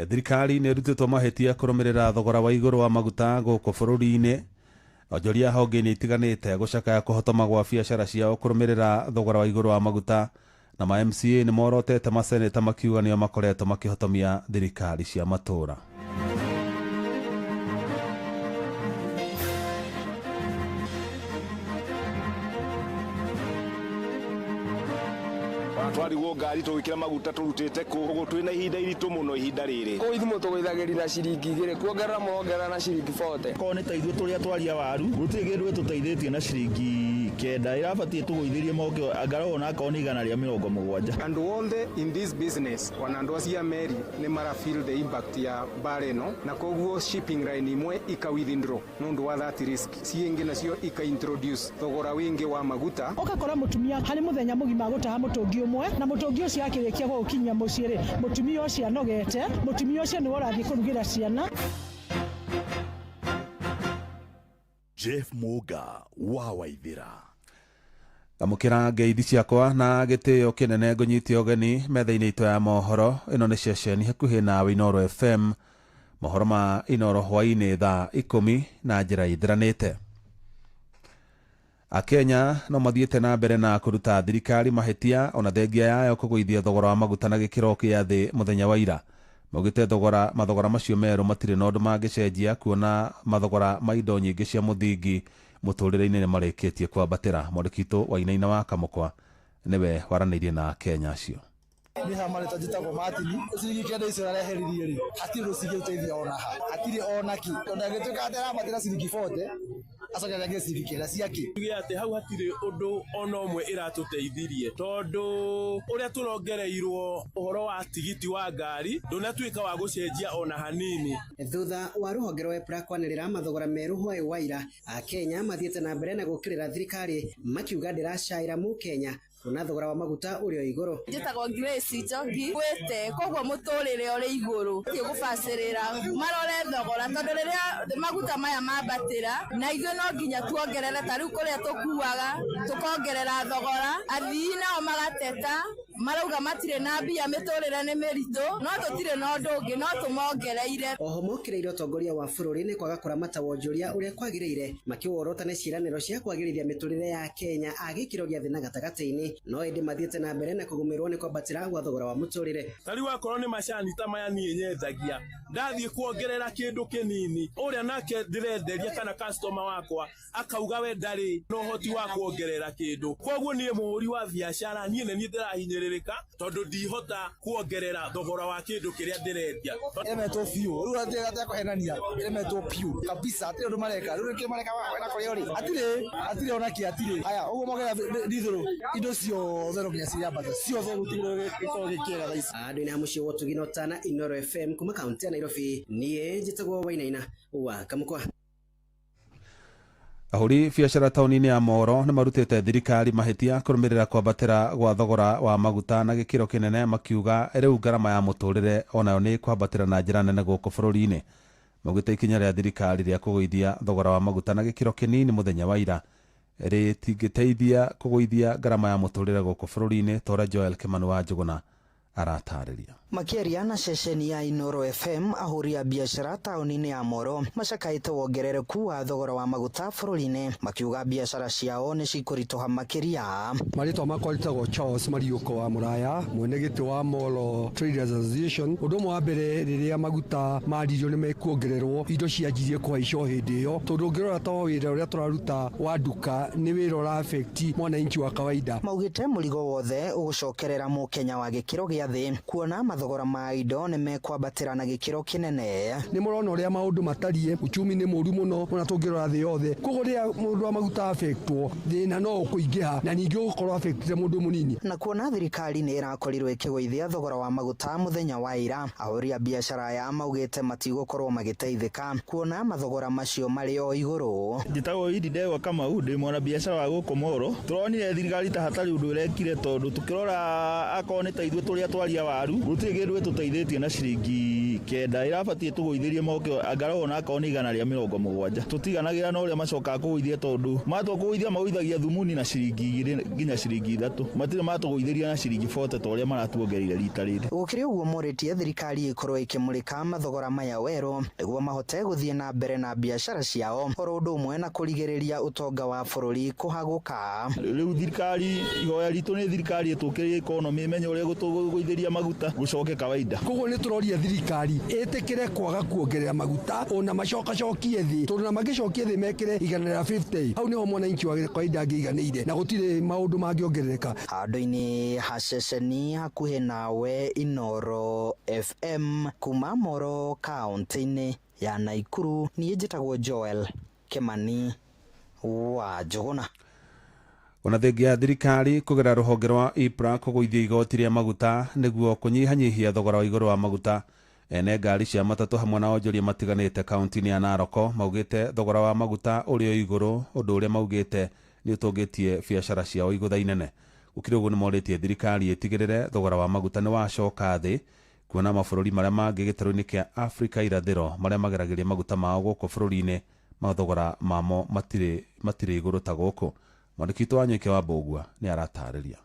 Thirikari nĩ ĩrutĩtwo mahĩtia kũrũmĩrĩra thogora wa igũrũ wa maguta gũkũ bũrũri-inĩ. Onjoria honge-inĩ itiganĩte gũcakaya kũhotoma gwa biacara ciao kũrũmĩrĩra thogora wa igũrũ wa maguta, na ma MCA nĩ morotete maseneta makiuga nĩo makoretwo makĩhotomia thirikari cia matũũra. twarigwo ngari tugikira maguta turutite kugu twina ihinda iritu muno ihinda riri ko ithumo tugithagiri na ciringi 2 kuongerera muongerera na ciringi 40 ko ni taithwe turia twaria waru gutiri gindu tuteithĩtie na ciringi 9 irabatie tuguithirie moke angaro na ko ni igana ria 70 and wonde in this business wanandu acia meri ni mara feel the impact ya bareno na koguo shipping line imwe ika withdraw nundu wa that risk ciingi nacio ika introduce thogora wingi wa maguta ukakora mutumia hari muthenya mugima gutaha mutungi umwe na mutungi ucio akirikia gukinya muciiri mutumia ucio anogete mutumia ucio ni warathie kurugira ciana. Jeff Muga wa Waithira. Amukira ngeithi ciakwa na gitio kinene ngunyitio ũgeni metha-inĩ itũ ya mohoro. Ĩno nĩ ceceni hakuhĩ nawe Inoro FM, mohoro ma Inoro hwainĩ thaa 10 na njĩra ithiranĩte. Akenya no mathiĩte na mbere na kũruta thirikari mahĩtia ona thengia yayo kũgũithia thogora wa maguta na gĩkĩro kĩa thĩ mũthenya wa ira. Maugĩte mathogora macio merũ matirĩ na ũndũ mangĩcenjia kuona mathogora ma indo nyingĩ cia mũthingi mũtũrĩre-inĩ nĩ marĩkĩtie kwambatĩra. Mwandĩki Wainaina wa Kamũkwa nĩwe waranĩirie na Akenya acio. Ni hamare tajitagwo Martin ciringi kenda icio areheririe ri hatirĩ rũcingi ũteithia ona ha hatirĩ ona ki tondũ agĩtuĩka atĩ arabatĩra ciringi 40 acoka agĩe ciringi kenda ciake tuge atĩ hau hatirĩ ũndũ ona ũmwe ĩratũteithirie tondũ ũrĩa tũrongereirwo ũhoro wa tigiti wa ngari ndũnatuĩka wa gũcenjia ona hanini. Thutha wa rũhonge rwa EPRA kwanĩrĩra mathogora merũ hwaĩ wa ira, Akenya mathiĩte na mbere na gũkĩrĩra thirikari makiuga ndĩracaĩra mũkenya kuna thogora wa maguta urio iguru. Njĩtagwo Grace Njogi gwĩte koguo mũtũrĩre ũrĩ igũrũ gũbacĩrĩra marore thogora tondũ rĩrĩa maguta maya mambatĩra na ithuĩ no nginya tuongerere ta rĩu kũrĩa tũkuaga tukongerera thogora athii nao magateta marauga matirĩ na mbia mĩtũrĩre nĩ mĩritũ no tũtirĩ na ũndũ ũngĩ no tũmongereire. Oho mokĩrĩire ũtongoria wa bũrũri nĩ kwaga kũramata wonjoria ũrĩa kwagĩrĩire makiworota nĩ ciĩranĩro cia kwagĩrithia mĩtũrĩre ya Kenya agĩkĩro gĩa thĩ na gatagatĩ-inĩ no ĩndĩ mathiĩte na mbere na kũgũmĩrwo nĩ kwambatĩra gwa thogora wa mũtũrĩre. Tari wakorwo nĩ macani ta maya niĩ nyendagia ndathiĩ kuongerera kĩndũ kĩnini ũrĩa nake ndĩrenderia kana customer wakwa akauga we ndarĩ no hoti wa kuongerera kĩndũ koguo niĩ mũhũri wa biacara niĩ nĩ ndĩrahinyĩrĩrĩka tondũ ndihota kuongerera thogora wa kĩndũ kĩrĩa ndĩrendia. Emetwo biũ rĩu atĩ atakũhenania emetwo biũ kabisa atirĩ ũndũ mareka rĩu nĩkĩ mareka wena kũrĩa ũrĩ atirĩ ona kĩ atirĩ aya ũguo mogera ndithũrũ indo ciothe no nginya ciambata ciothe gũtigĩrwo gĩkorwo gĩkĩega thaa ici. Andũ-inĩ a mũciĩ wa Ũtugi Notana Inoro FM kuma kaunti ya Nairobi niĩ njĩtagwo Wainaina wa Kamũkwa. ahũri biacara taũni-inĩ ya Moro nĩ marutĩte thirikari mahĩtia kũrũmĩrĩra kwambatĩra gwa thogora wa maguta na gĩkĩro kĩnene, makiuga rĩu ngarama ya mũtũrĩre onayo nĩ kwambatĩra na njĩra nene gũkũ bũrũri-inĩ. Maugĩte ikinya rĩa thirikari rĩa kũgũithia thogora wa maguta na gĩkĩro kĩnini mũthenya wa ira rĩtingĩteithia kũgũithia ngarama ya mũtũrĩre gũkũ bũrũri-inĩ, tora Joel Kimani wa Njũgũna aratarĩria. Makiaria na ceceni ya Inoro FM, ahũri a biacara taũni-inĩ ya Moro macakaĩte wongerereku wa thogora wa maguta bũrũri-inĩ, makiuga biacara ciao nĩ cikũritũha makĩria. Marĩtwa makwa rĩtagwo Charles Mariũko wa Mũraya, mwene gĩtĩ wa Moro Traders Association. Ũndũ ũmwe wa mbere, rĩrĩa maguta maririo nĩ mekuongererwo, indo cianjirie kũhaica hĩndĩ ĩyo, tondũ ũngĩrora ta wĩra ũrĩa tũraruta wa nduka nĩ wĩra ũra affect mwananchi wa kawaida. Maugĩte mũrigo wothe ũgũcokerera mũkenya wa gĩkĩro gĩa thĩ, kuona mathogora ma indo nĩ mekwambatĩra na gĩkĩro kĩnene. Nĩ mũrona ũrĩa maũndũ matariĩ, uchumi nĩ mũru mũno, ona tũngĩrora thĩ yothe. Koguo rĩrĩa mũndũ wa maguta affectwo, thĩna no ũkũingĩha na ningĩ ũgũkorwo affectire mũndũ mũnini. Na kuona thirikari nĩ ĩrakorirwo ĩkĩgũithia thogora wa maguta mũthenya wa ira, ahũri a biacara ya maugĩte matigũkorwo magĩteithĩka, kuona mathogora macio marĩ o igũrũ. Njĩtagwo Idi Ndegwa Kamau, ndĩ mwana biacara wa gũkũ Moro. Tũronire thirikari ta hatarĩ ũndũ ĩrekire, tondũ tũkĩrora akorwo nĩ ta ithuĩ tũrĩa twaria waru, gũtirĩ kĩndũ tũteithĩtie na ciringi 9, ĩrabatiĩ tũgũithĩrie moke angaroo na akorwo nĩ 170. Tũtiganagĩra na ũrĩa macokaga kũgũithia, tondũ matua kũgũithia magũithagia thumuni na ciringi 2 nginya ciringi 3, matirĩ matũgũithĩria na ciringi 40 ta ũrĩa maratuongereire rita rĩrĩ. Gũkĩrĩ ũguo morĩtie thirikari ĩkorwo ĩkĩmũrĩka mathogora maya werũ nĩguo mahote gũthiĩ na mbere na biacara ciao, oro ũndũ ũmwe na kũrigĩrĩria ũtonga wa bũrũri kũhagũka. Rĩu thirikari, ihoya ritũ nĩ thirikari ĩtũkĩrie economy, ĩmenye ũrĩa gũtũgũithĩria maguta gũcoke kawaida. Koguo nĩ tũroria thirikari ĩtĩkĩre kwaga kuongerera maguta, ona macokacokie thĩ, tondũ na magĩcokie thĩ mekĩre 150, hau nĩho mwananchi wa kawaida angĩiganĩire na gũtirĩ maũndũ mangĩongerereka. Handũ-inĩ ha ceceni hakuhĩ nawe Inoro FM, kuma Moro kaunti-inĩ ya Naikuru, niĩ njĩtagwo Joel Kimani wa Njũgũna. Ona thengia ya thirikari kũgerera rũhonge rwa IPRA kũgũithia igoti rĩa maguta nĩguo kũnyihanyihia thogora wa igũrũ wa maguta, ene ngari cia matatũ hamwe na onjoria matiganĩte kaunti-inĩ ya Narok maugĩte thogora wa maguta ũrĩ o igũrũ, ũndũ ũrĩa maugĩte nĩ ũtũngĩtie biacara ciao igũtha inene. Gũkĩrĩ ũguo nĩ morĩtie thirikari ĩtigĩrĩre thogora wa maguta nĩ wacoka thĩ, kuona mabũrũri marĩa mangĩ gĩtarũ-inĩ kĩa Afrika irathĩro marĩa mageragĩria maguta mao gũkũ bũrũri-inĩ, mathogora mamo matirĩ igũrũ ta gũkũ. Mwandĩki witũ wa Nyũike wa Mbũgua nĩ aratarĩria.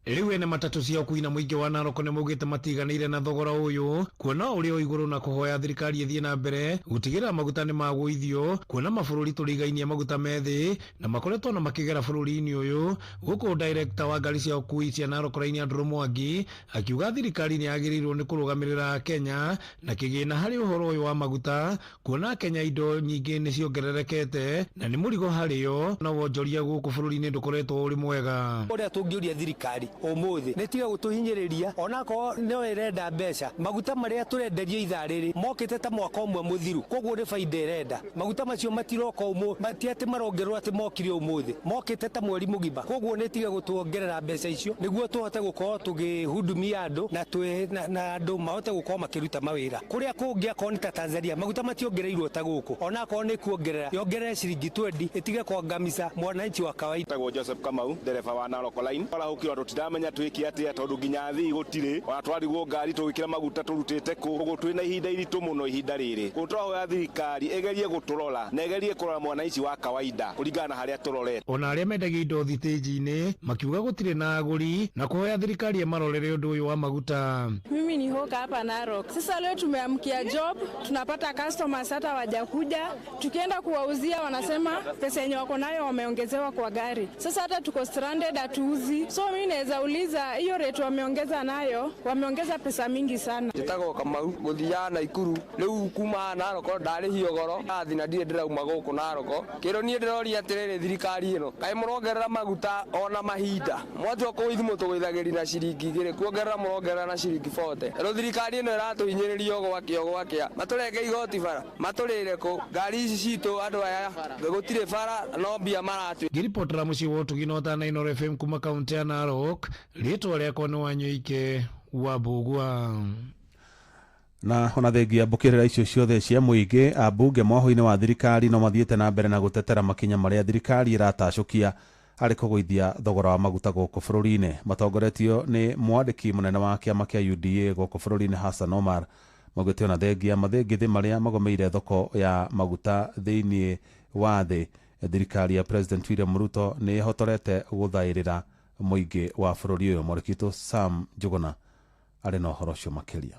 Rĩu ene matatũ cia kuina mũingĩ wa Narok nĩ maugĩte matiganĩire na thogora ũyũ, kuona ũrĩ o igũrũ na kũhoya thirikari ĩthiĩ na mbere gũtigĩrĩra maguta nĩ magũithio, kuona mabũrũri tũrigainie maguta methĩ na makoretwo na makĩgera bũrũri-inĩ ũyũ. Gũkũ director wa ngari cia ũkui cia Narok Raini Andrew Mwangi akiuga thirikari nĩ yagĩrĩirwo nĩ kũrũgamĩrĩra Kenya na kĩgĩna harĩ ũhoro ũyũ wa maguta, kuona Kenya indo nyingĩ nĩ ciongererekete na nĩ mũrigo harĩo, na wonjoria gũkũ bũrũri-inĩ ndũkoretwo ũrĩ mwega. Ũrĩa tũngĩũria thirikari ũmũthĩ nĩ tiga gũtũhinyĩrĩria, onakorwo no ĩrenda mbeca. Maguta marĩa tũrenderio ithaa rĩrĩ mokĩte ta mwaka ũmwe mũthiru, koguo nĩ baida ĩrenda. Maguta macio matiroka ti atĩ marongerwo atĩ mokire ũmũthĩ, mokĩte ta mweri mũgima, koguo nĩ tiga gũtuongerera mbeca icio nĩguo tũhote gũkorwo tũkĩhudumia andũ na andũ mahote gũkorwo makĩruta mawĩra. Kũrĩa kũngĩ akorwo nĩ ta Tanzania maguta mationgereirwo ta gũkũ, onakorwo nĩ kuongerera yongerere ciringi 20 ĩtige kuangamiza mwananchi wa kawaida. Tagwo Joseph Kamau, ndereba wa Narok Line. Arahukirwo tũtiramenya twĩke atĩa, tondũ nginya thii gũtirĩ, ona twarigwo ngari tũgĩkĩra maguta tũrutĩte kũ. Koguo twĩna ihinda iritũ mũno ihinda rĩrĩ. Tũrahoya thirikari ĩgerie gũtũrora na ĩgerie kũrora mwananchi wa kawaida kũringana na harĩa tũrorete. Ona arĩa mendagia indo thitĩnji-inĩ makiuga gũtirĩ na agũri na kũhoya thirikari ĩmarorere ũndũ ũyũ wa maguta. Mimi ni hoka hapa Narok. Sasa leo tumeamkia job, tunapata customers hata wajakuja. Tukienda kuwauzia wanasema pesa yenye wako nayo wameongezewa kwa gari. Sasa hata tuko stranded hatuuzi. So mimi naweza uliza hiyo rate wameongeza nayo, wameongeza pesa mingi sana. Njĩtagwo Kamau, gũthia Naikuru. Rĩu kuma Narok ndarĩhio goro, athi na ndirĩ ndĩrauma gũkũ Narok. Kĩro niĩ ndĩroria atĩrĩrĩ thirikari ĩno, kaĩ mũrongerera maguta ona mahinda. Mwatua kũithi mũtũgũithagĩria na ciringi 2, kuongerera mũrongerera na ciringi 40. Rĩu thirikari ĩno ĩratũhinyĩrĩria gwakĩa. Matũrenge igoti bara, matũrĩre kũ. Ngari ici citũ andũ aya gũtirĩ bara no mbia maratu. Ngiripotera mũciĩ wa ũtuginota na Inoro FM kuma kaunti ya Narok, rĩtwa rĩakwa nĩ wa Nyũike wa Mbũgua. Na ona thengia mbũkĩrĩra icio ciothe cia mũingĩ, ambunge mwaho-inĩ wa thirikari no mathiĩte na mbere na gũtetera makinya marĩa thirikari ĩratacũkia harĩ kũgũithia thogora wa maguta gũkũ bũrũri-inĩ. Matongoretio nĩ mwandĩki mũnene wa kĩama kĩa UDA gũkũ bũrũri-inĩ Hassan Omar, maugĩte ona thengia mathĩngĩthĩ marĩa magomeire thoko ya maguta thĩinĩ wa thĩ, thirikari ya President William Ruto nĩ ĩhotorete gũthaĩrĩra mũingĩ wa bũrũri ũyũ. Mwandĩki Sam Njuguna arĩ na ũhoro ũcio makĩria.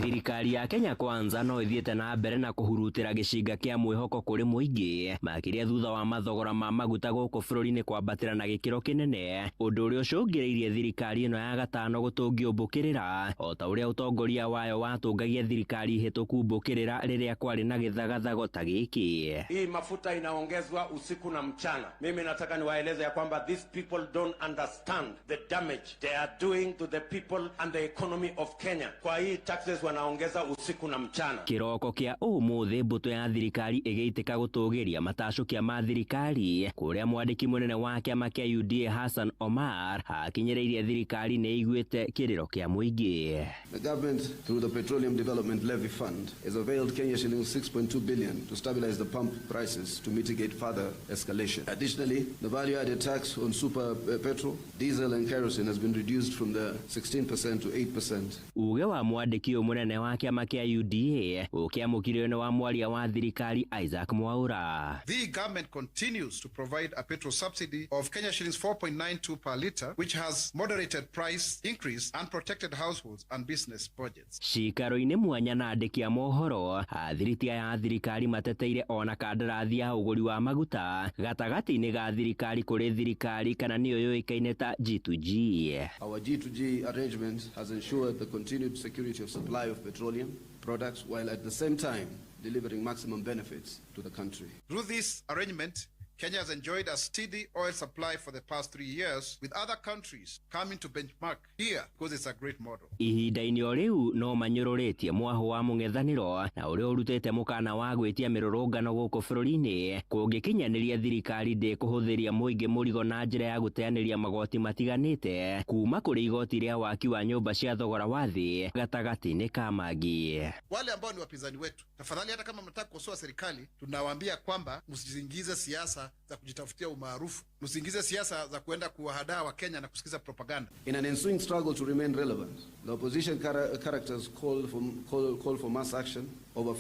Thirikari ya Kenya Kwanza no ithiĩte na mbere na kũhurutĩra gĩcinga kĩa mwĩhoko kũrĩ mũingĩ makĩria thutha wa mathogora ma maguta gũkũ bũrũri-inĩ kwambatĩra na gĩkĩro kĩnene, ũndũ ũrĩa ũcũngĩrĩirie thirikari ĩno ya gatano gũtũngio mbũkĩrĩra, o ta ũrĩa ũtongoria wayo watũngagia thirikari hĩtũku mbũkĩrĩra rĩrĩa kwarĩ na gĩthagathago ta gĩkĩ. Hii mafuta inaongezwa usiku na mchana. Mimi nataka niwaeleze ya kwamba these people don't understand the damage they are doing to the people and the economy of Kenya. Kwa hii wanaongeza usiku na mchana. Kiroko kia ũmũthĩ mbũtũ ya thirikari ĩgĩitĩka gũtũgĩria matacũkia ma thirikari, kũrĩa mwandĩki mũnene wa kĩama kĩa UDA Hassan Omar akinyĩrĩirie thirikari nĩ iguĩte kĩrĩro kĩa mũingĩ. The government through the Petroleum Development Levy Fund has availed Kenya shillings 6.2 billion to stabilize the pump prices to mitigate further escalation. Additionally, the value-added tax on super petrol, diesel and kerosene has been reduced from the 16% to 8%. Uge wa mwandĩki mũnene wa kĩama kĩa UDA ũkĩamũkirio nĩ wa mwaria wa thirikari Isaac Mwaura. The government continues to provide a petrol subsidy of Kenya shillings 4.92 per litre, which has moderated price increase and protected households and business budgets. Cikaro-inĩ mwanya na andĩki a mohoro, athiriti ya thirikari mateteire ona kandarathi ya ũgũri wa maguta gatagatĩ-inĩ ga thirikari kũrĩ thirikari kana nĩyo yũĩkaine ta G2G. Our G2G arrangement has ensured the continued security of supply of petroleum products while at the same time delivering maximum benefits to the country. Through this arrangement, Kenya has enjoyed a steady oil supply for the past 3 years, with other countries coming to benchmark here because it's a great model. Ihinda-inĩ o rĩu no manyũrũrĩtie mwaho wa mũng'ethanĩro na ũrĩa ũrutĩte mũkana wa gwĩtia mĩrũrũngano gũkũ bũrũri-inĩ kũngĩkinyanĩria thirikari ndĩkũhũthĩria mũingĩ mũrigo na njĩra ya gũteanĩria magoti matiganĩte kuma kũrĩ igoti rĩa waki wa nyũmba cia thogora wa thĩ gatagatĩ-inĩ ka mangi. Wale ambao ni wapinzani wetu, tafadhali hata kama mnataka kukosoa serikali, tunawaambia kwamba msiingize siasa za kujitafutia umaarufu, msiingize siasa za kuenda kuwahadaa wa Kenya na kusikiza propaganda. In an ensuing struggle to remain relevant, the opposition characters call for mass action over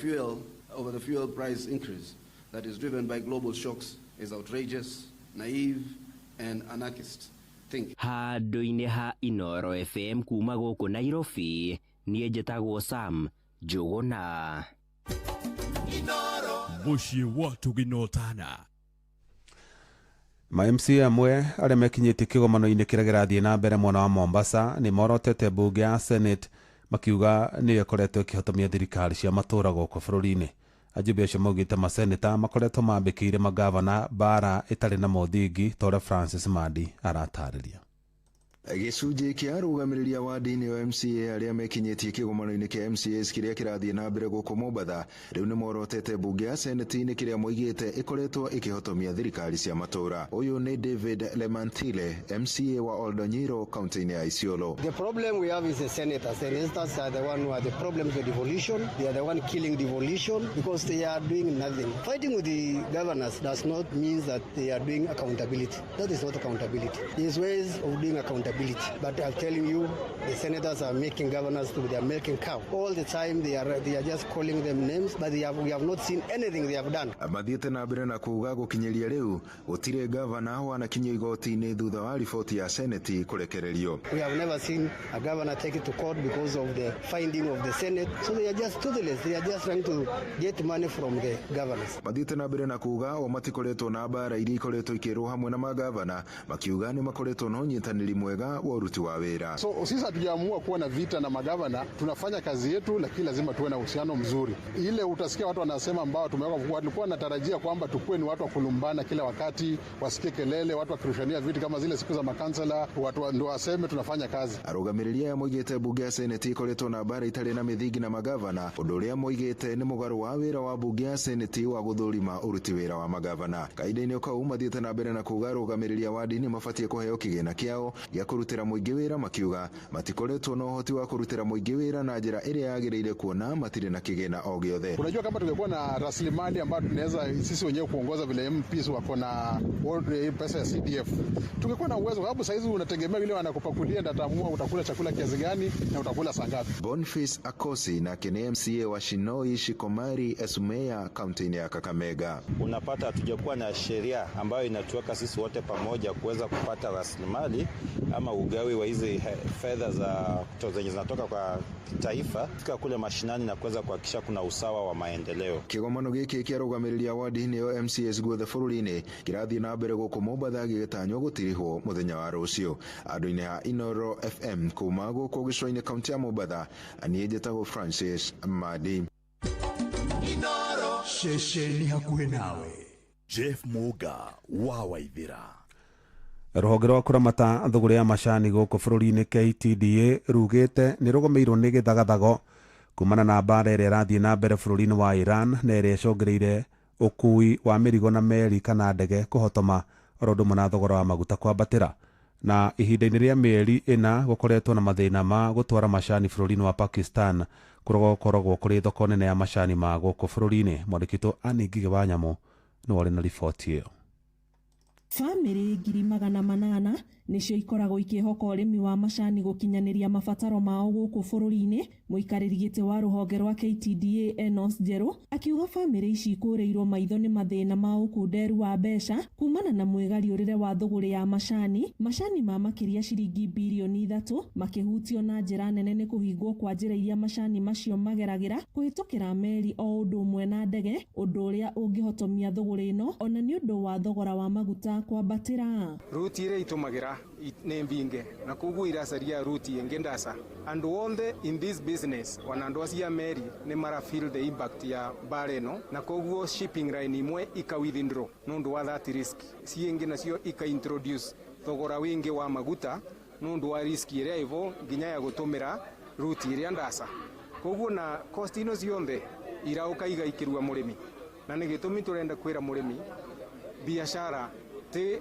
the fuel price increase that is driven by global shocks is outrageous, naive and anarchist thinking. Handũ-inĩ ha Inoro FM kuma gũkũ Nairobi, niĩ njĩtagwo Sam Njuguna. Muciĩ watu ginotana. Ma MC amwe arĩa mekinyĩtie kĩgomano-inĩ kĩrĩa kĩrathiĩ na mbere mwena wa Mombasa nĩ morotete mbunge ya Senate makiuga nĩyo ĩkoretwo ĩkĩhotomia thirikari cia matũũra gũkũ bũrũri-inĩ. Ajumbe acio maugĩte maseneta makoretwo mambĩkĩire magavana mbara ĩtarĩ na mũthingi ta ũrĩa Francis Madi aratarĩria. Gĩcunjĩ kĩa arũgamĩrĩria wadi-inĩ wa MCA arĩa mekinyĩtie kĩgomano-inĩ kĩa MCAs kĩrĩa kĩrathiĩ na mbere gũkũ Mombasa rĩu nĩ morotete mbunge ya Senate-inĩ kĩrĩa moigĩte ĩkoretwo ĩkĩhotomia thirikari cia matũũra. Ũyũ nĩ David Lemanthile, MCA wa Oldonyiro, kaunti-inĩ ya Isiolo. The problem we have is the senators. The senators are the one who are the problems with devolution. They are the one killing devolution because they are doing nothing. Fighting with the governors does not mean that they are doing accountability. That is not accountability. There is ways of doing accountability. But I'm telling you, the senators are making governors to their milking cow. All the time they are just calling them names, but we have not seen anything they have done. Mathiĩte na mbere na kuuga gũkinyĩria rĩu gũtirĩ gavana wanakinyio igoti-inĩ thutha wa riboti ya Senate kũrekererio. We have never seen a governor take it to court because of the finding of the Senate. So they are just toothless. They are just trying to get money from the governors. Mathiĩte na mbere na kuuga o matikoretwo na mbara iria ikoretwo ikĩrwo hamwe na magavana makiuga nĩ makoretwo na ũnyitanĩri mwega wa uruti wa wĩra. So sisi hatujaamua kuwa na vita na magavana, tunafanya kazi yetu, lakini lazima tuwe na uhusiano mzuri. Ile utasikia watu wanasema ambao walikuwa natarajia kwamba tukue ni watu wa kulumbana kila wakati, wasikie kelele, watu wakirushania viti kama zile siku za makansela, watu ndio waseme tunafanya kazi. Arũgamĩrĩria moigĩte mbunge ya Senate ikoretwo na mbara itarĩ na mĩthingi na magavana, ũndũ ũrĩa moigĩte nĩ mũgarũ wa wĩra wa mbunge ya Senate wa gũthũrima ũruti wĩra wa magavana. Kahinda-inĩ kau mathiĩte na mbere na kuuga arũgamĩrĩria wadi nĩ mabatiĩ kũheo kĩgĩna kĩao gĩa kurutira muingi wira makiuga matikoretwo na uhoti wa kurutira muingi wira na njira iria yagiriire kuona matire na kigena o giothe. Unajua kama tungekuwa na rasilimali ambayo tunaweza sisi wenyewe kuongoza vile MPs wako na pesa ya CDF, tungekuwa na uwezo, sababu saizi unategemea vile wanakupakulia ndio ataamua utakula chakula kiasi gani na utakula saa ngapi. Boniface Akosi na kene MCA wa Shinoi Shikomari Esumea kaunti ya Kakamega. Unapata hatujakuwa na sheria ambayo inatuweka sisi wote pamoja kuweza kupata rasilimali ama ugawi wa hizi fedha za zenye zinatoka kwa taifa fika kule mashinani na kuweza kuhakikisha kuna usawa wa maendeleo. Kigomano giki kiarugamiria wadi niyo MCAs guothe bururi-ini kirathie na mbere guku Mombatha gigitanywo gutirihwo muthenya wa rucio. Andu-ini ha Inoro FM kuma guku gicua-ini kaunti ya Mombatha, ani njetago Francis Madi. Inoro shesheni hakuhe nawe. Jeff Muga wa Waithira. Ruhonge rwa kuramata thogora ya macani guku bururi-ini KTDA rugite ni rugomeirwo ni githagathago kumana na mbara iria irathie na mbere bururi-ini wa Iran na iria icungireire ukui wa mirigo na meri kana ndege kuhotoma oro ndumwe na thogora wa maguta kwambatira. Na ihinda-ini ria mieri ina gukoretwo na mathina ma gutwara macani bururi-ini wa Pakistan kurogokorogwo kuri thoko nene ya macani ma guku bururi-ini. Mwandĩkitwo Annie Ngige wa Nyamũ nĩ wari na riboti ĩyo. Famĩrĩ 800,000 nĩcio ikoragwo ikĩhoka ũrĩmi wa macani gũkinyanĩria mabataro mao gũkũ bũrũri-inĩ. Mũikarĩri gĩtĩ wa rũhonge rwa KTDA Enos Njerũ akiuga famĩrĩ ici ikũrĩirwo maitho nĩ mathĩna ma ũkunderu wa mbeca kumana na mwĩgariũrĩre wa thũgũrĩ ya macani ma makĩria ciringi bilioni 3 makĩhutio na njĩra nene nĩ kũhingwo kwa njĩra iria macani macio mageragĩra kũhĩtũkĩra meri o ũndũ ũmwe na ndege, ũndũ ũrĩa ũngĩhotomia thũgũrĩ ĩno ona nĩ ũndũ wa thogora wa maguta kwambatĩra. Ruti iria itumagira nĩ mbinge na koguo iracaria ruti ingĩ ndasa. And wonde in this business wanandu acia meri nĩ mara feel the impact ya bara ĩno na koguo shipping line imwe ika withdraw nundu wa that risk. Ciĩngĩ nacio ika introduce thogora wingi wa maguta nundu wa risk iria ivo nginya ya gutumira ruti iria ndasa. Koguo na cost ino cionthe irauka igaikirwa murimi na nĩ gĩtũmi turenda kwĩra murimi biashara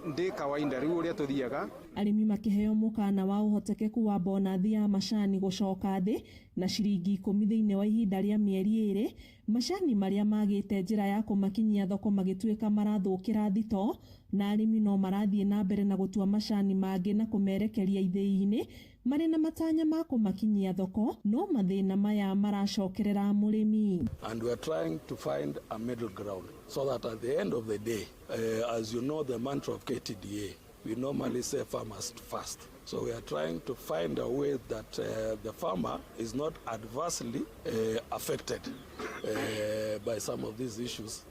ndi kawaida riu uria tuthiaga. Arĩmi makĩheo mũkana wa ũhotekeku wa bonathi ya macani gũcoka thĩ na ciringi 10 thĩinĩ wa ihinda rĩa mĩeri 2. Macani marĩa magĩte njĩra ya kũmakinyia thoko magĩtuĩka marathũkĩra thito na arĩmi no marathiĩ na mbere na gũtua macani mangĩ na kũmerekeria ithĩi-inĩ marĩ na matanya ma kũmakinyia thoko, no mathĩna maya maracokerera mũrĩmi. And we are trying to find a middle ground so that at the end of the day, as you know the mantra of KTDA, we normally say farmers first. So we are trying to find a way that the farmer is not adversely affected by some of these issues,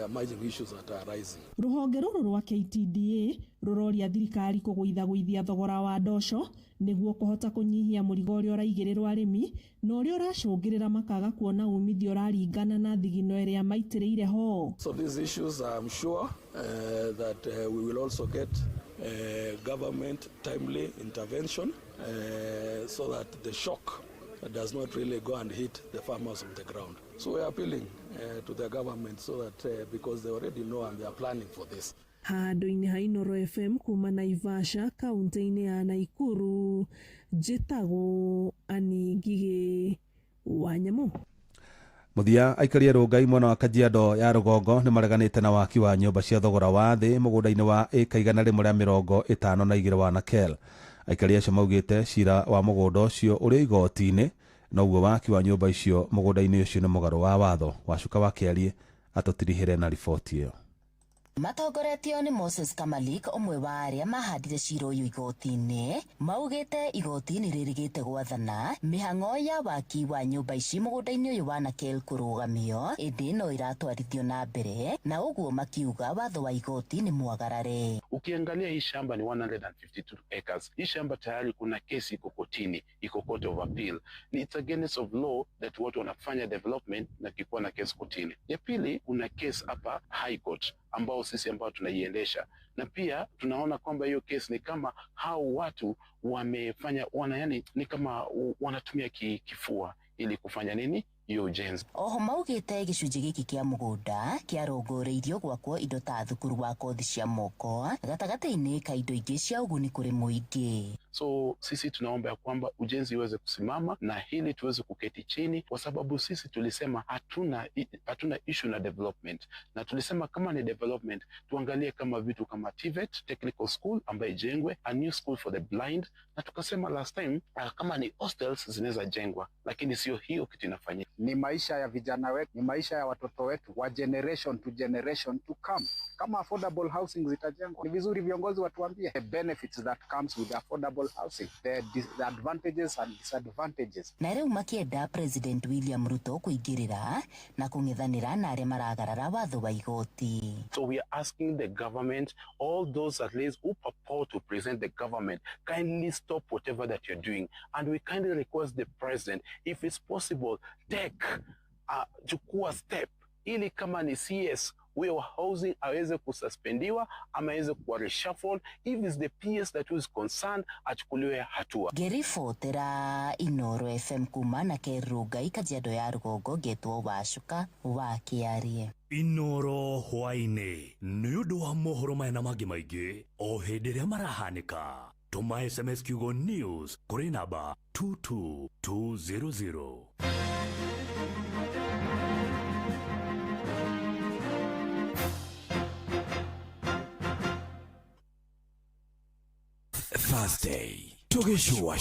emerging issues that are arising. Ruhonge rũrũ rwa KTDA ruroria thirikari kũgũithagũithia thogora wa ndosho nĩguo kũhota kũnyihia mũrigo ũrĩa ũraigĩrĩrwo arĩmi na ũrĩa ũracũngĩrĩra makaga kuona umithio ũraringana na thigino ĩrĩa maitĩrĩire ho. So these issues I'm sure that we will also get government timely intervention so that the shock does not really go and hit the farmers on the ground. So we are appealing to the government so that because they already know and they are planning for this. Handũ-inĩ ha Inoro FM kuma Naivasha kaunti-inĩ ya Naikuru, njĩtagwo Annie Ngige wa Nyamũ. Muthia aikaria Rongai mwena wa Kajiado ya rũgongo nĩ mareganĩte na waki wa nyũmba cia thogora wa thĩ mũgũnda-inĩ wa ĩka 152 wa Nakel. Aikaria acio maugĩte cira wa mũgũnda ũcio ũrĩ igoti-inĩ na ũguo waki wa nyũmba icio mũgũnda-inĩ ũcio nĩ mũgarũ wa watho. Wacuka wa Kĩarie atũtirihĩre na riboti ĩyo. Matongoretio ni Moses Kamalik omwe wa aria mahandire cira uyu igoti-inĩ maugĩte igoti-inĩ rĩrĩgĩte gwathana mĩhang'o ya waki wa nyũmba ici mũgũnda-inĩ ũyũ wa Nakel kũrũgamio ĩndĩ no iratwarithio na mbere na ũguo makiuga watho wa igoti ni mwagarare. Ukiangalia hii shamba ni 152 acres. Hii shamba tayari kuna kesi iko kotini, iko court of appeal. It's against of law that watu wanafanya development na kikuwa na kesi kotini. Ya pili kuna case hapa high court ambao sisi ambao tunaiendesha na pia tunaona kwamba hiyo kesi ni kama hao watu wamefanya yani ni kama wanatumia kifua ili kufanya nini hiyo ujenzi. Oho maugite gicunji giki kia mugunda kiarongoreirio gwakwo indo ta thukuru wa kothi cia moko gatagati-ini ka indo ingĩ cia uguni kuri muingi. So sisi tunaomba ya kwamba ujenzi uweze kusimama na hili tuweze kuketi chini, kwa sababu sisi tulisema hatuna issue na development, na tulisema kama ni development tuangalie kama vitu kama TVET Technical School ambaye jengwe, a new school for the blind, na tukasema last time kama ni hostels zinaweza jengwa, lakini sio hiyo kitu inafanyika. Ni maisha ya vijana wetu, ni maisha ya watoto wetu wa generation to come. Kama affordable housing zitajengwa, ni vizuri viongozi watuambie the benefits that comes with affordable housing, the advantages and disadvantages. Na rĩu makienda President William Ruto kuingĩrĩra na kung'ethanĩra na arĩa maragarara watho wa igoti. So we are asking the government, all those at least who purport to present the government, kindly stop whatever that you're doing, and we kindly request the president, if it's possible, chukua step ili kama ni CS huyo wa housing aweze kususpendiwa ama aweze kuwa reshuffle. If it's the PS that is concerned, achukuliwe hatua. Gerifotera Inoro FM kuma na Kerugai Kajiado ya Rugongo getwo Wacuka wa Kiarie. Inoro hwaine nĩ ũndũ wa mohoro maya na mangĩ maingĩ o hĩndĩ ĩrĩa marahanĩka. Tuma SMS kiugo news kũrĩ namba 22200. Thursday, tugishua.